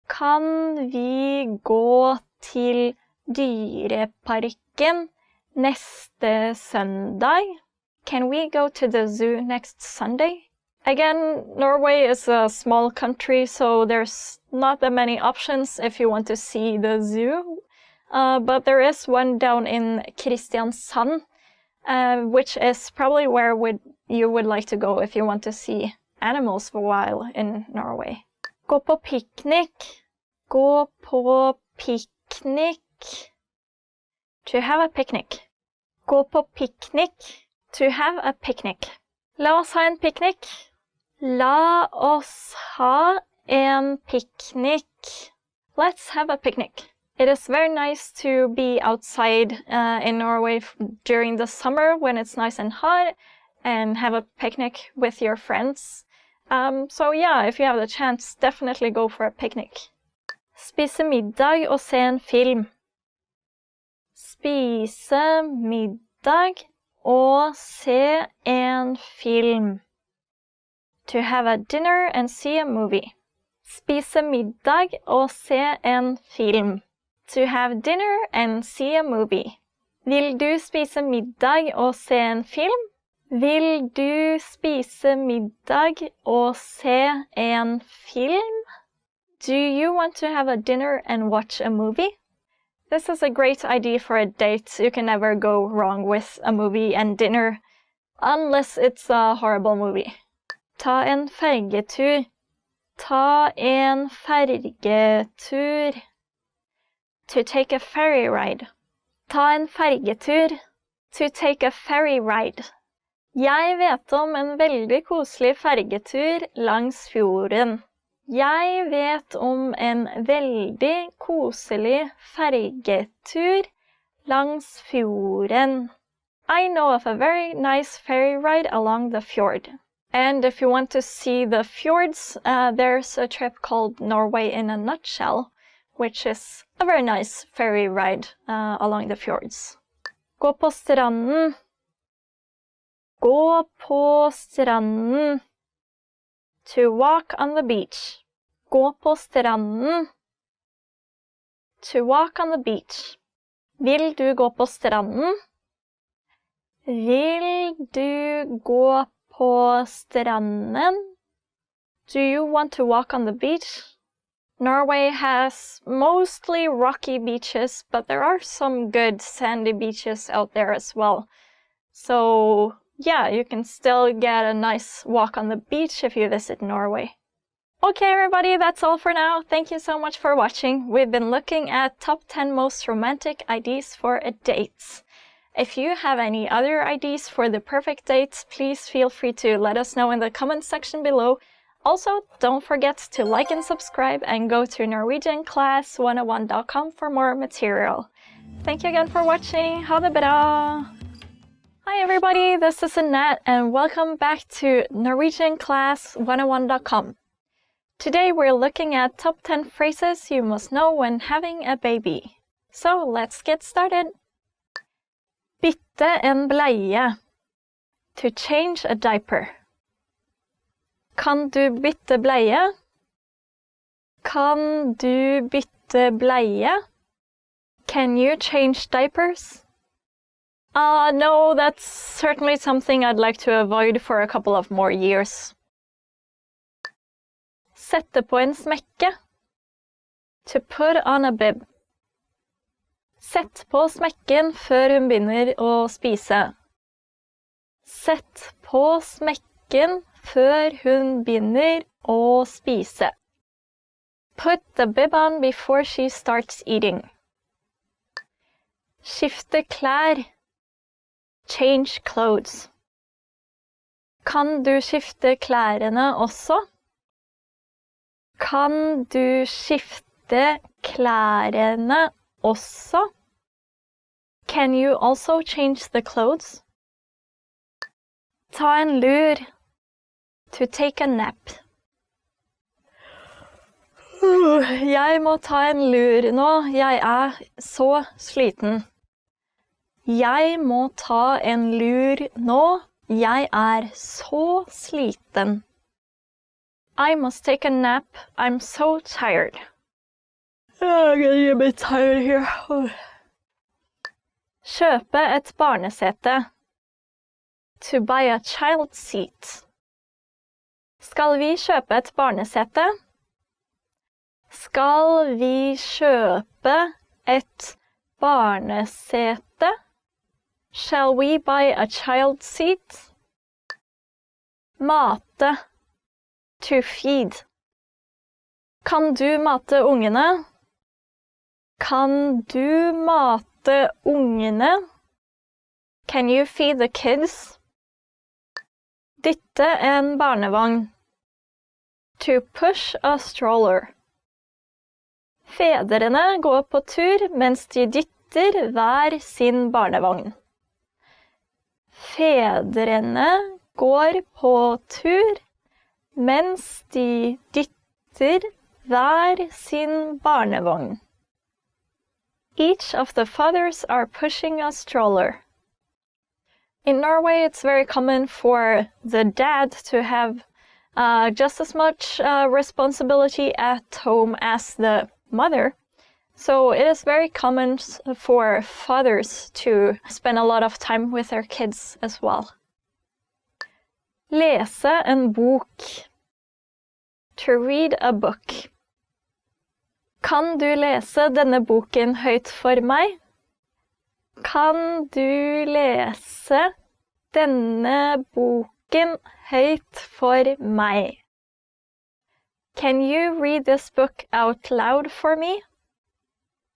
Kan vi gå til dyreparken neste søndag? Can we go to the zoo next Sunday? Again, Norway is a small country, so there's not that many options if you want to see the zoo. But there is one down in Kristiansand, which is probably where you would like to go if you want to see animals for a while in Norway. Gå på piknik. Gå på piknik. To have a picnic. Gå på piknik. To have a picnic. La oss ha en piknik. La oss ha en picnic. Let's have a picnic. It is very nice to be outside in Norway during the summer when it's nice and hot and have a picnic with your friends. So yeah, if you have the chance, definitely go for a picnic. Spise middag og se en film. Spise middag og se en film. To have a dinner and see a movie. Spise middag og se en film. To have dinner and see a movie. Vil du spise middag og se en film? Vil du spise middag og se en film? Do you want to have a dinner and watch a movie? This is a great idea for a date. You can never go wrong with a movie and dinner, unless it's a horrible movie. Ta en fergetur. Ta en fergetur. To take a ferry ride. Ta en fergetur. To take a ferry ride. Jeg vet om en veldig koselig fergetur langs fjorden. Jeg vet om en veldig koselig fergetur langs fjorden. I know of a very nice ferry ride along the fjord. And if you want to see the fjords, there's a trip called Norway in a Nutshell, which is a very nice ferry ride along the fjords. Gå på stranden. Gå på stranden. To walk on the beach. Gå på stranden. To walk on the beach. Vil du gå på stranden? Vil du gå på stranden? Do you want to walk on the beach? Norway has mostly rocky beaches, but there are some good sandy beaches out there as well. So yeah, you can still get a nice walk on the beach if you visit Norway. Okay, everybody, that's all for now. Thank you so much for watching. We've been looking at top 10 most romantic ideas for a date. If you have any other ideas for the perfect date, please feel free to let us know in the comments section below. Also, don't forget to like and subscribe and go to NorwegianClass101.com for more material. Thank you again for watching. Ha det bra! Hi everybody, this is Annette and welcome back to NorwegianClass101.com. Today we're looking at top 10 phrases you must know when having a baby. So let's get started. Bytte en bleie. To change a diaper. Kan du bytte bleie? Kan du bytte bleie? Can you change diapers? No, that's certainly something I'd like to avoid for a couple of more years. Sette på en smekke. To put on a bib. Sett på smekken før hun begynner å spise. Sett på smekken før hun begynner å spise. Put the bib on before she starts eating. Skifte klær. Change clothes. Kan du skifte klærne også? Kan du skifte klærne også? Can you also change the clothes? Ta en lur. To take a nap. Jeg må ta en lur nå. Jeg er så sliten. Jeg må ta en lur nå. Jeg er så sliten. I must take a nap. I'm so tired. I'm getting a bit tired here. Kjøpe et barnesete. To buy a child seat. Skal vi kjøpe et barnesete? Skal vi kjøpe et barnesete? Shall we buy a child seat? Mate. To feed. Kan du mate ungene? Kan du mate ungene? Can you feed the kids? Dytte en barnevogn. To push a stroller. Fedrene går på tur mens de dytter hver sin barnevogn. Fedrene går på tur mens de dytter hver sin barnevogn. Each of the fathers are pushing a stroller. In Norway, it's very common for the dad to have just as much responsibility at home as the mother. So it is very common for fathers to spend a lot of time with their kids as well. Lese en bok. To read a book. Kan du lese denne boken høyt for meg? Kan du lese denne boken høyt for meg? Can you read this book out loud for me?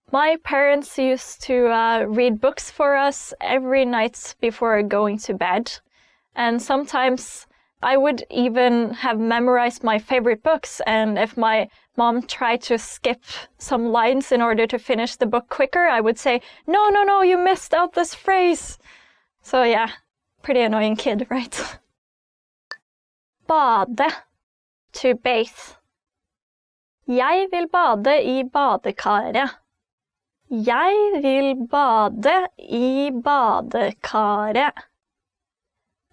My parents used to read books for us every night before going to bed. And sometimes I would even have memorized my favorite books, and if my mom tried to skip some lines in order to finish the book quicker, I would say, no, you missed out this phrase. So yeah, pretty annoying kid, right? Bade. To bathe. Jeg vil bade i badekaret. Jeg vil bade i badekaret.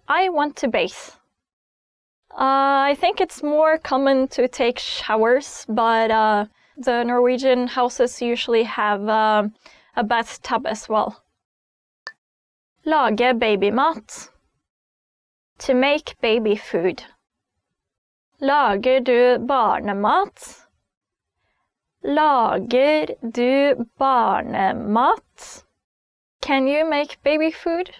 I want to bathe. I think it's more common to take showers, but the Norwegian houses usually have a bathtub as well. Lage babymat. To make baby food. Lager du barnemat? Lager du barnemat? Can you make baby food?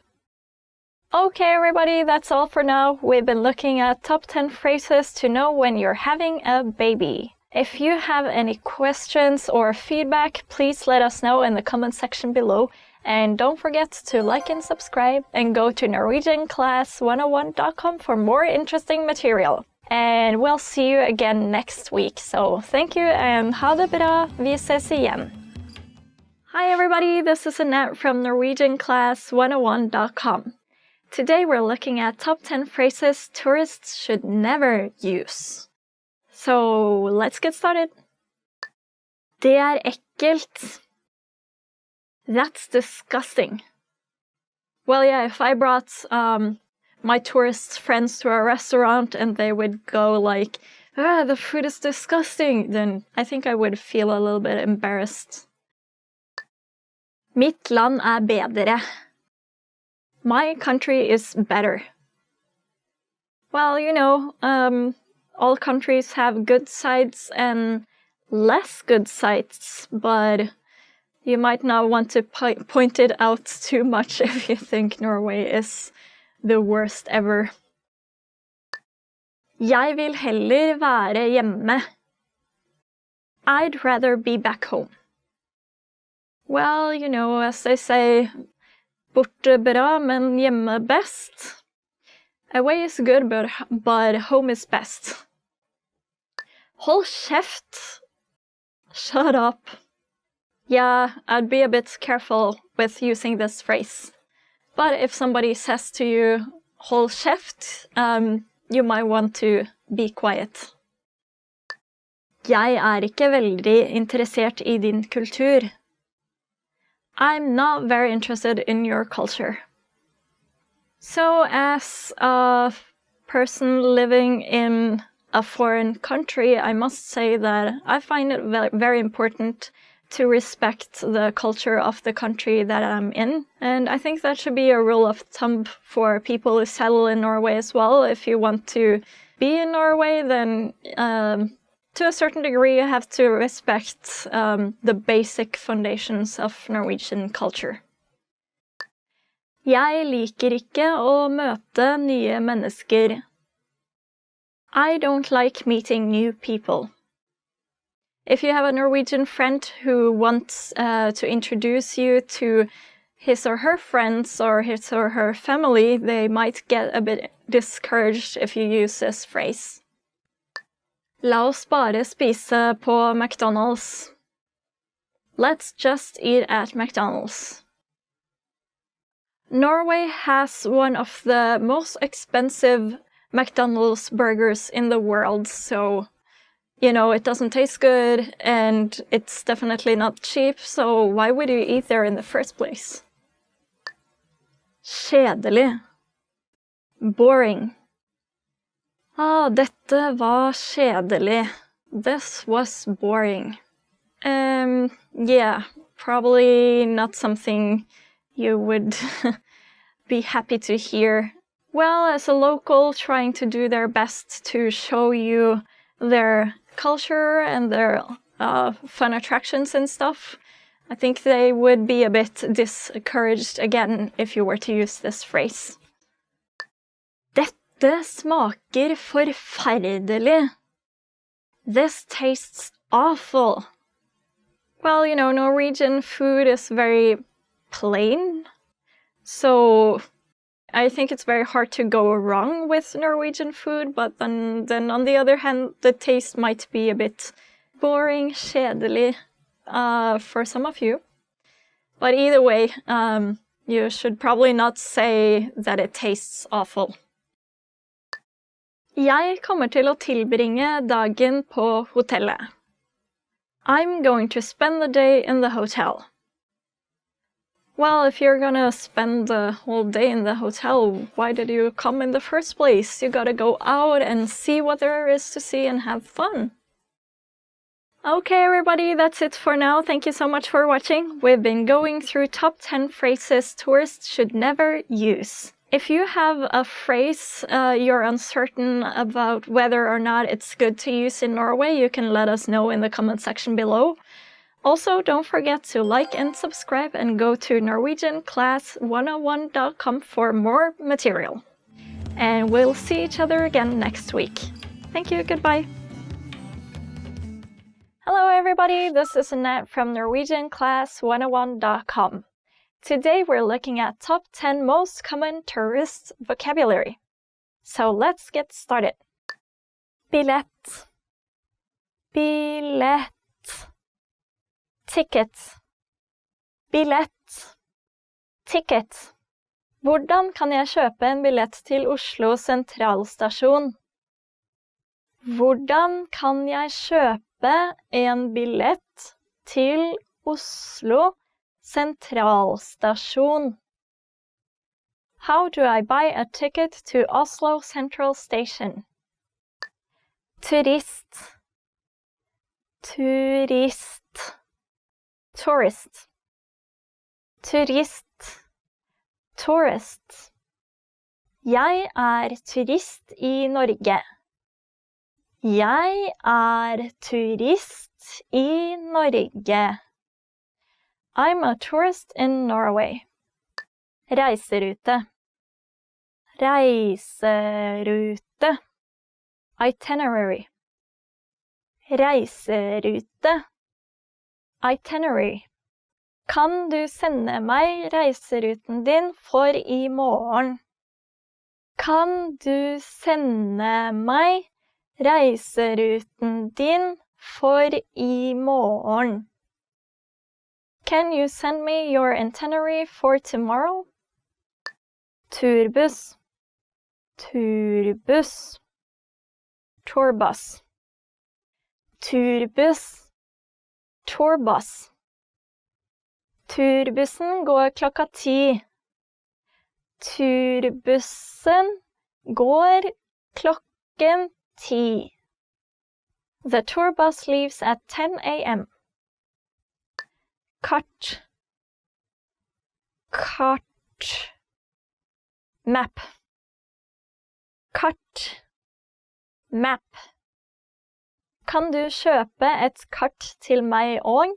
Okay, everybody, that's all for now. We've been looking at top 10 phrases to know when you're having a baby. If you have any questions or feedback, please let us know in the comment section below. And don't forget to like and subscribe and go to NorwegianClass101.com for more interesting material. And we'll see you again next week. So thank you and ha det bra. Vi ses igjen. Hi everybody, this is Annette from NorwegianClass101.com. Today we're looking at top 10 phrases tourists should never use. So let's get started. Det ekkelt. That's disgusting. Well, yeah, if I brought my tourist friends to a restaurant and they would go like, the food is disgusting, then I think I would feel a little bit embarrassed. Mitt land bedre. My country is better. Well, you know, all countries have good sides and less good sides, but you might not want to point it out too much if you think Norway is the worst ever. Jeg vil heller være hjemme. I'd rather be back home. Well, you know, as they say, borte bra, men hjemme best. Away is good, but home is best. Hold kjeft. Shut up. Yeah, I'd be a bit careful with using this phrase. But if somebody says to you, hold kjeft, you might want to be quiet. Jeg ikke veldig interessert I din kultur. I'm not very interested in your culture. So as a person living in a foreign country, I must say that I find it very important to respect the culture of the country that I'm in. And I think that should be a rule of thumb for people who settle in Norway as well. If you want to be in Norway, then to a certain degree you have to respect the basic foundations of Norwegian culture. Jeg liker ikke å møte nye mennesker. I don't like meeting new people. If you have a Norwegian friend who wants to introduce you to his or her friends or his or her family, they might get a bit discouraged if you use this phrase. La oss bare spise på McDonald's. Let's just eat at McDonald's. Norway has one of the most expensive McDonald's burgers in the world, so you know, it doesn't taste good, and it's definitely not cheap, so why would you eat there in the first place? Kjedelig. Boring. Dette var kjedelig. This was boring. Yeah, probably not something you would be happy to hear. Well, as a local trying to do their best to show you their culture and their fun attractions and stuff, I think they would be a bit discouraged again if you were to use this phrase. Dette smaker forferdelig. This tastes awful. Well, you know, Norwegian food is very plain, so I think it's very hard to go wrong with Norwegian food, but then on the other hand, the taste might be a bit boring, kjedelig, for some of you. But either way, You should probably not say that it tastes awful. Jeg kommer til å tilbringe dagen på hotellet. I'm going to spend the day in the hotel. Well, if you're gonna spend the whole day in the hotel, why did you come in the first place? You gotta go out and see what there is to see and have fun. Okay, everybody, that's it for now. Thank you so much for watching. We've been going through top 10 phrases tourists should never use. If you have a phrase you're uncertain about whether or not it's good to use in Norway, you can let us know in the comment section below. Also, don't forget to like and subscribe and go to NorwegianClass101.com for more material. And we'll see each other again next week. Thank you, goodbye. Hello everybody, this is Annette from NorwegianClass101.com. Today we're looking at top 10 most common tourist vocabulary. So let's get started. Billett. Billett. Ticket. Billett. Ticket. Hvordan kan jeg kjøpe en billett til Oslo sentralstasjon? Hvordan kan jeg kjøpe en billett til Oslo sentralstasjon? How do I buy a ticket to Oslo Central Station? Turist. Turist. Tourist. Turist. Tourist. Jeg turist i Norge. Jeg turist i Norge. I'm a tourist in Norway. Reiserute. Reiserute. Itinerary. Reiserute. Itinerary. Kan du sende meg reiseruten din for i morgen? Kan du sende meg reiseruten din for i morgen? Can you send me your itinerary for tomorrow? Turbus. Turbus. Tourbus. Turbus. Tourbus. Turbussen går klokka 10. Turbussen går klokken 10. The tour bus leaves at 10 a.m. Kart. Kart. Map. Kart. Map. Kan du kjøpe et kart til meg òg?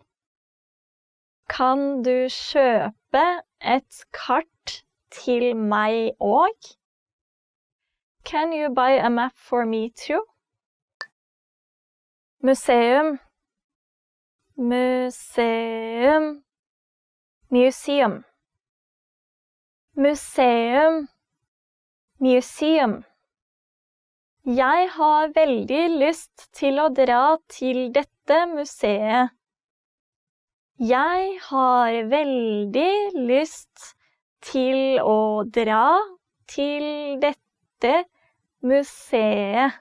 Kan du kjøpe et kart til meg òg? Can you buy a map for me too? Museum. Museum. Museum. Museum. Museum. Jeg har veldig lyst til å dra til dette museet. Jeg har veldig lyst til å dra til dette museet.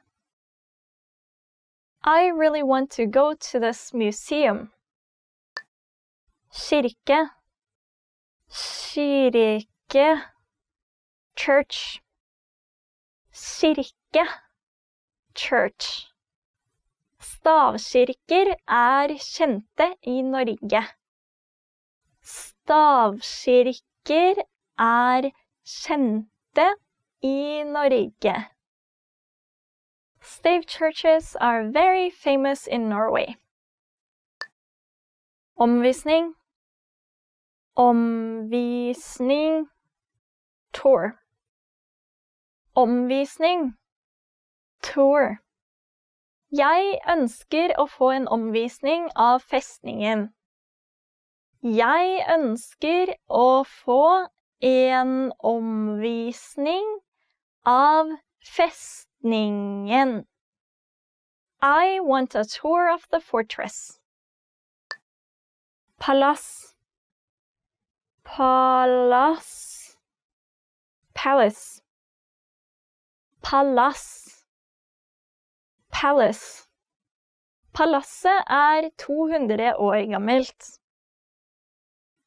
I really want to go to this museum. Kirke. Kirke. Church. Kirke. Church. Stavkirker kjente i Norge. Stavkirker kjente i Norge. Stave churches are very famous in Norway. Omvisning. Omvisning. Tour. Omvisning. Tour. Jeg ønsker å få en omvisning av festningen. Jeg ønsker å få en omvisning av festningen. I want a tour of the fortress. Palass. Palace. Palace. Palace. Palace. Palasset 200 år gammelt.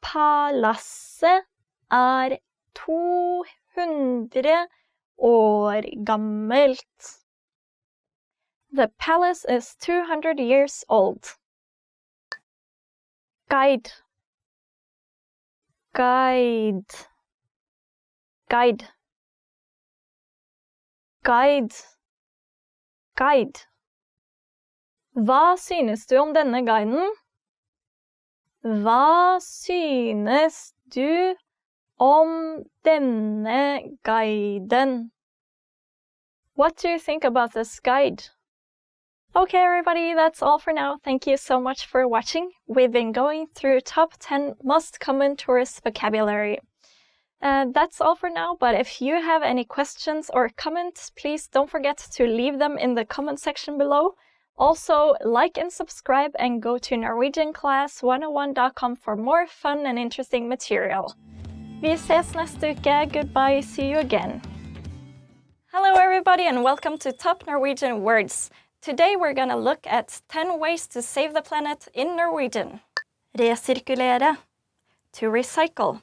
Palasset 200 år gammelt. The palace is 200 years old. Guide. Guide. Guide. Guide. Guide. Hva synes du om denne guiden? Hva synes du om denne guiden? What do you think about this guide? Okay, everybody, that's all for now. Thank you so much for watching. We've been going through top 10 most common tourist vocabulary. That's all for now, but if you have any questions or comments, please don't forget to leave them in the comment section below. Also, like and subscribe and go to norwegianclass101.com for more fun and interesting material. Vi ses neste uke. Goodbye, see you again. Hello everybody and welcome to Top Norwegian Words. Today we're gonna look at 10 ways to save the planet in Norwegian. Resirkulere. To recycle.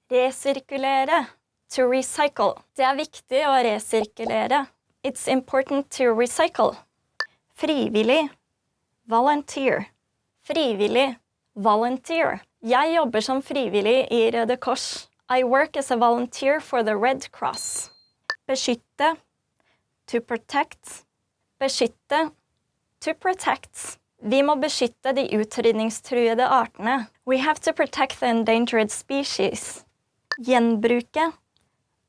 Resirkulere. To recycle. Det viktig å resirkulere. It's important to recycle. Frivillig. Volunteer. Frivillig. Volunteer. Jeg jobber som frivillig I Røde Kors. I work as a volunteer for the Red Cross. Beskytte. To protect. Beskytte. To protect. Vi må beskytte de utrydningstruede artene. We have to protect the endangered species. Gjenbruke.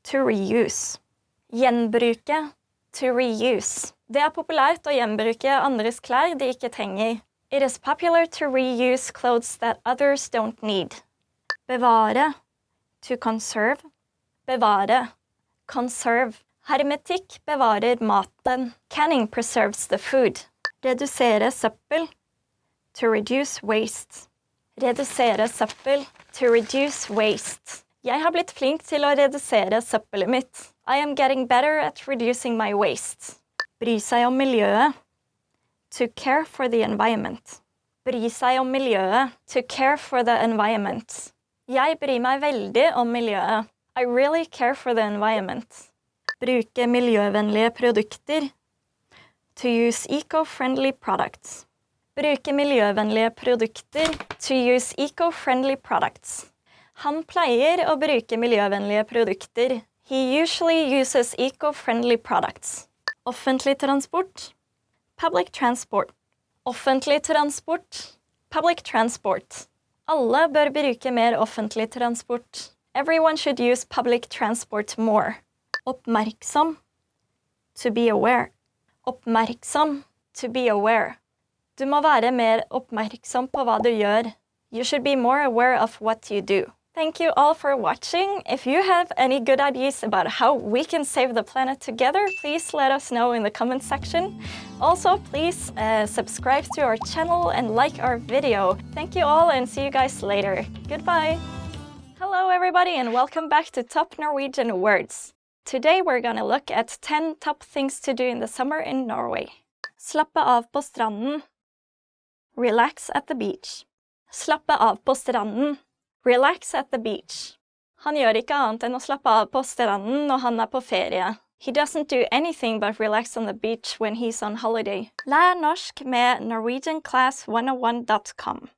To reuse. Gjenbruke. To reuse. Det populært å gjenbruke andres klær de ikke trenger. It is popular to reuse clothes that others don't need. Bevare. To conserve. Bevare. Conserve. Hermetikk bevarer maten. Canning preserves the food. Redusere søppel. To reduce waste. Redusere søppel. To reduce waste. Jeg har blitt flink til å redusere søppelet mitt. I am getting better at reducing my waste. Bry seg om miljøet. To care for the environment. Bry seg om miljøet. To care for the environment. Jeg bryr meg veldig om miljøet. I really care for the environment. Bruke miljøvennlige produkter. To use eco-friendly products. Bruke miljøvennlige produkter. To use eco-friendly products. Han pleier å bruke miljøvennlige produkter. He usually uses eco-friendly products. Offentlig transport. Public transport. Offentlig transport. Public transport. Alle bør bruke mer offentlig transport. Everyone should use public transport more. Oppmerksom. To be aware. Oppmerksom. To be aware. Du må være mer oppmerksom på hva du gjør. You should be more aware of what you do. Thank you all for watching. If you have any good ideas about how we can save the planet together, please let us know in the comment section. Also, please subscribe to our channel and like our video. Thank you all and see you guys later. Goodbye. Hello everybody and welcome back to Top Norwegian Words. Today we're gonna look at 10 top things to do in the summer in Norway. Slappe av på stranden. Relax at the beach. Slappe av på stranden. Relax at the beach. Han gjør ikke annet enn å slappe av på stranden når han på ferie. He doesn't do anything but relax on the beach when he's on holiday. Lær norsk med norwegianclass101.com.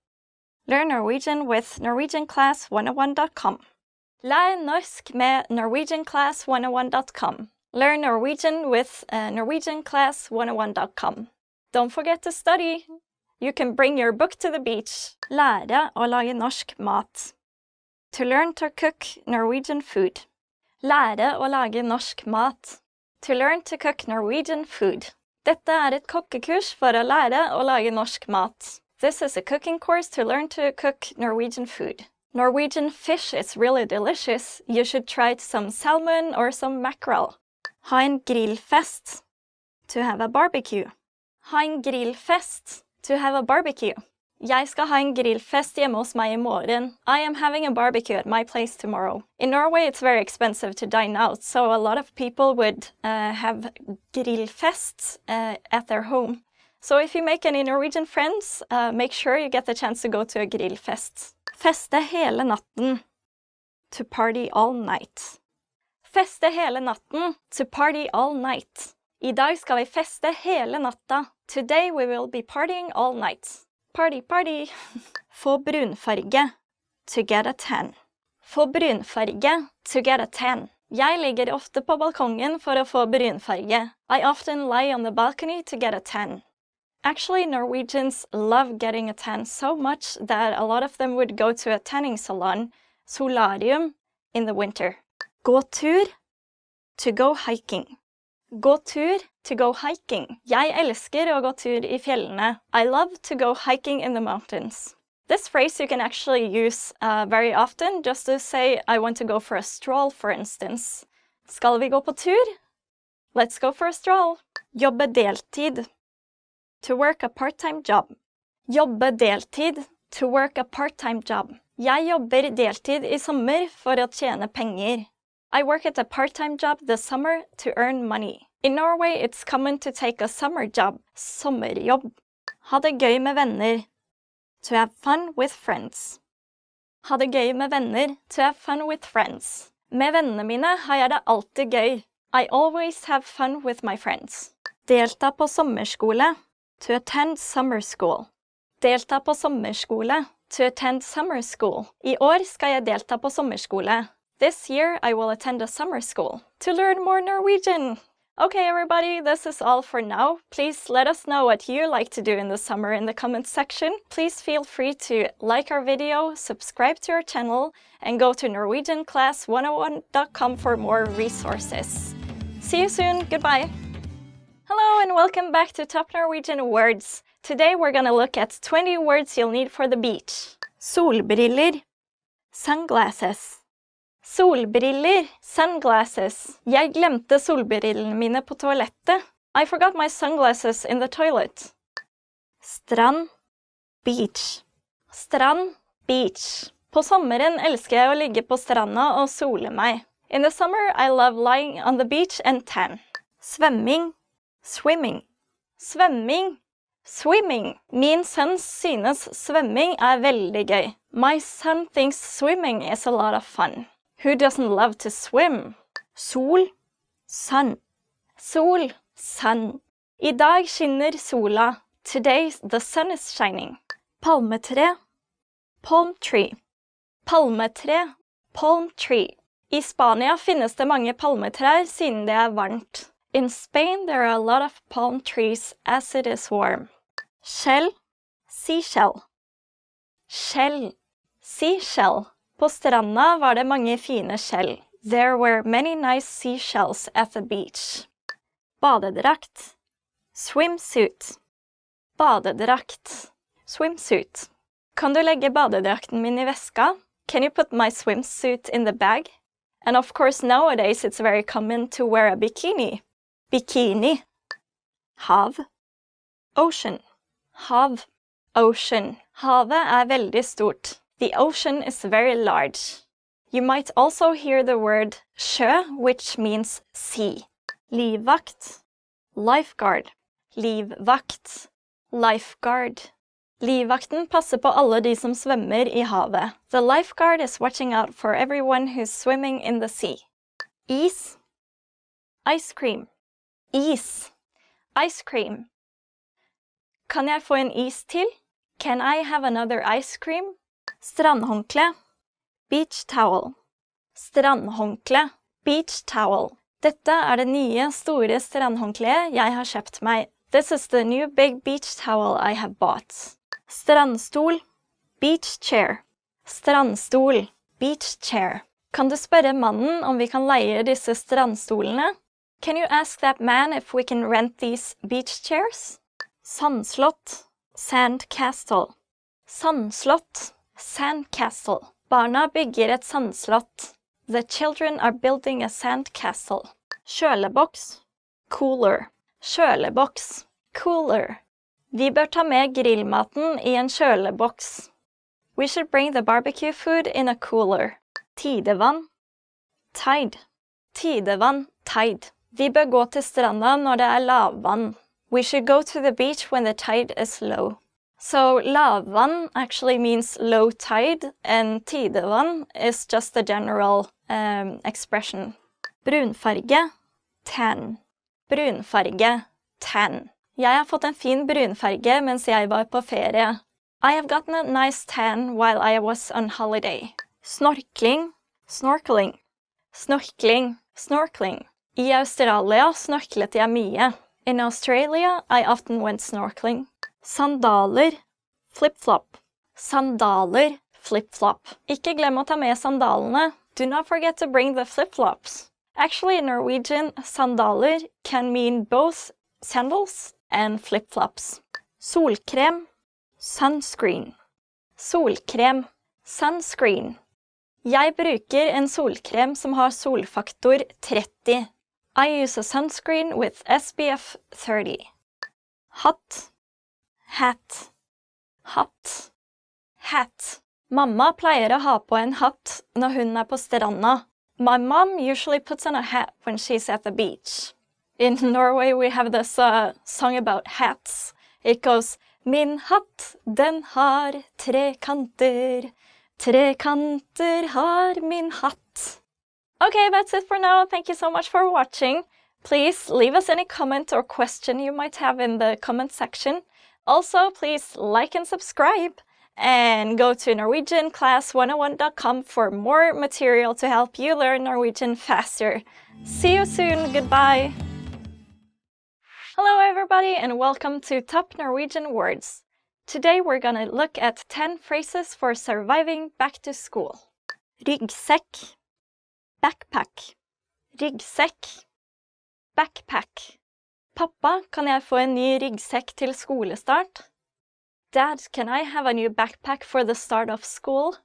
Learn Norwegian with norwegianclass101.com. Lær norsk med norwegianclass101.com. Learn Norwegian with norwegianclass101.com. Don't forget to study. You can bring your book to the beach. Lære å lage norsk mat. To learn to cook Norwegian food. Lære å lage norsk mat. To learn to cook Norwegian food. Dette et kokkekurs for å lære å lage norsk mat. This is a cooking course to learn to cook Norwegian food. Norwegian fish is really delicious. You should try some salmon or some mackerel. Ha en grillfest. To have a barbecue. Ha en grillfest. To have a barbecue. Jeg skal ha en grillfest hjemme hos meg I morgen. I am having a barbecue at my place tomorrow. In Norway, it's very expensive to dine out, so a lot of people would have grillfests at their home. So if you make any Norwegian friends, make sure you get the chance to go to a grillfest. Feste hele natten. To party all night. Feste hele natten. To party all night. I dag skal vi feste hele natta. Today we will be partying all night. Party, party. Få brunfarge. To get a tan. Få brunfarge. To get a tan. Jeg ligger ofte på balkongen for å få brunfarge. I often lie on the balcony to get a tan. Actually, Norwegians love getting a tan so much that a lot of them would go to a tanning salon, solarium, in the winter. Gå tur. To go hiking. Gå tur. To go hiking. Jeg elsker å gå tur I fjellene. I love to go hiking in the mountains. This phrase you can actually use very often just to say I want to go for a stroll, for instance. Skal vi gå på tur? Let's go for a stroll. Jobbe deltid. To work a part-time job. Jobbe deltid. To work a part-time job. Jeg jobber deltid I sommer for å tjene penger. I work at a part-time job this summer to earn money. In Norway, it's common to take a summer job, sommerjobb. Ha det gøy med venner. To have fun with friends. Ha det gøy med venner. To have fun with friends. Med vennene mine har jeg det alltid gøy. I always have fun with my friends. Delta på sommerskole. To attend summer school. Delta på sommerskole. To attend summer school. I år skal jeg delta på sommerskole. This year I will attend a summer school. To learn more Norwegian. Okay, everybody, this is all for now. Please let us know what you like to do in the summer in the comments section. Please feel free to like our video, subscribe to our channel, and go to norwegianclass101.com for more resources. See you soon. Goodbye. Hello and welcome back to Top Norwegian Words. Today we're gonna look at 20 words you'll need for the beach. Solbriller. Sunglasses. Solbriller, sunglasses. Jeg glemte solbrillene mine på toalettet. I forgot my sunglasses in the toilet. Strand, beach. Strand, beach. På sommeren elsker jeg å ligge på stranda og sole meg. In the summer, I love lying on the beach and tan. Svømming, swimming. Svømming, swimming. Min sønn synes svømming veldig gøy. My son thinks swimming is a lot of fun. Who doesn't love to swim? Sol, sun. Sol, sun. I dag skinner sola. Today the sun is shining. Palmetre, palm tree. Palmetre, palm tree. I Spania finnes det mange palmetrær siden det varmt. In Spain there are a lot of palm trees as it is warm. Shell, seashell. Shell, seashell. På stranda var det mange fine skjell. There were many nice seashells at the beach. Badedrakt. Swimsuit. Badedrakt. Swimsuit. Kan du legge badedrakten min I veska? Can you put my swimsuit in the bag? And of course nowadays it's very common to wear a bikini. Bikini. Hav. Ocean. Hav. Ocean. Havet veldig stort. The ocean is very large. You might also hear the word sjø, which means sea. Livvakt, lifeguard. Livvakt, lifeguard. Livvakten passer på alle de som svømmer I havet. The lifeguard is watching out for everyone who's swimming in the sea. Is, ice cream. Is, ice cream. Kan jeg få en is til? Can I have another ice cream? Strandhåndkle. Beach towel. Strandhåndkle. Beach towel. Dette det nye, store strandhåndkleet jeg har kjøpt meg. This is the new big beach towel I have bought. Strandstol. Beach chair. Strandstol. Beach chair. Kan du spørre mannen om vi kan leie disse strandstolene? Can you ask that man if we can rent these beach chairs? Sandslott. Sand castle. Sandslott. Sandcastle. Barna bygger et sandslott. The children are building a sandcastle. Kjøleboks. Cooler. Kjøleboks. Cooler. Vi bør ta med grillmaten I en kjøleboks. We should bring the barbecue food in a cooler. Tidevann. Tide. Tidevann. Tide. Vi bør gå til stranda når det lavvann. We should go to the beach when the tide is low. So lavvann actually means low tide, and tidevann is just a general expression. Brunfarge, tan. Brunfarge, tan. Jeg har fått en fin brunfarge mens jeg var på ferie. I have gotten a nice tan while I was on holiday. Snorkling, snorkeling. Snorkling, snorkeling. I Australia snorklet jeg mye. In Australia, I often went snorkeling. Sandaler, flip-flop. Sandaler, flip-flop. Ikke glem å ta med sandalene. Do not forget to bring the flip-flops. Actually, in Norwegian, sandaler can mean both sandals and flip-flops. Solkrem, sunscreen. Solkrem, sunscreen. Jeg bruker en solkrem som har solfaktor 30. I use a sunscreen with SPF 30. Hatt, hat, hatt, hat. Mamma pleier å ha på en hatt når hun på stranda. My mom usually puts on a hat when she's at the beach. In Norway we have this song about hats. It goes, min hatt, den har 3 kanter. 3 kanter har min hatt. Okay, that's it for now. Thank you so much for watching. Please leave us any comment or question you might have in the comment section. Also, please like and subscribe. And go to NorwegianClass101.com for more material to help you learn Norwegian faster. See you soon. Goodbye. Hello, everybody, and welcome to Top Norwegian Words. Today we're gonna look at 10 phrases for surviving back to school. Ryggsekk. Backpack. Ryggsekk. Backpack. Pappa, kan jeg få en ny ryggsekk til skolestart? Dad, can I have a new backpack for the start of school?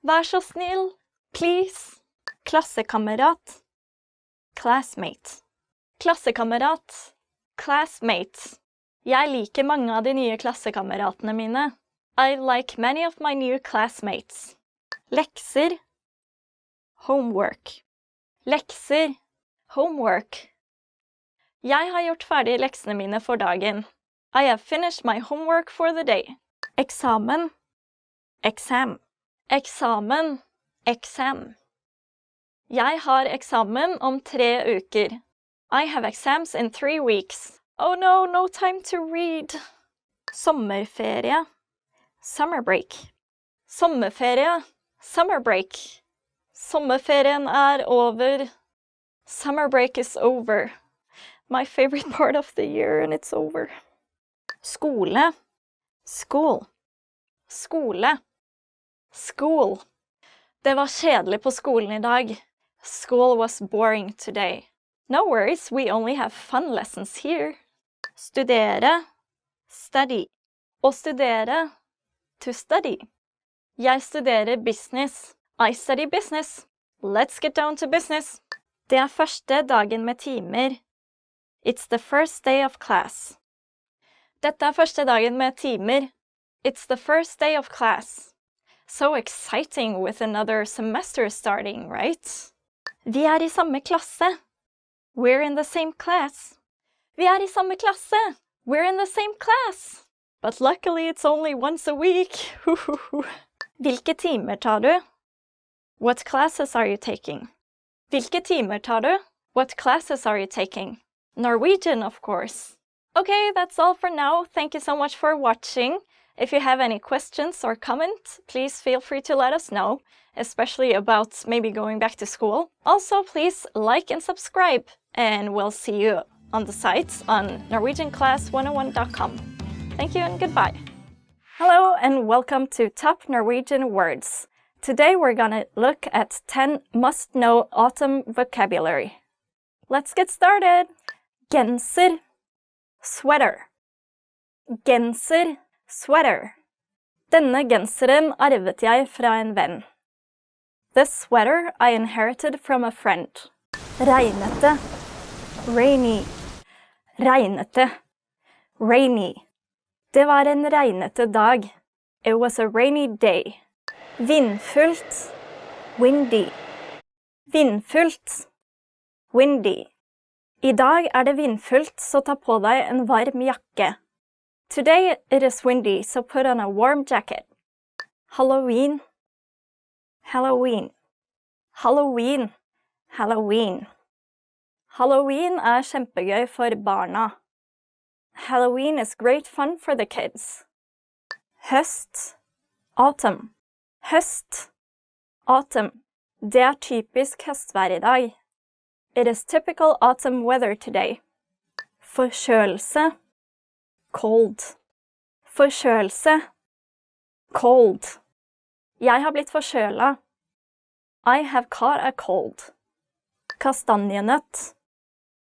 Vær så snill, please. Klassekamerat. Classmate. Klassekamerat. Classmate. Jeg liker mange av de nye klassekameratene mine. I like many of my new classmates. Lekser. Homework. Lekser. Homework. Jeg har gjort ferdig leksene mine for dagen. I have finished my homework for the day. Eksamen. Exam. Eksamen. Exam. Jeg har eksamen om 3 uker. I have exams in 3 weeks. Oh no, no time to read. Sommerferie. Summer break. Sommerferie. Summer break. Sommerferien over. Summer break is over. My favorite part of the year, and it's over. Skole. School. Skole. School. Det var kjedelig på skolen I dag. School was boring today. No worries, we only have fun lessons here. Studere. Study. Å studere. To study. Jeg studerer business. I study business. Let's get down to business. Det første dagen med timer. It's the first day of class. Dette første dagen med timer. It's the first day of class. So exciting with another semester starting, right? Vi I samme klasse. We're in the same class. Vi I samme klasse. We're in the same class. But luckily it's only once a week. Hvilke timer tar du? What classes are you taking? Hvilke timer tar du? What classes are you taking? Norwegian, of course. Okay, that's all for now. Thank you so much for watching. If you have any questions or comments, please feel free to let us know, especially about maybe going back to school. Also, please like and subscribe, and we'll see you on the sites on NorwegianClass101.com. Thank you and goodbye. Hello and welcome to Top Norwegian Words. Today we're gonna look at 10 must-know autumn vocabulary. Let's get started. Genser. Sweater. Genser, sweater. Denne genseren arvet jeg fra en venn. This sweater I inherited from a friend. Regnete. Rainy. Regnete. Rainy. Det var en regnete dag. It was a rainy day. Vindfullt. Windy. Vindfullt. Windy. I dag det vindfullt, så ta på deg en varm jakke. Today it is windy, so put on a warm jacket. Halloween. Halloween. Halloween. Halloween. Halloween kjempegøy for barna. Halloween is great fun for the kids. Høst. Autumn. Høst. Autumn. Det typisk høstvær I dag. It is typical autumn weather today. Forkjølelse. Cold. Forkjølelse. Cold. Jeg har blitt forkjølet. I have caught a cold. Kastanjenøtt.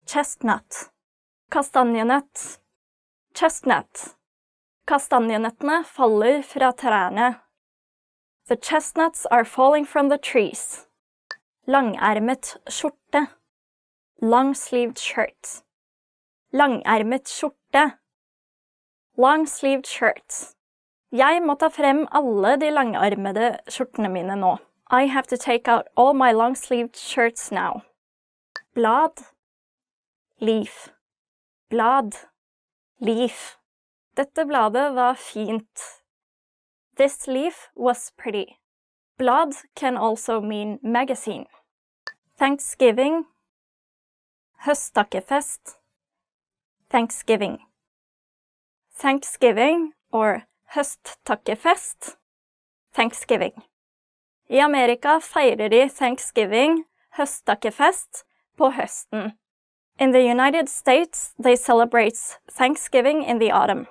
Chestnut. Kastanjenøtt. Chestnut. Kastanjenøttene faller fra trærne. The chestnuts are falling from the trees. Langermet skjorte. Long-sleeved shirt. Langermet skjorte. Long-sleeved shirt. Jeg må ta frem alle de langarmede skjortene mine nå. I have to take out all my long-sleeved shirts now. Blad. Leaf. Blad. Leaf. Dette bladet var fint. This leaf was pretty. Blad can also mean magazine. Thanksgiving. Høsttakkefest. Thanksgiving. Thanksgiving or høsttakkefest. Thanksgiving. I Amerika feirer de Thanksgiving, høsttakkefest, på høsten. In the United States, they celebrate Thanksgiving in the autumn.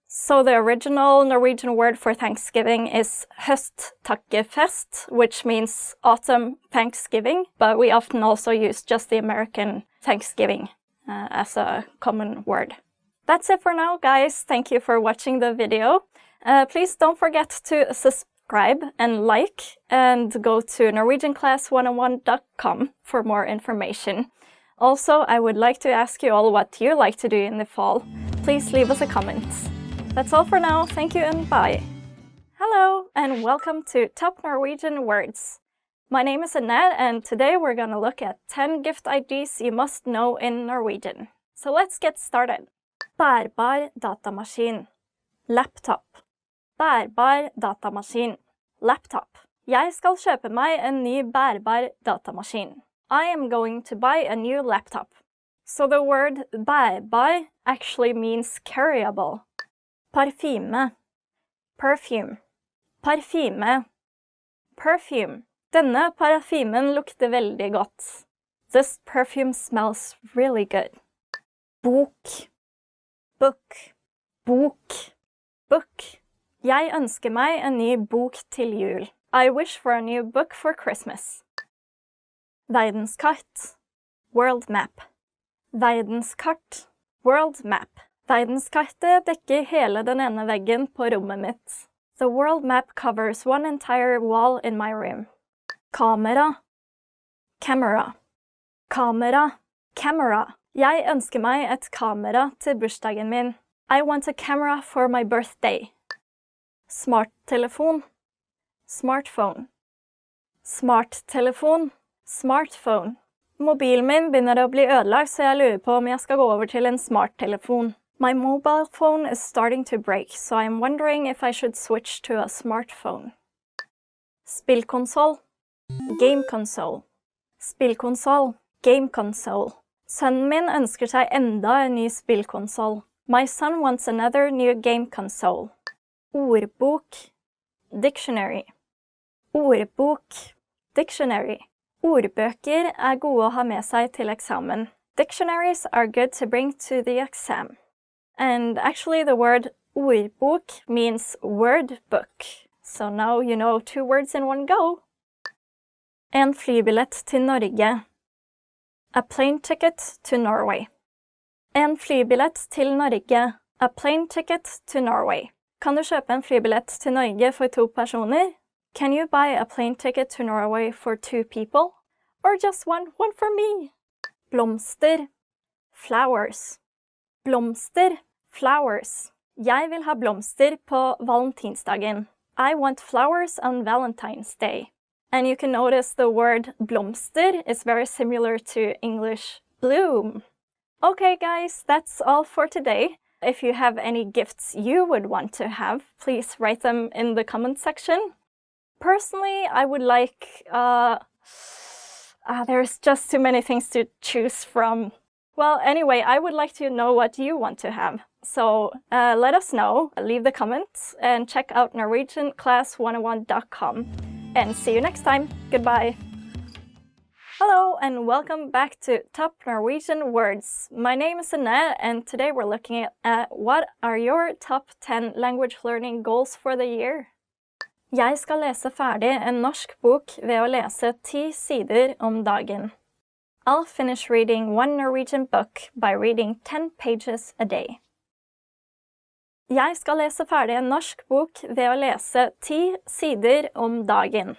So the original Norwegian word for Thanksgiving is høsttakkefest, which means autumn Thanksgiving, but we often also use just the American Thanksgiving as a common word. That's it for now, guys. Thank you for watching the video. Please don't forget to subscribe and like, and go to norwegianclass101.com for more information. Also, I would like to ask you all what you like to do in the fall. Please leave us a comment. That's all for now. Thank you and bye. Hello, and welcome to Top Norwegian Words. My name is Annette, and today we're going to look at 10 gift IDs you must know in Norwegian. So let's get started. Bærbar datamaskin. Laptop. Bærbar datamaskin. Laptop. Jeg skal kjøpe meg en ny bærbar datamaskin. I am going to buy a new laptop. So the word bærbar actually means carryable. Parfyme. Perfume. Parfyme. Perfume. Denne parfymen lukter veldig godt. This perfume smells really good. Bok. Book. Bok. Book. Jeg ønsker meg en ny bok til jul. I wish for a new book for Christmas. Verdenskart. World map. Verdenskart. World map. Verdenskartet dekker hele den ene veggen på rommet mitt. The world map covers one entire wall in my room. Kamera. Camera. Kamera. Camera. Jeg ønsker meg et kamera til bursdagen min. I want a camera for my birthday. Smarttelefon. Smartphone. Smarttelefon. Smartphone. Mobilen min begynner å bli ødelagt, så jeg lurer på om jeg skal gå over til en smarttelefon. My mobile phone is starting to break, so I'm wondering if I should switch to a smartphone. Spillkonsoll. Game console. Spillkonsoll. Game console. Sønnen min ønsker seg enda en ny spillkonsoll. My son wants another new game console. Ordbok. Dictionary. Ordbok. Dictionary. Ordbøker gode å ha med seg til eksamen. Dictionaries are good to bring to the exam. And actually the word ordbok means word book. So now you know 2 words in one go. En flybillett til Norge. A plane ticket to Norway. En flybillett til Norge. A plane ticket to Norway. Kan du kjøpe en flybillett til Norge for 2 personer? Can you buy a plane ticket to Norway for 2 people? Or just one for me? Blomster. Flowers. Blomster. Flowers. Jeg vil ha blomster på valentinsdagen. I want flowers on Valentine's Day. And you can notice the word blomster is very similar to English bloom. Okay guys, that's all for today. If you have any gifts you would want to have, please write them in the comment section. Personally, I would like, there's just too many things to choose from. Well, anyway, I would like to know what you want to have. So let us know, leave the comments, and check out NorwegianClass101.com. And see you next time. Goodbye. Hello, and welcome back to Top Norwegian Words. My name is Annette, and today we're looking at what are your top 10 language learning goals for the year? Jeg skal lese ferdig en norsk bok ved å lese 10 sider om dagen. I'll finish reading one Norwegian book by reading 10 pages a day. Jeg skal lese ferdig en norsk bok ved å lese 10 sider om dagen.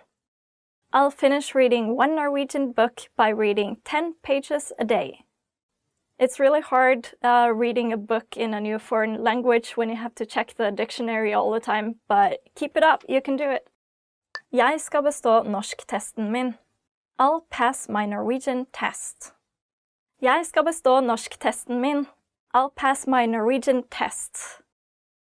I'll finish reading one Norwegian book by reading 10 pages a day. It's really hard reading a book in a new foreign language when you have to check the dictionary all the time, but keep it up, you can do it. Jeg skal bestå norsktesten min. I'll pass my Norwegian test. Jeg skal bestå norsktesten min. I'll pass my Norwegian test.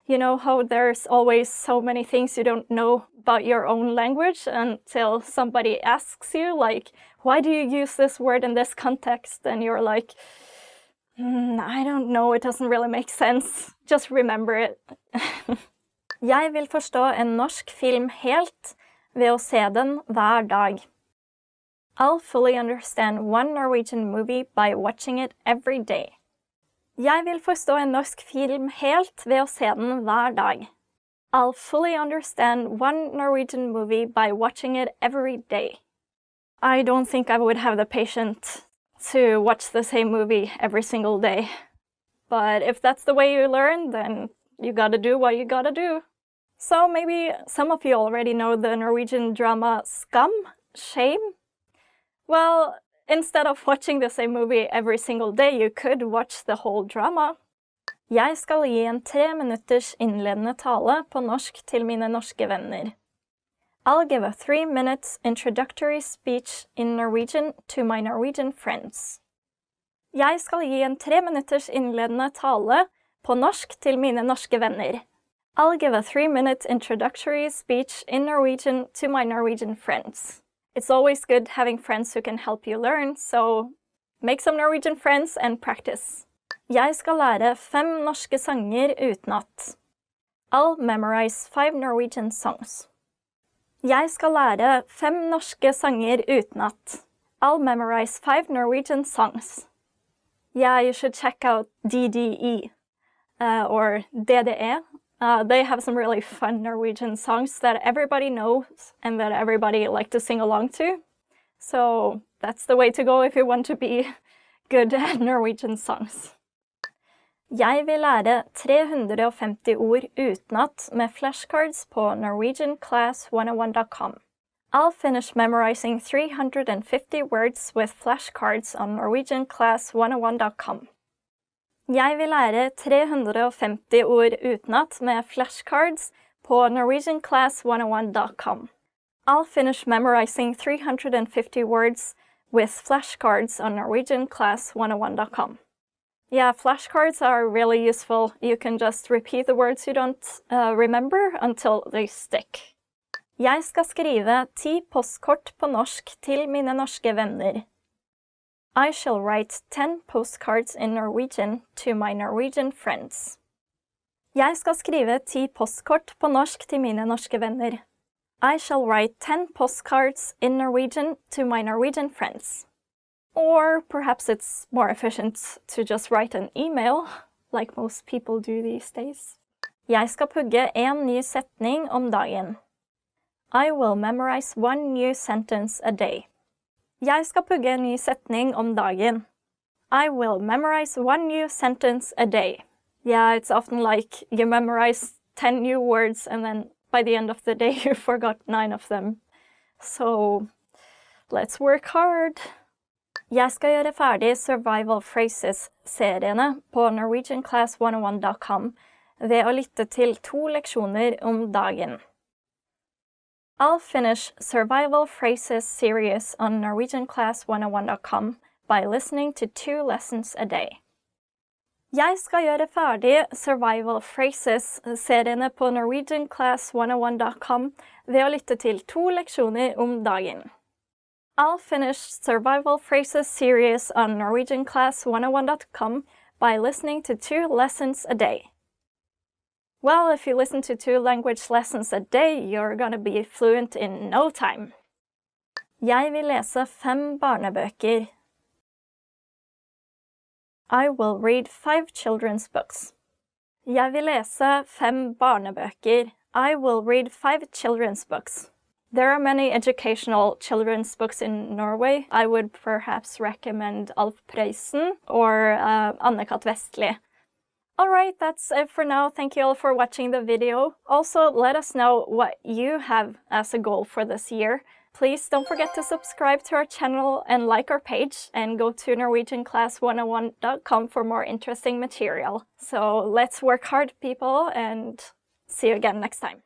You know how there's always so many things you don't know about your own language until somebody asks you, like, why do you use this word in this context? And you're like, I don't know, it doesn't really make sense. Just remember it. Jeg vil forstå en norsk film helt ved å se den hver dag. I'll fully understand one Norwegian movie by watching it every day. Jeg vil forstå en norsk film helt ved å se den hver dag. I'll fully understand one Norwegian movie by watching it every day. I don't think I would have the patience to watch the same movie every single day. But if that's the way you learn, then you gotta do what you gotta do. So maybe some of you already know the Norwegian drama Skam, Shame. Well, instead of watching the same movie every single day, you could watch the whole drama. Jeg skal gi en 3 minutters innledende tale på norsk til mine norske venner. I'll give a 3 minutes introductory speech in Norwegian to my Norwegian friends. Jeg skal gi en 3 minutters innledende tale på norsk til mine norske venner. I'll give a 3 minute introductory speech in Norwegian to my Norwegian friends. It's always good having friends who can help you learn, so make some Norwegian friends and practice. Jeg skal lære 5 norske sanger utenat. I'll memorize 5 Norwegian songs. Jeg skal lære 5 norske sanger utenat. I'll memorize 5 Norwegian songs. Yeah, you should check out DDE or DDE. They have some really fun Norwegian songs that everybody knows and that everybody likes to sing along to. So that's the way to go if you want to be good at Norwegian songs. Jeg vil lære 350 ord utenat med flashcards på NorwegianClass101.com. I'll finish memorizing 350 words with flashcards on NorwegianClass101.com. Jeg vil lære 350 ord utenat med flashcards på NorwegianClass101.com. I'll finish memorizing 350 words with flashcards on NorwegianClass101.com. Yeah, flashcards are really useful. You can just repeat the words you don't remember until they stick. Jeg skal skrive 10 postkort på norsk til mine norske venner. I shall write 10 postcards in Norwegian to my Norwegian friends. Jeg skal skrive 10 postkort på norsk til mine norske venner. I shall write 10 postcards in Norwegian to my Norwegian friends. Or perhaps it's more efficient to just write an email, like most people do these days. Jeg skal pugge en ny setning om dagen. I will memorize one new sentence a day. Jeg skal pugge en ny setning om dagen. I will memorize one new sentence a day. Yeah, it's often like you memorize 10 new words and then by the end of the day you forgot 9 of them. So let's work hard. Jeg skal gjøre ferdig Survival Phrases-seriene på NorwegianClass101.com ved å lytte til 2 leksjoner om dagen. I'll finish Survival Phrases series on NorwegianClass101.com by listening to 2 lessons a day. Jeg skal gjøre ferdig Survival Phrases-seriene på NorwegianClass101.com ved å lytte til 2 leksjoner om dagen. I'll finish Survival Phrases series on NorwegianClass101.com by listening to 2 lessons a day. Well, if you listen to 2 language lessons a day, you're gonna be fluent in no time. Jeg vil lese 5 barnebøker. I will read 5 children's books. Jeg vil lese 5 barnebøker. I will read 5 children's books. There are many educational children's books in Norway. I would perhaps recommend Alf Prøysen or Anne-Kat. Vestli. Alright, that's it for now. Thank you all for watching the video. Also, let us know what you have as a goal for this year. Please don't forget to subscribe to our channel and like our page, and go to NorwegianClass101.com for more interesting material. So let's work hard, people, and see you again next time.